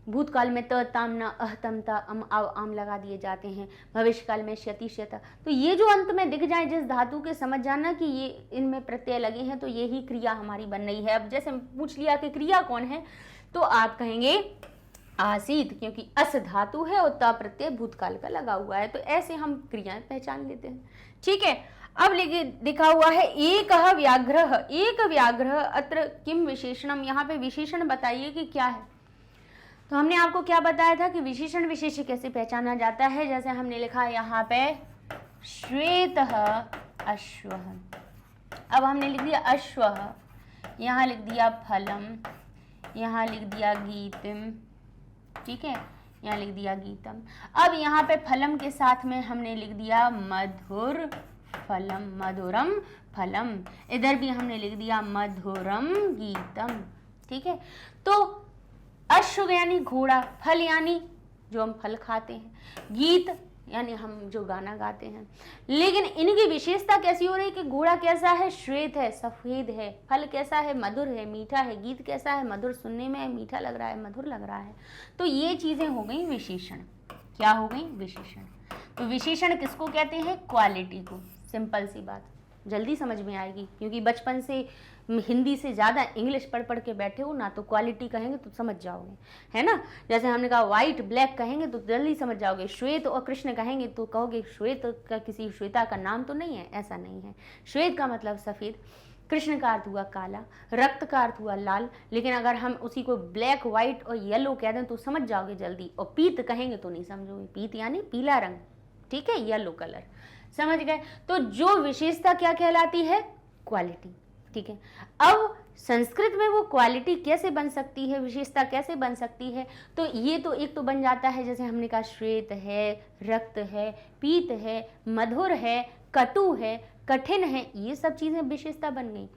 भूतकाल में त ताम न अह तम ता अम आव आम लगा दिए जाते हैं। भविष्य काल में श्यति श्यता। तो ये जो अंत में दिख जाए जिस धातु के, समझ जाना कि ये इनमें प्रत्यय लगे हैं, तो यही क्रिया हमारी बन रही है। अब जैसे पूछ लिया कि क्रिया कौन है, तो आप कहेंगे आसीत, क्योंकि अस धातु है और ता प्रत्यय भूतकाल का लगा हुआ है। तो ऐसे हम क्रियाएं पहचान लेते हैं। ठीक है, अब लिखे दिखा हुआ है एक व्याघ्रः, एक व्याघ्रः अत्र किम विशेषणम। यहाँ पे विशेषण बताइए कि क्या है। तो हमने आपको क्या बताया था कि विशेषण विशेष्य कैसे पहचाना जाता है। जैसे हमने लिखा यहाँ पे श्वेतः अश्वः, अब हमने लिख दिया अश्वः, यहाँ लिख दिया फलम, यहाँ लिख दिया गीतम। ठीक है, यहाँ लिख दिया गीतम। अब यहाँ पे फलम के साथ में हमने लिख दिया मधुर फलम, मधुरम फलम। इधर भी हमने लिख दिया मधुरम गीतम। ठीक है, तो अश्व यानी घोड़ा, फल यानी जो हम फल खाते हैं, गीत यानी हम जो गाना गाते हैं। लेकिन इनकी विशेषता कैसी हो रही है कि घोड़ा कैसा है? श्वेत है, सफेद है। फल कैसा है? मधुर है, मीठा है। गीत कैसा है? मधुर, सुनने में मीठा लग रहा है, मधुर लग रहा है। तो ये चीजें हो गई विशेषण। क्या हो गई? विशेषण। तो विशेषण किसको कहते हैं? क्वालिटी को। सिंपल सी बात, जल्दी समझ में आएगी, क्योंकि बचपन से हिंदी से ज़्यादा इंग्लिश पढ़ पढ़ के बैठे हो ना, तो क्वालिटी कहेंगे तो समझ जाओगे, है ना। जैसे हमने कहा वाइट ब्लैक कहेंगे तो जल्दी समझ जाओगे। श्वेत और कृष्ण कहेंगे तो कहोगे श्वेत का किसी श्वेता का नाम तो नहीं है, ऐसा नहीं है। श्वेत का मतलब सफ़ेद, कृष्ण का अर्थ हुआ काला, रक्त का अर्थ हुआ लाल। लेकिन अगर हम उसी को ब्लैक, व्हाइट और येलो कह दें तो समझ जाओगे जल्दी। और पीत कहेंगे तो नहीं समझोगे। पीत यानी पीला रंग, ठीक है, येलो कलर, समझ गए। तो जो विशेषता क्या कहलाती है? क्वालिटी। ठीक है, अब संस्कृत में वो क्वालिटी कैसे बन सकती है, विशेषता कैसे बन सकती है? तो ये तो एक तो बन जाता है, जैसे हमने कहा श्वेत है, रक्त है, पीत है, मधुर है, कटु है, कठिन है, ये सब चीज़ें विशेषता बन गई।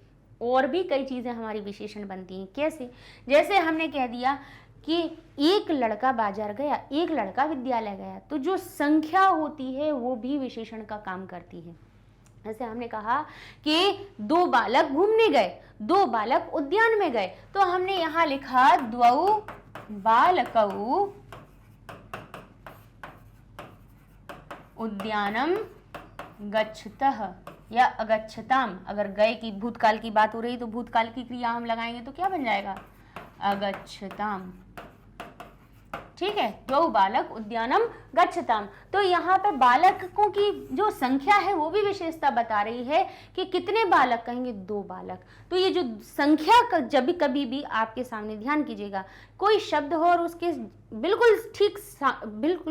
और भी कई चीज़ें हमारी विशेषण बनती हैं। कैसे? जैसे हमने कह दिया कि एक लड़का बाजार गया, एक लड़का विद्यालय गया, तो जो संख्या होती है वो भी विशेषण का काम करती है। जैसे हमने कहा कि दो बालक घूमने गए, दो बालक उद्यान में गए, तो हमने यहाँ लिखा द्वौ बालकौ उद्यानम गच्छतः या अगच्छताम। अगर गए की भूतकाल की बात हो रही तो भूतकाल की क्रिया हम लगाएंगे तो क्या बन जाएगा? अगच्छताम। ठीक है, दो बालक उद्यानम गच्छताम। तो यहाँ पे बालकों की जो संख्या है वो भी विशेषता बता रही है कि कितने बालक, कहेंगे दो बालक। तो ये जो संख्या का जब भी कभी भी आपके सामने, ध्यान कीजिएगा, कोई शब्द हो और उसके बिल्कुल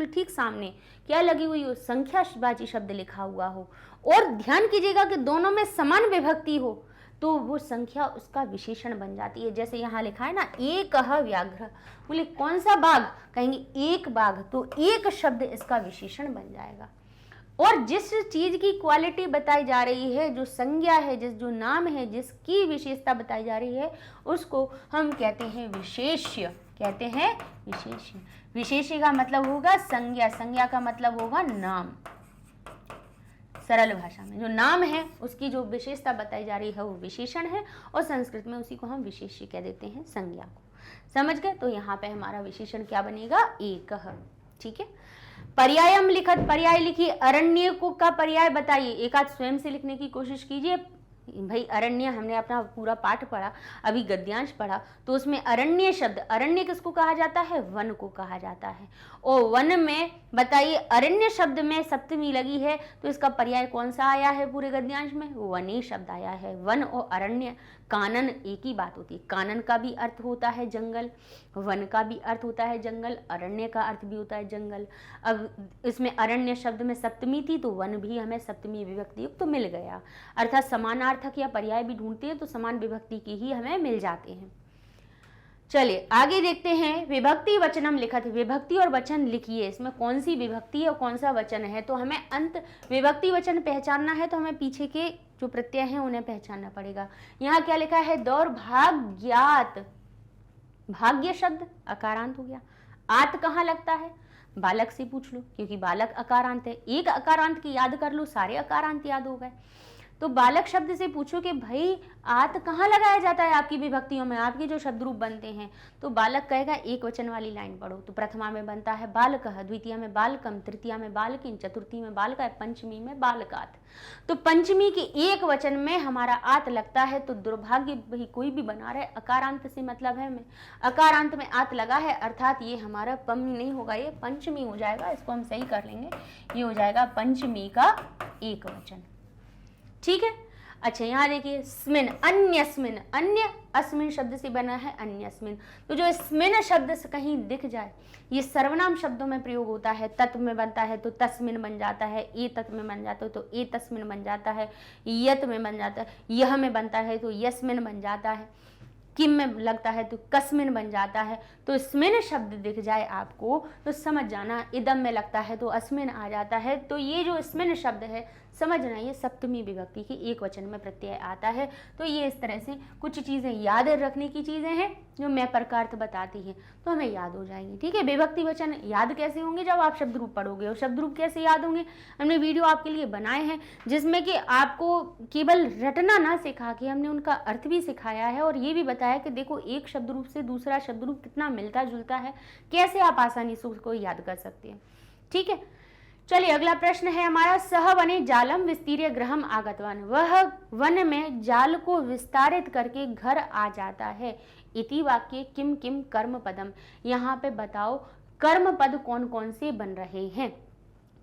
ठीक सामने क्या लगी हुई हो? संख्यावाची शब्द लिखा हुआ हो, और ध्यान कीजिएगा कि दोनों में समान विभक्ति हो, तो वो संख्या उसका विशेषण बन जाती है। जैसे यहाँ लिखा है ना, एक व्याघ्र, बोले कौन सा बाघ? कहेंगे एक बाघ, तो एक शब्द इसका विशेषण बन जाएगा। और जिस चीज की क्वालिटी बताई जा रही है, जो संज्ञा है, जो नाम है, जिसकी विशेषता बताई जा रही है, उसको हम कहते हैं विशेष्य। कहते हैं विशेष्य। विशेष्य का मतलब होगा संज्ञा, संज्ञा का मतलब होगा नाम। सरल भाषा में जो नाम है उसकी जो विशेषता बताई जा रही है वो विशेषण है, और संस्कृत में उसी को हम विशेष्य कह देते हैं, संज्ञा को। समझ गए? तो यहाँ पे हमारा विशेषण क्या बनेगा? एकः। ठीक है। पर्यायम लिखत, पर्याय लिखिए। अरण्य को का पर्याय बताइए। एक आध स्वयं से लिखने की कोशिश कीजिए। भाई अरण्य, हमने अपना पूरा पाठ पढ़ा, अभी गद्यांश पढ़ा, तो उसमें अरण्य शब्द, अरण्य किसको कहा जाता है? वन को कहा जाता है। और वन में बताइए, अरण्य शब्द में सप्तमी लगी है, तो इसका पर्याय कौन सा आया है पूरे गद्यांश में? वनी शब्द आया है। वन और अरण्य, कानन एक ही बात होती है। कानन का भी अर्थ होता है जंगल, वन का भी अर्थ होता है जंगल, अरण्य का अर्थ भी होता है जंगल। अब इसमें अरण्य शब्द में सप्तमी थी, तो वन भी हमें सप्तमी विभक्ति युक्त तो मिल गया। अर्थात समानार्थक या पर्याय भी ढूंढते हैं तो समान विभक्ति की ही हमें मिल जाते हैं। चलिए आगे देखते हैं। विभक्ति वचनम लिखत, विभक्ति और वचन लिखिए। इसमें कौन सी विभक्ति है और कौन सा वचन है? तो हमें अंत विभक्ति वचन पहचानना है, तो हमें पीछे के जो प्रत्यय हैं उन्हें पहचानना पड़ेगा। यहाँ क्या लिखा है? दौर्भाग्यात, भाग्य शब्द अकारांत हो गया। आत कहाँ लगता है? बालक से पूछ लो, क्योंकि बालक अकारांत है। एक अकारांत की याद कर लो, सारे अकारांत याद हो गए। तो बालक शब्द से पूछो कि भाई आत कहाँ लगाया जाता है आपकी विभक्तियों में, आपके जो शब्द रूप बनते हैं? तो बालक कहेगा एक वचन वाली लाइन पढ़ो। तो प्रथमा में बनता है बालकः, द्वितीय में बालकम, तृतीया में बालकिन, चतुर्थी में बालका, पंचमी में बालकात। तो पंचमी के एक वचन में हमारा आत लगता है। तो दुर्भाग्य भाई कोई भी बना रहे, अकारांत से मतलब है हमें, अकारांत में आत लगा है, अर्थात ये हमारा पमी नहीं होगा, ये पंचमी हो जाएगा। इसको हम सही कर लेंगे, ये हो जाएगा पंचमी का एक वचन। ठीक है। अच्छा यहाँ देखिए, स्मिन, अन्यस्मिन, अन्य अस्मिन शब्द से बना है अन्यस्मिन। तो जो स्मिन शब्द से कहीं दिख जाए, ये सर्वनाम शब्दों में प्रयोग होता है। तत्व में बनता है तो तस्मिन बन जाता है, ए तत्व में बन जाता है तो ए तस्मिन बन जाता है, यत में बन जाता है, यह में बनता है तो यस्मिन बन जाता है, किम में लगता है तो कस्मिन बन जाता है। तो स्मिन शब्द दिख जाए आपको तो समझ जाना, इदम में लगता है तो अस्मिन आ जाता है। तो ये जो स्मिन शब्द है, समझना ये सप्तमी विभक्ति की एक वचन में प्रत्यय आता है। तो ये इस तरह से कुछ चीज़ें याद रखने की चीज़ें हैं जो मैं प्रकार्थ बताती है, तो हमें याद हो जाएंगी। ठीक है। विभक्ति वचन याद कैसे होंगे? जब आप शब्द रूप पढ़ोगे। और शब्द रूप कैसे याद होंगे? हमने वीडियो आपके लिए बनाए हैं जिसमें कि आपको केवल रटना ना सिखा के हमने उनका अर्थ भी सिखाया है, और ये भी बताया कि देखो एक शब्द रूप से दूसरा शब्द रूप कितना मिलता जुलता है, कैसे आप आसानी से उसको याद कर सकते हैं। ठीक है। चलिए अगला प्रश्न है हमारा, सह वने जालम विस्तीर्य गृहम आगतवान, वह वन में जाल को विस्तारित करके घर आ जाता है। इति वाक्य किम किम कर्म पदम, यहाँ पे बताओ कर्म पद कौन कौन से बन रहे हैं।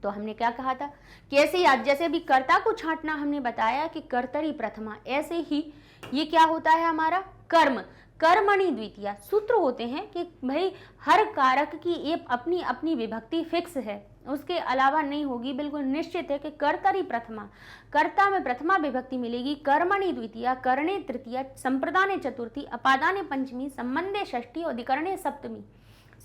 तो हमने क्या कहा था, कैसे याद, जैसे अभी कर्ता को छांटना हमने बताया कि कर्तरी प्रथमा, ऐसे ही ये क्या होता है हमारा कर्म, कर्मणि द्वितीया। सूत्र होते हैं कि भाई हर कारक की एक अपनी अपनी विभक्ति फिक्स है, उसके अलावा नहीं होगी, बिल्कुल निश्चित है कि कर्तरी प्रथमा, कर्ता में प्रथमा विभक्ति मिलेगी, कर्मणि द्वितीया, करणे तृतीया, संप्रदाने चतुर्थी, अपादाने पंचमी, संबंधे षष्ठी और अधिकरणे सप्तमी।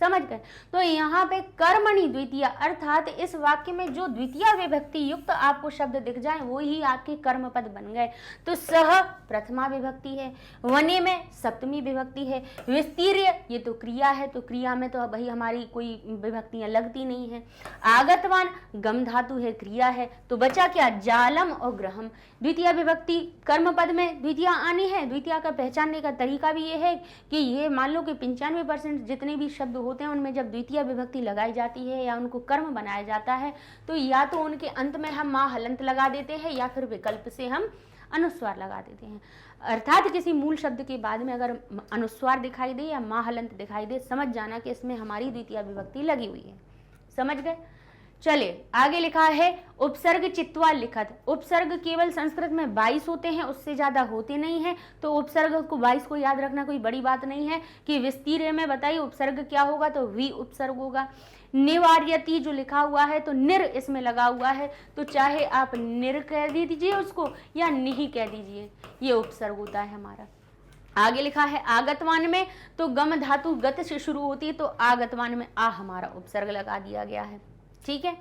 समझ गए? तो यहाँ पे कर्मणि द्वितीया, अर्थात इस वाक्य में जो द्वितीय विभक्ति युक्त आपको शब्द दिख जाए वो ही आपके कर्म पद बन गए। तो सह प्रथमा विभक्ति है, वने में सप्तमी विभक्ति है, विस्तीर्य ये तो क्रिया है, तो क्रिया में तो भाई हमारी कोई विभक्तियां लगती नहीं है, आगतवान गम धातु है, क्रिया है, तो बचा क्या, जालम और ग्रहम। द्वितीय विभक्ति कर्म पद में द्वितीय आनी है। द्वितीय का पहचानने का तरीका भी ये है कि ये मान लो कि 95% जितने भी शब्द होते हैं उनमें जब द्वितीय विभक्ति लगाई जाती है या उनको कर्म बनाया जाता है तो या तो उनके अंत में हम माँ हलंत लगा देते हैं या फिर विकल्प से हम अनुस्वार लगा देते हैं। अर्थात किसी मूल शब्द के बाद में अगर अनुस्वार दिखाई दे या माँ हलंत दिखाई दे, समझ जाना कि इसमें हमारी द्वितीय विभक्ति लगी हुई है। समझ गए? चलिए आगे लिखा है उपसर्ग चित्वा लिखत। उपसर्ग केवल संस्कृत में 22 होते हैं, उससे ज्यादा होते नहीं हैं, तो उपसर्ग को 22 को याद रखना कोई बड़ी बात नहीं है। कि विस्तीर्य में बताइए उपसर्ग क्या होगा, तो वी उपसर्ग होगा। निवार्यति जो लिखा हुआ है तो निर इसमें लगा हुआ है, तो चाहे आप निर कह दीजिए उसको या निहि कह दीजिए, ये उपसर्ग होता है हमारा। आगे लिखा है आगतवान में तो गम धातु गत से शुरू होती है, तो आगतवान में आ हमारा उपसर्ग लगा दिया गया है। ठीक है।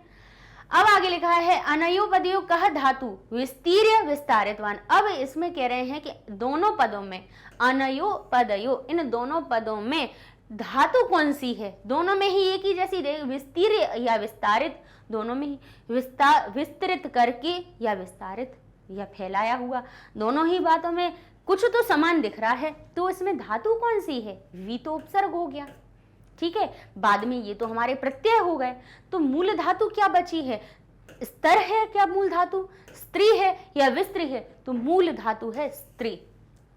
अब आगे लिखा है अनयोपदयो कह धातु विस्तीर्य विस्तारितवान। अब इसमें कह रहे हैं कि दोनों पदों में अनयोपदयो, इन दोनों पदों में धातु कौन सी है? दोनों में ही एक ही जैसी, विस्तीर्य या विस्तारित, दोनों में ही विस्तृत करके या विस्तारित या फैलाया हुआ, दोनों ही बातों में कुछ तो समान दिख रहा है। तो इसमें धातु कौन सी है? वी तो उपसर्ग हो गया, ठीक है, बाद में ये तो हमारे प्रत्यय हो गए। तो मूल धातु क्या बची है? स्तर है क्या मूल धातु? स्त्री है या विस्त्री है? तो मूल धातु है स्त्री,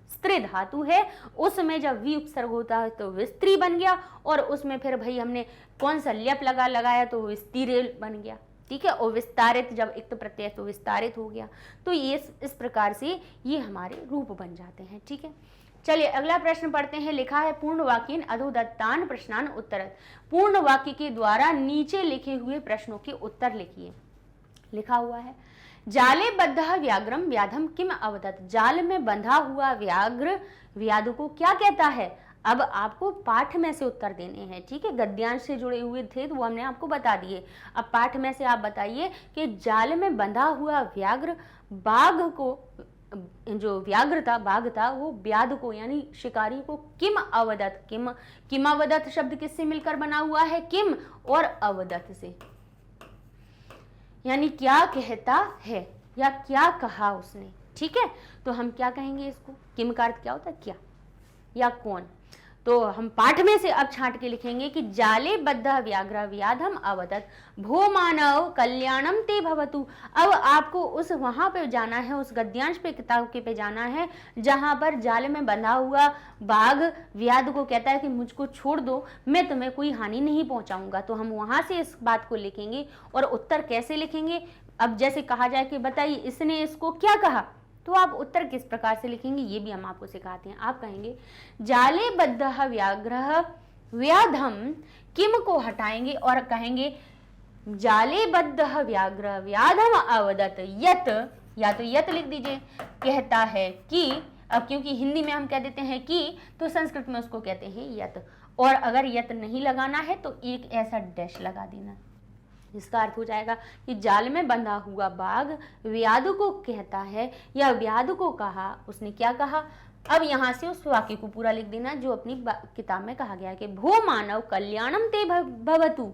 स्त्री धातु है। उसमें जब वी उपसर्ग होता है तो विस्त्री बन गया, और उसमें फिर भाई हमने कौन सा ल्यप लगाया तो विस्तीर्य बन गया, ठीक है। और विस्तारित जब इक्त प्रत्यय तो विस्तारित हो गया। तो ये इस प्रकार से ये हमारे रूप बन जाते हैं, ठीक है। चलिए अगला प्रश्न पढ़ते हैं। लिखा है पूर्ण वाक्येन अधोदत्तान प्रश्नान उत्तरत। पूर्ण वाक्य के द्वारा नीचे लिखे हुए प्रश्नों के उत्तर लिखिए। लिखा हुआ है जाले बद्ध व्याघ्रम व्याधम किम अवदत। जाल में बंधा हुआ व्याघ्र व्याध को क्या कहता है? अब आपको पाठ में से उत्तर देने हैं, ठीक है। गद्यांश से जुड़े हुए थे तो वो हमने आपको बता दिए। अब पाठ में से आप बताइए कि जाल में बंधा हुआ व्याघ्र बाघ को, जो व्याघ्र था, बाघ था, वो व्याध को यानी शिकारी को किम अवदत। किम अवदत शब्द किससे मिलकर बना हुआ है? किम और अवदत से, यानी क्या कहता है या क्या कहा उसने, ठीक है। तो हम क्या कहेंगे इसको? किम का अर्थ क्या होता है? क्या या कौन। तो हम पाठ में से अब छांट के लिखेंगे कि जाले बद्ध व्याघ्र व्याधम अवदत भो मानव कल्याणम ते भवतु। अब आपको उस वहां पे जाना है, उस गद्यांश पे, किताब के पे जाना है जहां पर जाले में बंधा हुआ बाघ व्याध को कहता है कि मुझको छोड़ दो, मैं तुम्हें कोई हानि नहीं पहुंचाऊंगा। तो हम वहां से इस बात को लिखेंगे। और उत्तर कैसे लिखेंगे? अब जैसे कहा जाए कि बताइए इसने इसको क्या कहा, तो आप उत्तर किस प्रकार से लिखेंगे ये भी हम आपको सिखाते हैं। आप कहेंगे जाले बद्ध व्याघ्र व्याधम किम को हटाएंगे और कहेंगे जाले बद्ध व्याघ्र व्याधम अवदत यत, या तो यत लिख दीजिए, कहता है कि। अब क्योंकि हिंदी में हम कह देते हैं कि, तो संस्कृत में उसको कहते हैं यत। और अगर यत नहीं लगाना है तो एक ऐसा डैश लगा देना। इसका अर्थ हो जाएगा कि जाल में बंधा हुआ बाघ व्याध को कहता है या व्याध को कहा, उसने क्या कहा। अब यहां से उस वाक्य को पूरा लिख देना जो अपनी किताब में कहा गया है कि भो मानव कल्याणम ते भवतु,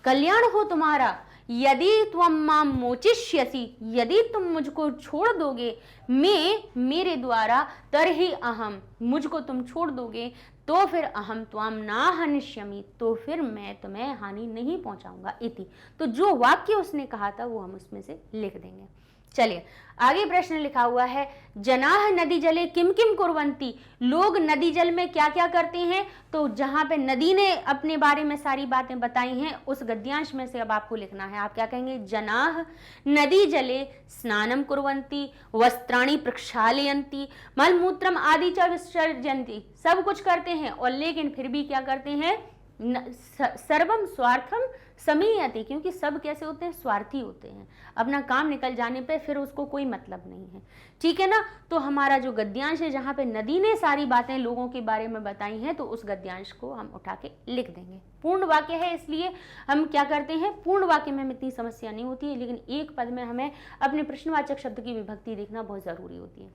कल्याण हो तुम्हारा, यदि त्वम माम मोचिष्यसि, यदि तुम मुझको छोड़ दोगे, मैं मेरे द्वारा, तरहि अहम, मुझको तुम छोड़ दोगे तो फिर अहम त्वाम ना हनिष्यमि, तो फिर मैं तुम्हें हानि नहीं पहुंचाऊंगा इति। तो जो वाक्य उसने कहा था वो हम उसमें से लिख देंगे। चलिए आगे प्रश्न लिखा हुआ है जनाह नदी जले किम किम कुर्वन्ति। लोग नदी जल में क्या क्या करते हैं? तो जहां पे नदी ने अपने बारे में सारी बातें बताई हैं उस गद्यांश में से अब आपको लिखना है। आप क्या कहेंगे? जनाह नदी जले स्नानम कुर्वन्ति वस्त्राणि प्रक्षालयन्ति मलमूत्रम आदि च विसर्जन्ति। सब कुछ करते हैं और लेकिन फिर भी क्या करते हैं? सर्वम स्वार्थम समीयते, क्योंकि सब कैसे होते हैं? स्वार्थी होते हैं। अपना काम निकल जाने पे फिर उसको कोई मतलब नहीं है, ठीक है ना। तो हमारा जो गद्यांश है जहां पे नदी ने सारी बातें लोगों के बारे में बताई हैं तो उस गद्यांश को हम उठा के लिख देंगे। पूर्ण वाक्य है इसलिए हम क्या करते हैं, पूर्ण वाक्य में इतनी समस्या नहीं होती है, लेकिन एक पद में हमें अपने प्रश्नवाचक शब्द की विभक्ति देखना बहुत जरूरी होती है।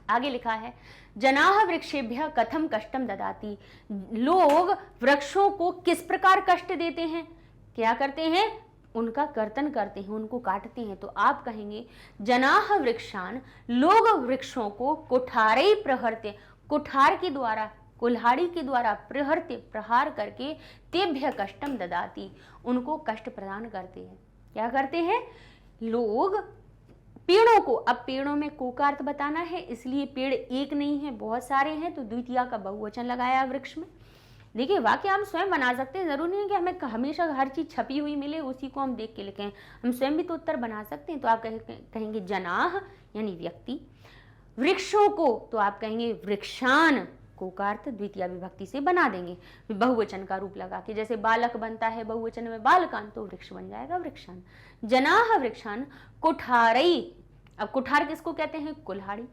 आगे लिखा है जनाह वृक्षेभ्य कथम कष्टम ददाति। लोग वृक्षों को किस प्रकार कष्ट देते हैं? क्या करते हैं? उनका कर्तन करते हैं, उनको काटते हैं। तो आप कहेंगे जनाह वृक्षान, लोग वृक्षों को कुठारे प्रहरते, कुठार के द्वारा, कुल्हाड़ी के द्वारा प्रहरते, प्रहार करके, तेभ्य कष्टम ददाति, उनको कष्ट प्रदान करते हैं। क्या करते हैं? लोग पेड़ों को, अब पेड़ों में को का अर्थ बताना है इसलिए पेड़ एक नहीं है बहुत सारे हैं, तो द्वितीया का बहुवचन लगाया वृक्ष में। देखिए वाक्य हम स्वयं बना सकते हैं, जरूरी नहीं कि हमें हमेशा हर चीज छपी हुई मिले उसी को हम देख के लिखें, हम स्वयं भी तो उत्तर बना सकते हैं। तो आप कहेंगे जनाह यानी व्यक्ति, वृक्षों को तो आप कहेंगे वृक्षान, को का अर्थ द्वितीय विभक्ति से बना देंगे बहुवचन का रूप लगा के। जैसे बालक बनता है बहुवचन में बालकान, तो वृक्ष बन जाएगा वृक्षान। जनाह वृक्षान कुठारई, अब कुठार किसको कहते हैं? कुल्हाड़ी।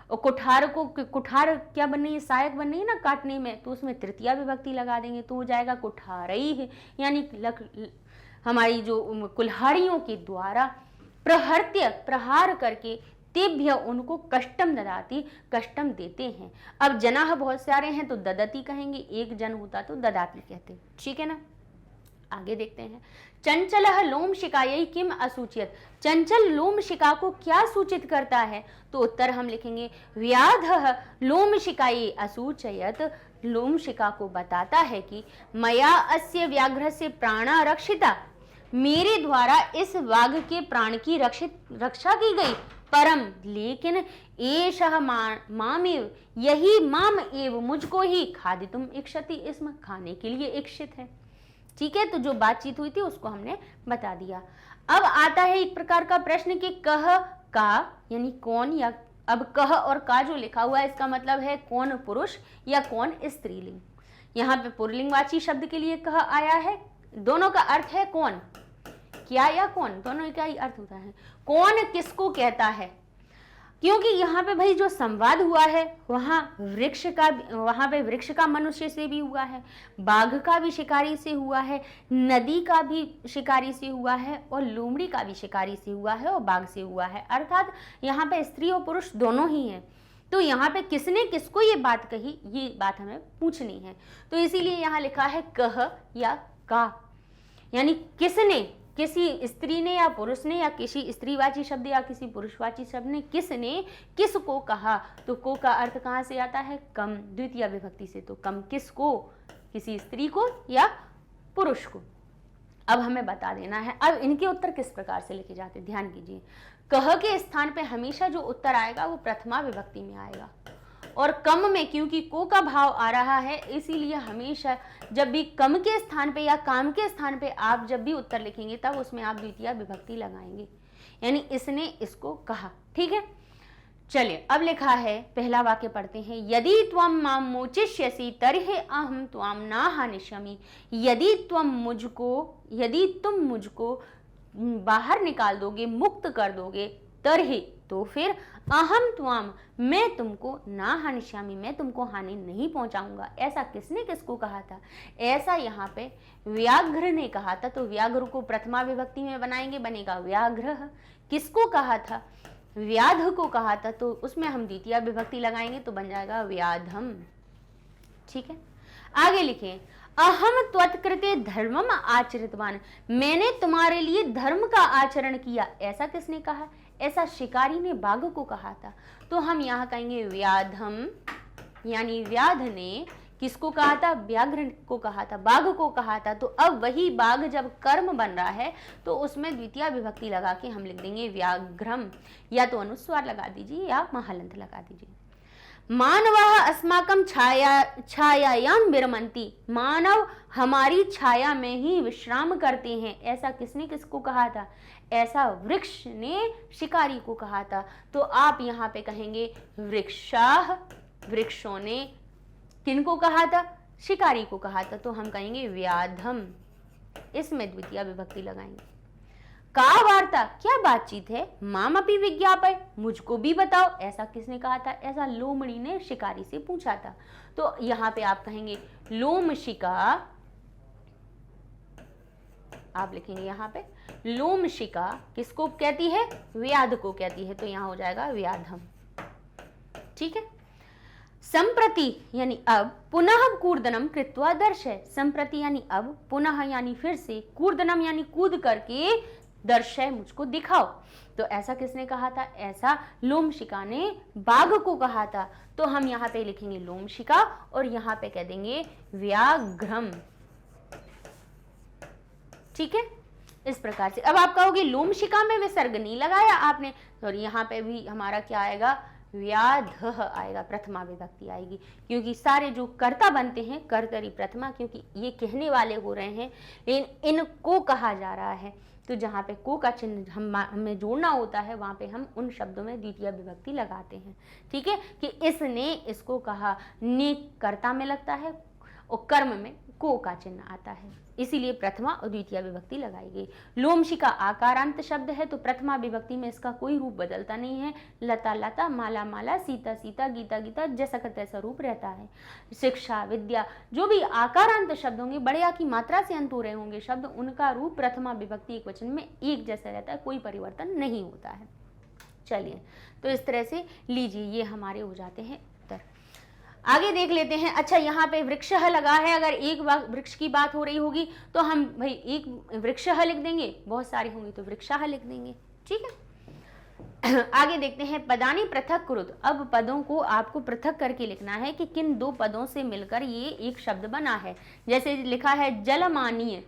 और कुठार को, कुठार क्या बन रही है? सहायक बन रही है ना काटने में, तो उसमें तृतीया विभक्ति लगा देंगे तो हो जाएगा कुठारई, यानी हमारी जो कुल्हाड़ियों के द्वारा प्रहर्त्य प्रहार करके तेभ्य उनको कष्टम ददाती कष्टम देते हैं। अब जनाह बहुत सारे हैं तो ददती कहेंगे, एक जन होता तो ददाती कहते। ठीक है ना, आगे देखते हैं। चंचल लोम शिकायै किम असूचित, चंचल लोम शिका को क्या सूचित करता है? तो उत्तर हम लिखेंगे व्याध लोम शिकायै असूचयत, लोम शिका को बताता है कि मया अस्य व्याघ्र से प्राणा रक्षिता, मेरे द्वारा इस वाघ के प्राण की रक्षा की गई। परम लेकिन एषः मामेव, यही माम एव मुझको ही खादितुम इच्छति, इसमें खाने के लिए इच्छित है। ठीक है, तो जो बातचीत हुई थी उसको हमने बता दिया। अब आता है एक प्रकार का प्रश्न कि कह का यानी कौन, या अब कह और का जो लिखा हुआ है इसका मतलब है कौन पुरुष या कौन स्त्रीलिंग। यहाँ पे पुल्लिंगवाची शब्द के लिए कह आया है, दोनों का अर्थ है कौन, क्या या कौन, दोनों का ही अर्थ होता है। कौन किसको कहता है, क्योंकि यहाँ पे भाई जो संवाद हुआ है वहाँ पे वृक्ष का मनुष्य से भी हुआ है, बाघ का भी शिकारी से हुआ है, नदी का भी शिकारी से हुआ है और लोमड़ी का भी शिकारी से हुआ है और बाघ से हुआ है, अर्थात यहाँ पे स्त्री और पुरुष दोनों ही हैं। तो यहाँ पे किसने किसको ये बात कही, ये बात हमें पूछनी है। तो इसीलिए यहाँ लिखा है कह या का, यानी किसने, किसी स्त्री ने या पुरुष ने, या किसी स्त्रीवाची शब्द या किसी पुरुषवाची शब्द ने किसने किसको कहा। तो को का अर्थ कहाँ से आता है, कम, द्वितीय विभक्ति से। तो कम किसको, किसी स्त्री को या पुरुष को। अब हमें बता देना है अब इनके उत्तर किस प्रकार से लिखे जाते, ध्यान कीजिए। कह के स्थान पे हमेशा जो उत्तर आएगा वो प्रथमा विभक्ति में आएगा, और कम में क्योंकि को का भाव आ रहा है इसीलिए हमेशा जब भी कम के स्थान पे या काम के स्थान पे आप जब भी उत्तर लिखेंगे तब उसमें आप द्वितीय विभक्ति लगाएंगे, यानी इसने इसको कहा। ठीक है, चलिए अब लिखा है, पहला वाक्य पढ़ते हैं। यदि त्वं मां मोचिष्यसि तर्हि अहं त्वां न हनिष्यामि, यदि तुम मुझको बाहर निकाल दोगे, मुक्त कर दोगे, तर्हि तो फिर अहम त्वाम मैं तुमको ना हनिष्यामि मैं तुमको हानि नहीं पहुंचाऊंगा। ऐसा किसने किसको कहा था, ऐसा यहाँ पे व्याघ्र ने कहा था। तो व्याघ्र को प्रथमा विभक्ति में बनाएंगे, बनेगा व्याघ्र। किसको कहा था, व्याध को कहा था, तो उसमें हम द्वितीय विभक्ति लगाएंगे तो बन जाएगा व्याधम। ठीक है, आगे लिखें। अहम त्वत्कृते धर्मम आचरितवान, मैंने तुम्हारे लिए धर्म का आचरण किया। ऐसा किसने कहा, ऐसा शिकारी ने बाघ को कहा था। तो हम यहाँ कहेंगे व्याधम, यानी व्याध ने किसको कहा था, व्याघ्र को कहा था, बाघ को कहा था। तो अब वही बाघ जब कर्म बन रहा है तो उसमें द्वितीय विभक्ति लगा के हम लिख देंगे व्याघ्रम, या तो अनुस्वार लगा दीजिए या महलंत लगा दीजिए। मानवः अस्माकं छायायां विरमन्ति, मानव हमारी छाया में ही विश्राम करते हैं। ऐसा किसने किसको कहा था, ऐसा वृक्ष ने शिकारी को कहा था। तो आप यहाँ पे कहेंगे वृक्षाः, वृक्षों ने किनको कहा था, शिकारी को कहा था। तो हम कहेंगे व्याधम, इसमें द्वितीय विभक्ति लगाएंगे। का वार्ता, क्या बातचीत है, माम अपि विज्ञापय, मुझको भी बताओ। ऐसा किसने कहा था, ऐसा लोमड़ी ने शिकारी से पूछा था। तो यहाँ पे आप कहेंगे लोमशिका, आप लिखेंगे यहाँ पे लोमशिका किसको कहती है, व्याध को कहती है। तो यहाँ हो जाएगा व्याधम। ठीक है, संप्रति यानी अब, पुनः कूर्दनम कृत्वा दर्शय, संप्रति यानी अब, पुनः यानी फिर से, कूर्दनम यानी कूद करके, दर्शय मुझको दिखाओ। तो ऐसा किसने कहा था, ऐसा लोमशिका ने बाघ को कहा था। तो हम यहाँ पे लिखेंगे लोमशिका और यहाँ पे कह देंगे व्याघ्रम। ठीक है, इस प्रकार से। अब आप कहोगे लोमशिका में विसर्ग नहीं लगाया आपने, और यहाँ पे भी हमारा क्या आएगा, व्याध आएगा, प्रथमा विभक्ति आएगी, क्योंकि सारे जो कर्ता बनते हैं कर्तरी प्रथमा, क्योंकि ये कहने वाले हो रहे हैं लेकिन इनको कहा जा रहा है। तो जहाँ पे को का चिन्ह हमें जोड़ना होता है वहाँ पे हम उन शब्दों में द्वितीय विभक्ति लगाते हैं। ठीक है, कि इसने इसको कहा, ने कर्ता में लगता है और कर्म में को का चिन्ह आता है, इसीलिए प्रथमा और द्वितीय विभक्ति लगाई गई। लोमशिका आकारांत शब्द है तो प्रथमा विभक्ति में इसका कोई रूप बदलता नहीं है। लता लता, माला माला, सीता सीता, गीता गीता जैसा का तैसा रूप रहता है। शिक्षा, विद्या, जो भी आकारांत शब्द होंगे, बड़े आ की मात्रा से अंत हो रहे होंगे शब्द, उनका रूप प्रथमा विभक्ति एक वचन में एक जैसा रहता है, कोई परिवर्तन नहीं होता है। चलिए, तो इस तरह से लीजिए, ये हमारे हो जाते हैं उत्तर। आगे देख लेते हैं। अच्छा, यहाँ पे वृक्ष लगा है, अगर एक वृक्ष की बात हो रही होगी तो हम भाई एक वृक्ष लिख देंगे, बहुत सारे होंगे तो वृक्ष लिख देंगे, ठीक है। आगे देखते हैं, पदानी पृथक कुरुत। अब पदों को आपको पृथक करके लिखना है कि किन दो पदों से मिलकर ये एक शब्द बना है। जैसे लिखा है जलमानीय,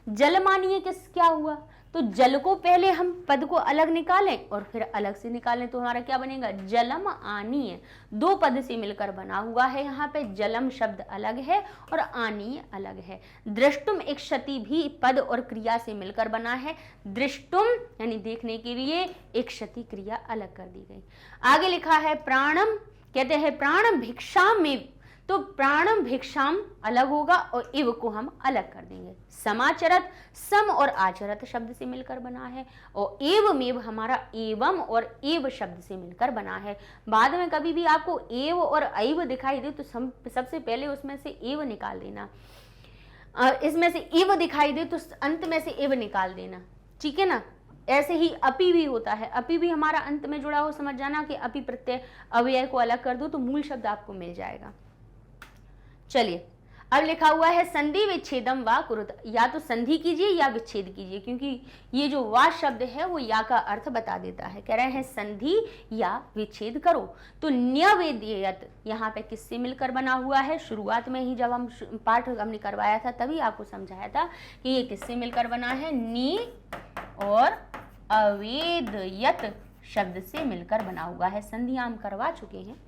जलमानीय क्या हुआ, तो जल को पहले हम पद को अलग निकालें और फिर अलग से निकालें तो हमारा क्या बनेगा, जलम आनीय। दो पद से मिलकर बना हुआ है, यहाँ पे जलम शब्द अलग है और आनीय अलग है। दृष्टुम एक क्षति भी पद और क्रिया से मिलकर बना है। दृष्टुम यानी देखने के लिए, एक क्षति क्रिया अलग कर दी गई। आगे लिखा है प्राणम, कहते हैं प्राण भिक्षाम में, तो प्राणम भिक्षाम अलग होगा और इव को हम अलग कर देंगे। समाचरत, सम और आचरत शब्द से मिलकर बना है और एवमेव हमारा एवं और एव शब्द से मिलकर बना है। बाद में कभी भी आपको एव और ऐव दिखाई दे तो सबसे पहले उसमें से एव निकाल देना, इसमें से इव दिखाई दे तो अंत में से इव निकाल देना, ठीक है ना। ऐसे ही अपी भी होता है, अपी भी हमारा अंत में जुड़ा हो, समझ जाना कि अपी प्रत्यय अव्यय को अलग कर दो तो मूल शब्द आपको मिल जाएगा। चलिए, अब लिखा हुआ है संधि विच्छेदम वा कुरुत, या तो संधि कीजिए या विच्छेद कीजिए, क्योंकि ये जो वा शब्द है वो या का अर्थ बता देता है। कह रहे हैं संधि या विच्छेद करो। तो न्यवेद्यत यहाँ पे किससे मिलकर बना हुआ है, शुरुआत में ही जब हम पाठ हमने करवाया था तभी आपको समझाया था कि ये किससे मिलकर बना है, नी और अवेदयत शब्द से मिलकर बना हुआ है। संधि हम करवा चुके हैं।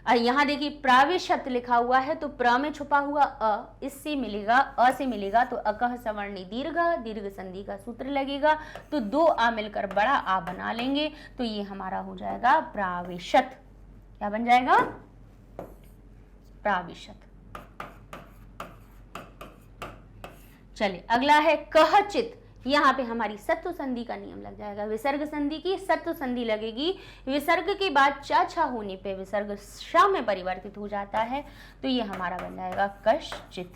यहाँ देखिए प्राविशत लिखा हुआ है तो प्र में छुपा हुआ अ, इससे मिलेगा, अ से मिलेगा तो अकह सवर्णी दीर्घ, दीर्घ संधि का सूत्र लगेगा तो दो आ मिलकर बड़ा आ बना लेंगे तो ये हमारा हो जाएगा प्राविशत। क्या बन जाएगा, प्राविशत। चलिए, अगला है कहचित। यहाँ पे हमारी सत्व संधि का नियम लग जाएगा। विसर्ग संधि की सत्व संधि लगेगी, विसर्ग के बाद चा छा होने पे विसर्ग श में परिवर्तित हो जाता है तो ये हमारा बन जाएगा कश्चित।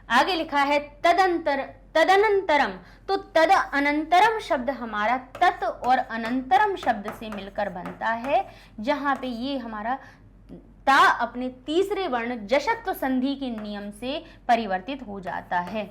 आगे लिखा है तदनंतरम, तो तद अनंतरम शब्द हमारा तत् और अनंतरम शब्द से मिलकर बनता है, जहां पे ये हमारा ता अपने तीसरे वर्ण जशत्व संधि के नियम से परिवर्तित हो जाता है।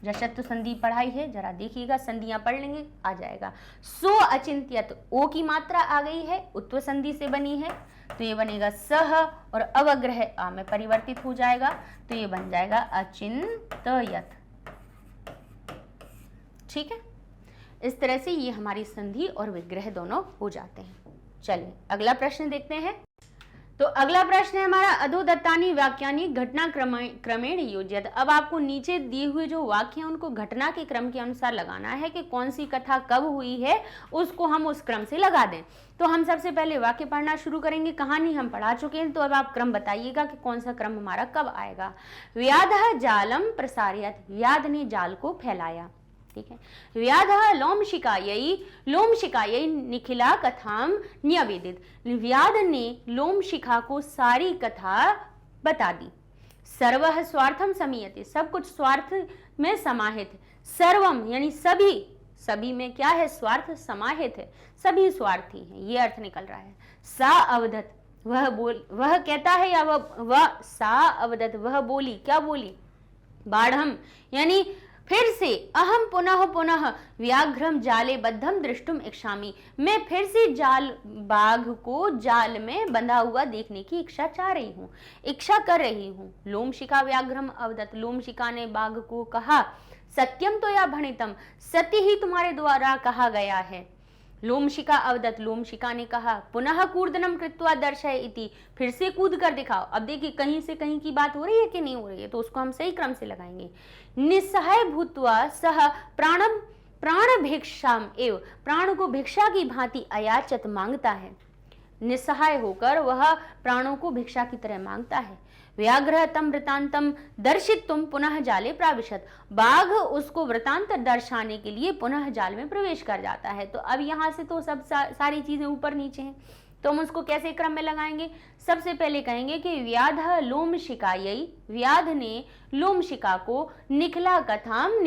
जशत्व संधि पढ़ाई है, जरा देखिएगा, संधियां पढ़ लेंगे आ जाएगा। सो अचिंत्यत, ओ की मात्रा आ गई है, उत्व संधि से बनी है तो ये बनेगा सह और अवग्रह आ में परिवर्तित हो जाएगा तो ये बन जाएगा अचिंतयत, ठीक है। इस तरह से ये हमारी संधि और विग्रह दोनों हो जाते हैं। चलिए, अगला प्रश्न देखते हैं। तो अगला प्रश्न है हमारा अधोदत्तानि वाक्यानि घटना क्रमेण योज्यत। अब आपको नीचे दिए हुए जो वाक्य हैं उनको घटना के क्रम के अनुसार लगाना है कि कौन सी कथा कब हुई है, उसको हम उस क्रम से लगा दें। तो हम सबसे पहले वाक्य पढ़ना शुरू करेंगे। कहानी हम पढ़ा चुके हैं तो अब आप क्रम बताइएगा कि कौन सा क्रम हमारा कब आएगा। व्याधः जालम प्रसारयत, व्याध ने जाल को फैलाया, ठीक है। व्याधः लोमशिकायै निखिला कथाम न्यवेदित, व्याध ने लोमशिखा को सारी कथा बता दी। सर्वः स्वार्थम समीयते, सब कुछ स्वार्थ में समाहित है। सर्वम यानी सभी, सभी में क्या है, स्वार्थ समाहित है, सभी स्वार्थी हैं, ये अर्थ निकल रहा है। सा अवदत, वह कहता है या वह सा अवदत, वह बोली, क्या बोली, बाढ़म यानी फिर से, अहम पुनः पुनः व्याघ्रम जाले बद्धम दृष्टुम इच्छामि, मैं फिर से जाल बाघ को जाल में बंधा हुआ देखने की इच्छा चाह रही हूँ, इच्छा कर रही हूँ। लोमशिका व्याघ्रम अवदत, लोमशिका ने बाघ को कहा, सत्यम तो या भणितम, सत्य ही तुम्हारे द्वारा कहा गया है। लोमशिका अवदत, लोमशिका ने कहा, पुनः कूर्दनम कृत्वा दर्शय इति, फिर से कूद कर दिखाओ। अब देखिए कहीं से कहीं की बात हो रही है कि नहीं हो रही है, तो उसको हम सही क्रम से लगाएंगे। निस्सहाय भूत्वा सह प्राण भिक्षाम एव, प्राण को भिक्षा की भांति अयाचत मांगता है। निस्सहाय होकर वह प्राणों को भिक्षा की तरह मांगता है। व्याघ्र तम वृतांतम दर्शित तुम पुनः जाले प्राविशत, बाघ उसको वृतांत दर्शाने के लिए पुनः जाल में प्रवेश कर जाता है। तो अब यहाँ से तो सब सारी चीजें ऊपर नीचे हैं, तो हम उसको कैसे क्रम में लगाएंगे? सबसे पहले कहेंगे कि व्याध लोमशिकायै, व्याध ने लोमशिका को निखला कथाम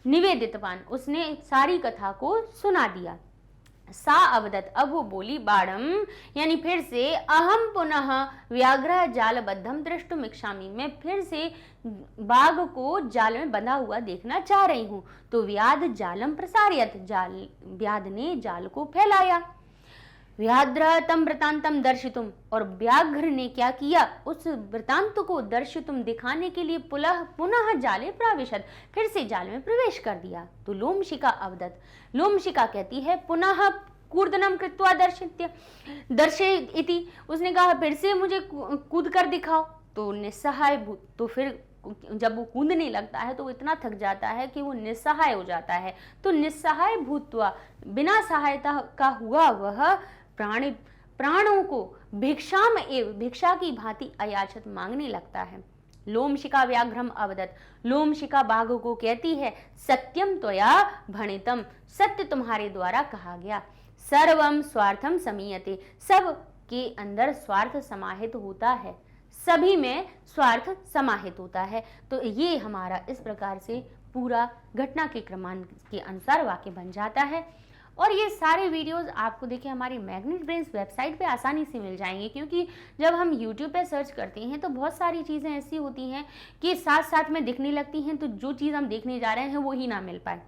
निवेदितवान, उसने सारी कथा को सुना दिया। सा अवदत, अब वो बोली, बाणम यानी फिर से, अहम पुनः व्याघ्र जालबद्धम दृष्टुम इच्छामि, मैं फिर से बाघ को जाल में बंधा हुआ देखना चाह रही हूं। तो व्याध जालम प्रसारयत, व्याध ने जाल को फैलाया। व्याघ्र तम वृतांतम दर्शितुम, और व्याघ्र ने क्या किया? उस वृतांत को दर्शितुम दिखाने के लिए पुनः जाले प्रविशत, फिर से जाल में प्रवेश कर दिया। तो लोमशिका अवदत, लोमशिका कहती है, पुनः कूर्दनम कृत्वा दर्शयति, उसने कहा फिर से मुझे कूद कर दिखाओ। तो निस्सहाय भूत, तो फिर जब वो कूदने लगता है तो वो इतना थक जाता है कि वो निस्सहाय हो जाता है। तो निस्सहाय भूत्वा, बिना सहायता का हुआ वह प्राणों को भिक्षा की भांति अयाचित मांगने लगता है। लोमशिका व्याघ्रम अवदत, लोमशिका बाघ को कहती है, सत्यम त्वया भणितम, सत्य तुम्हारे द्वारा कहा गया। सर्वम स्वार्थम समीयते, सब के अंदर स्वार्थ समाहित होता है, सभी में स्वार्थ समाहित होता है। तो ये हमारा इस प्रकार से पूरा घटना के क्रमांक के अनुसार वाक्य बन जाता है। और ये सारे वीडियोस आपको देखिए हमारी मैग्नेट ब्रेन्स वेबसाइट पे आसानी से मिल जाएंगे, क्योंकि जब हम YouTube पे सर्च करते हैं तो बहुत सारी चीज़ें ऐसी होती हैं कि साथ साथ में दिखने लगती हैं, तो जो चीज़ हम देखने जा रहे हैं वो ही ना मिल पाए।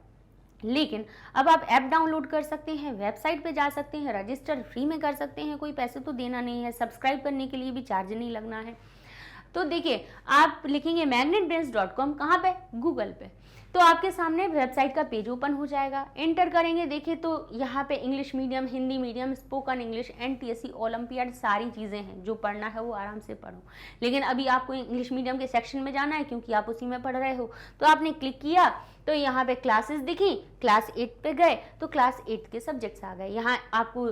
लेकिन अब आप ऐप डाउनलोड कर सकते हैं, वेबसाइट पे जा सकते हैं, रजिस्टर फ्री में कर सकते हैं, कोई पैसे तो देना नहीं है, सब्सक्राइब करने के लिए भी चार्ज नहीं लगना है। तो देखिए, आप लिखेंगे magnetbrains.com, कहाँ पे? गूगल पे, तो आपके सामने वेबसाइट का पेज ओपन हो जाएगा। एंटर करेंगे, देखिए तो यहाँ पे English medium, Hindi medium, spoken English, NTSC, olympiad, सारी चीज़ें हैं। जो पढ़ना है वो आराम से पढ़ो। लेकिन अभी आपको इंग्लिश मीडियम के सेक्शन में जाना है, क्योंकि आप उसी में पढ़ रहे हो। तो आपने क्लिक किया तो यहाँ पे क्लासेस दिखी, क्लास 8 पे गए तो क्लास 8 के सब्जेक्ट्स आ गए। यहाँ आपको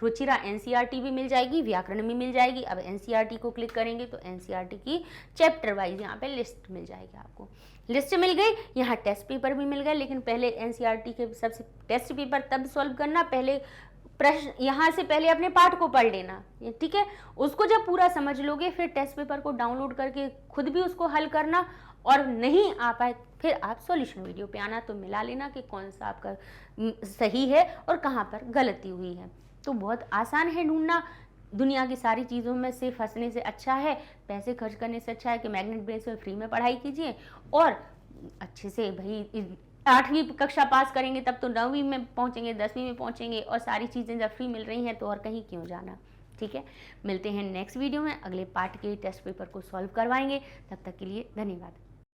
रुचिरा NCERT भी मिल जाएगी, व्याकरण भी मिल जाएगी। अब NCERT को क्लिक करेंगे तो NCERT की चैप्टर वाइज यहाँ पे लिस्ट मिल जाएगी। आपको लिस्ट मिल गई, यहाँ टेस्ट पेपर भी मिल गए। लेकिन पहले NCERT के सबसे टेस्ट पेपर तब सॉल्व करना, पहले प्रश्न यहाँ से पहले अपने पाठ को पढ़ लेना, ठीक है। उसको जब पूरा समझ लोगे फिर टेस्ट पेपर को डाउनलोड करके खुद भी उसको हल करना, और नहीं आ पाए फिर आप सॉल्यूशन वीडियो पे आना, तो मिला लेना कि कौन सा आपका सही है और कहाँ पर गलती हुई है। तो बहुत आसान है ढूंढना। दुनिया की सारी चीज़ों में से फंसने से अच्छा है, पैसे खर्च करने से अच्छा है कि मैग्नेट ब्रेन्स में फ्री में पढ़ाई कीजिए। और अच्छे से भाई 8वीं कक्षा पास करेंगे तब तो 9वीं में पहुँचेंगे, 10वीं में पहुँचेंगे, और सारी चीज़ें जब फ्री मिल रही हैं तो और कहीं क्यों जाना, ठीक है। मिलते हैं नेक्स्ट वीडियो में, अगले पार्ट के टेस्ट पेपर को सॉल्व करवाएंगे। तब तक के लिए धन्यवाद।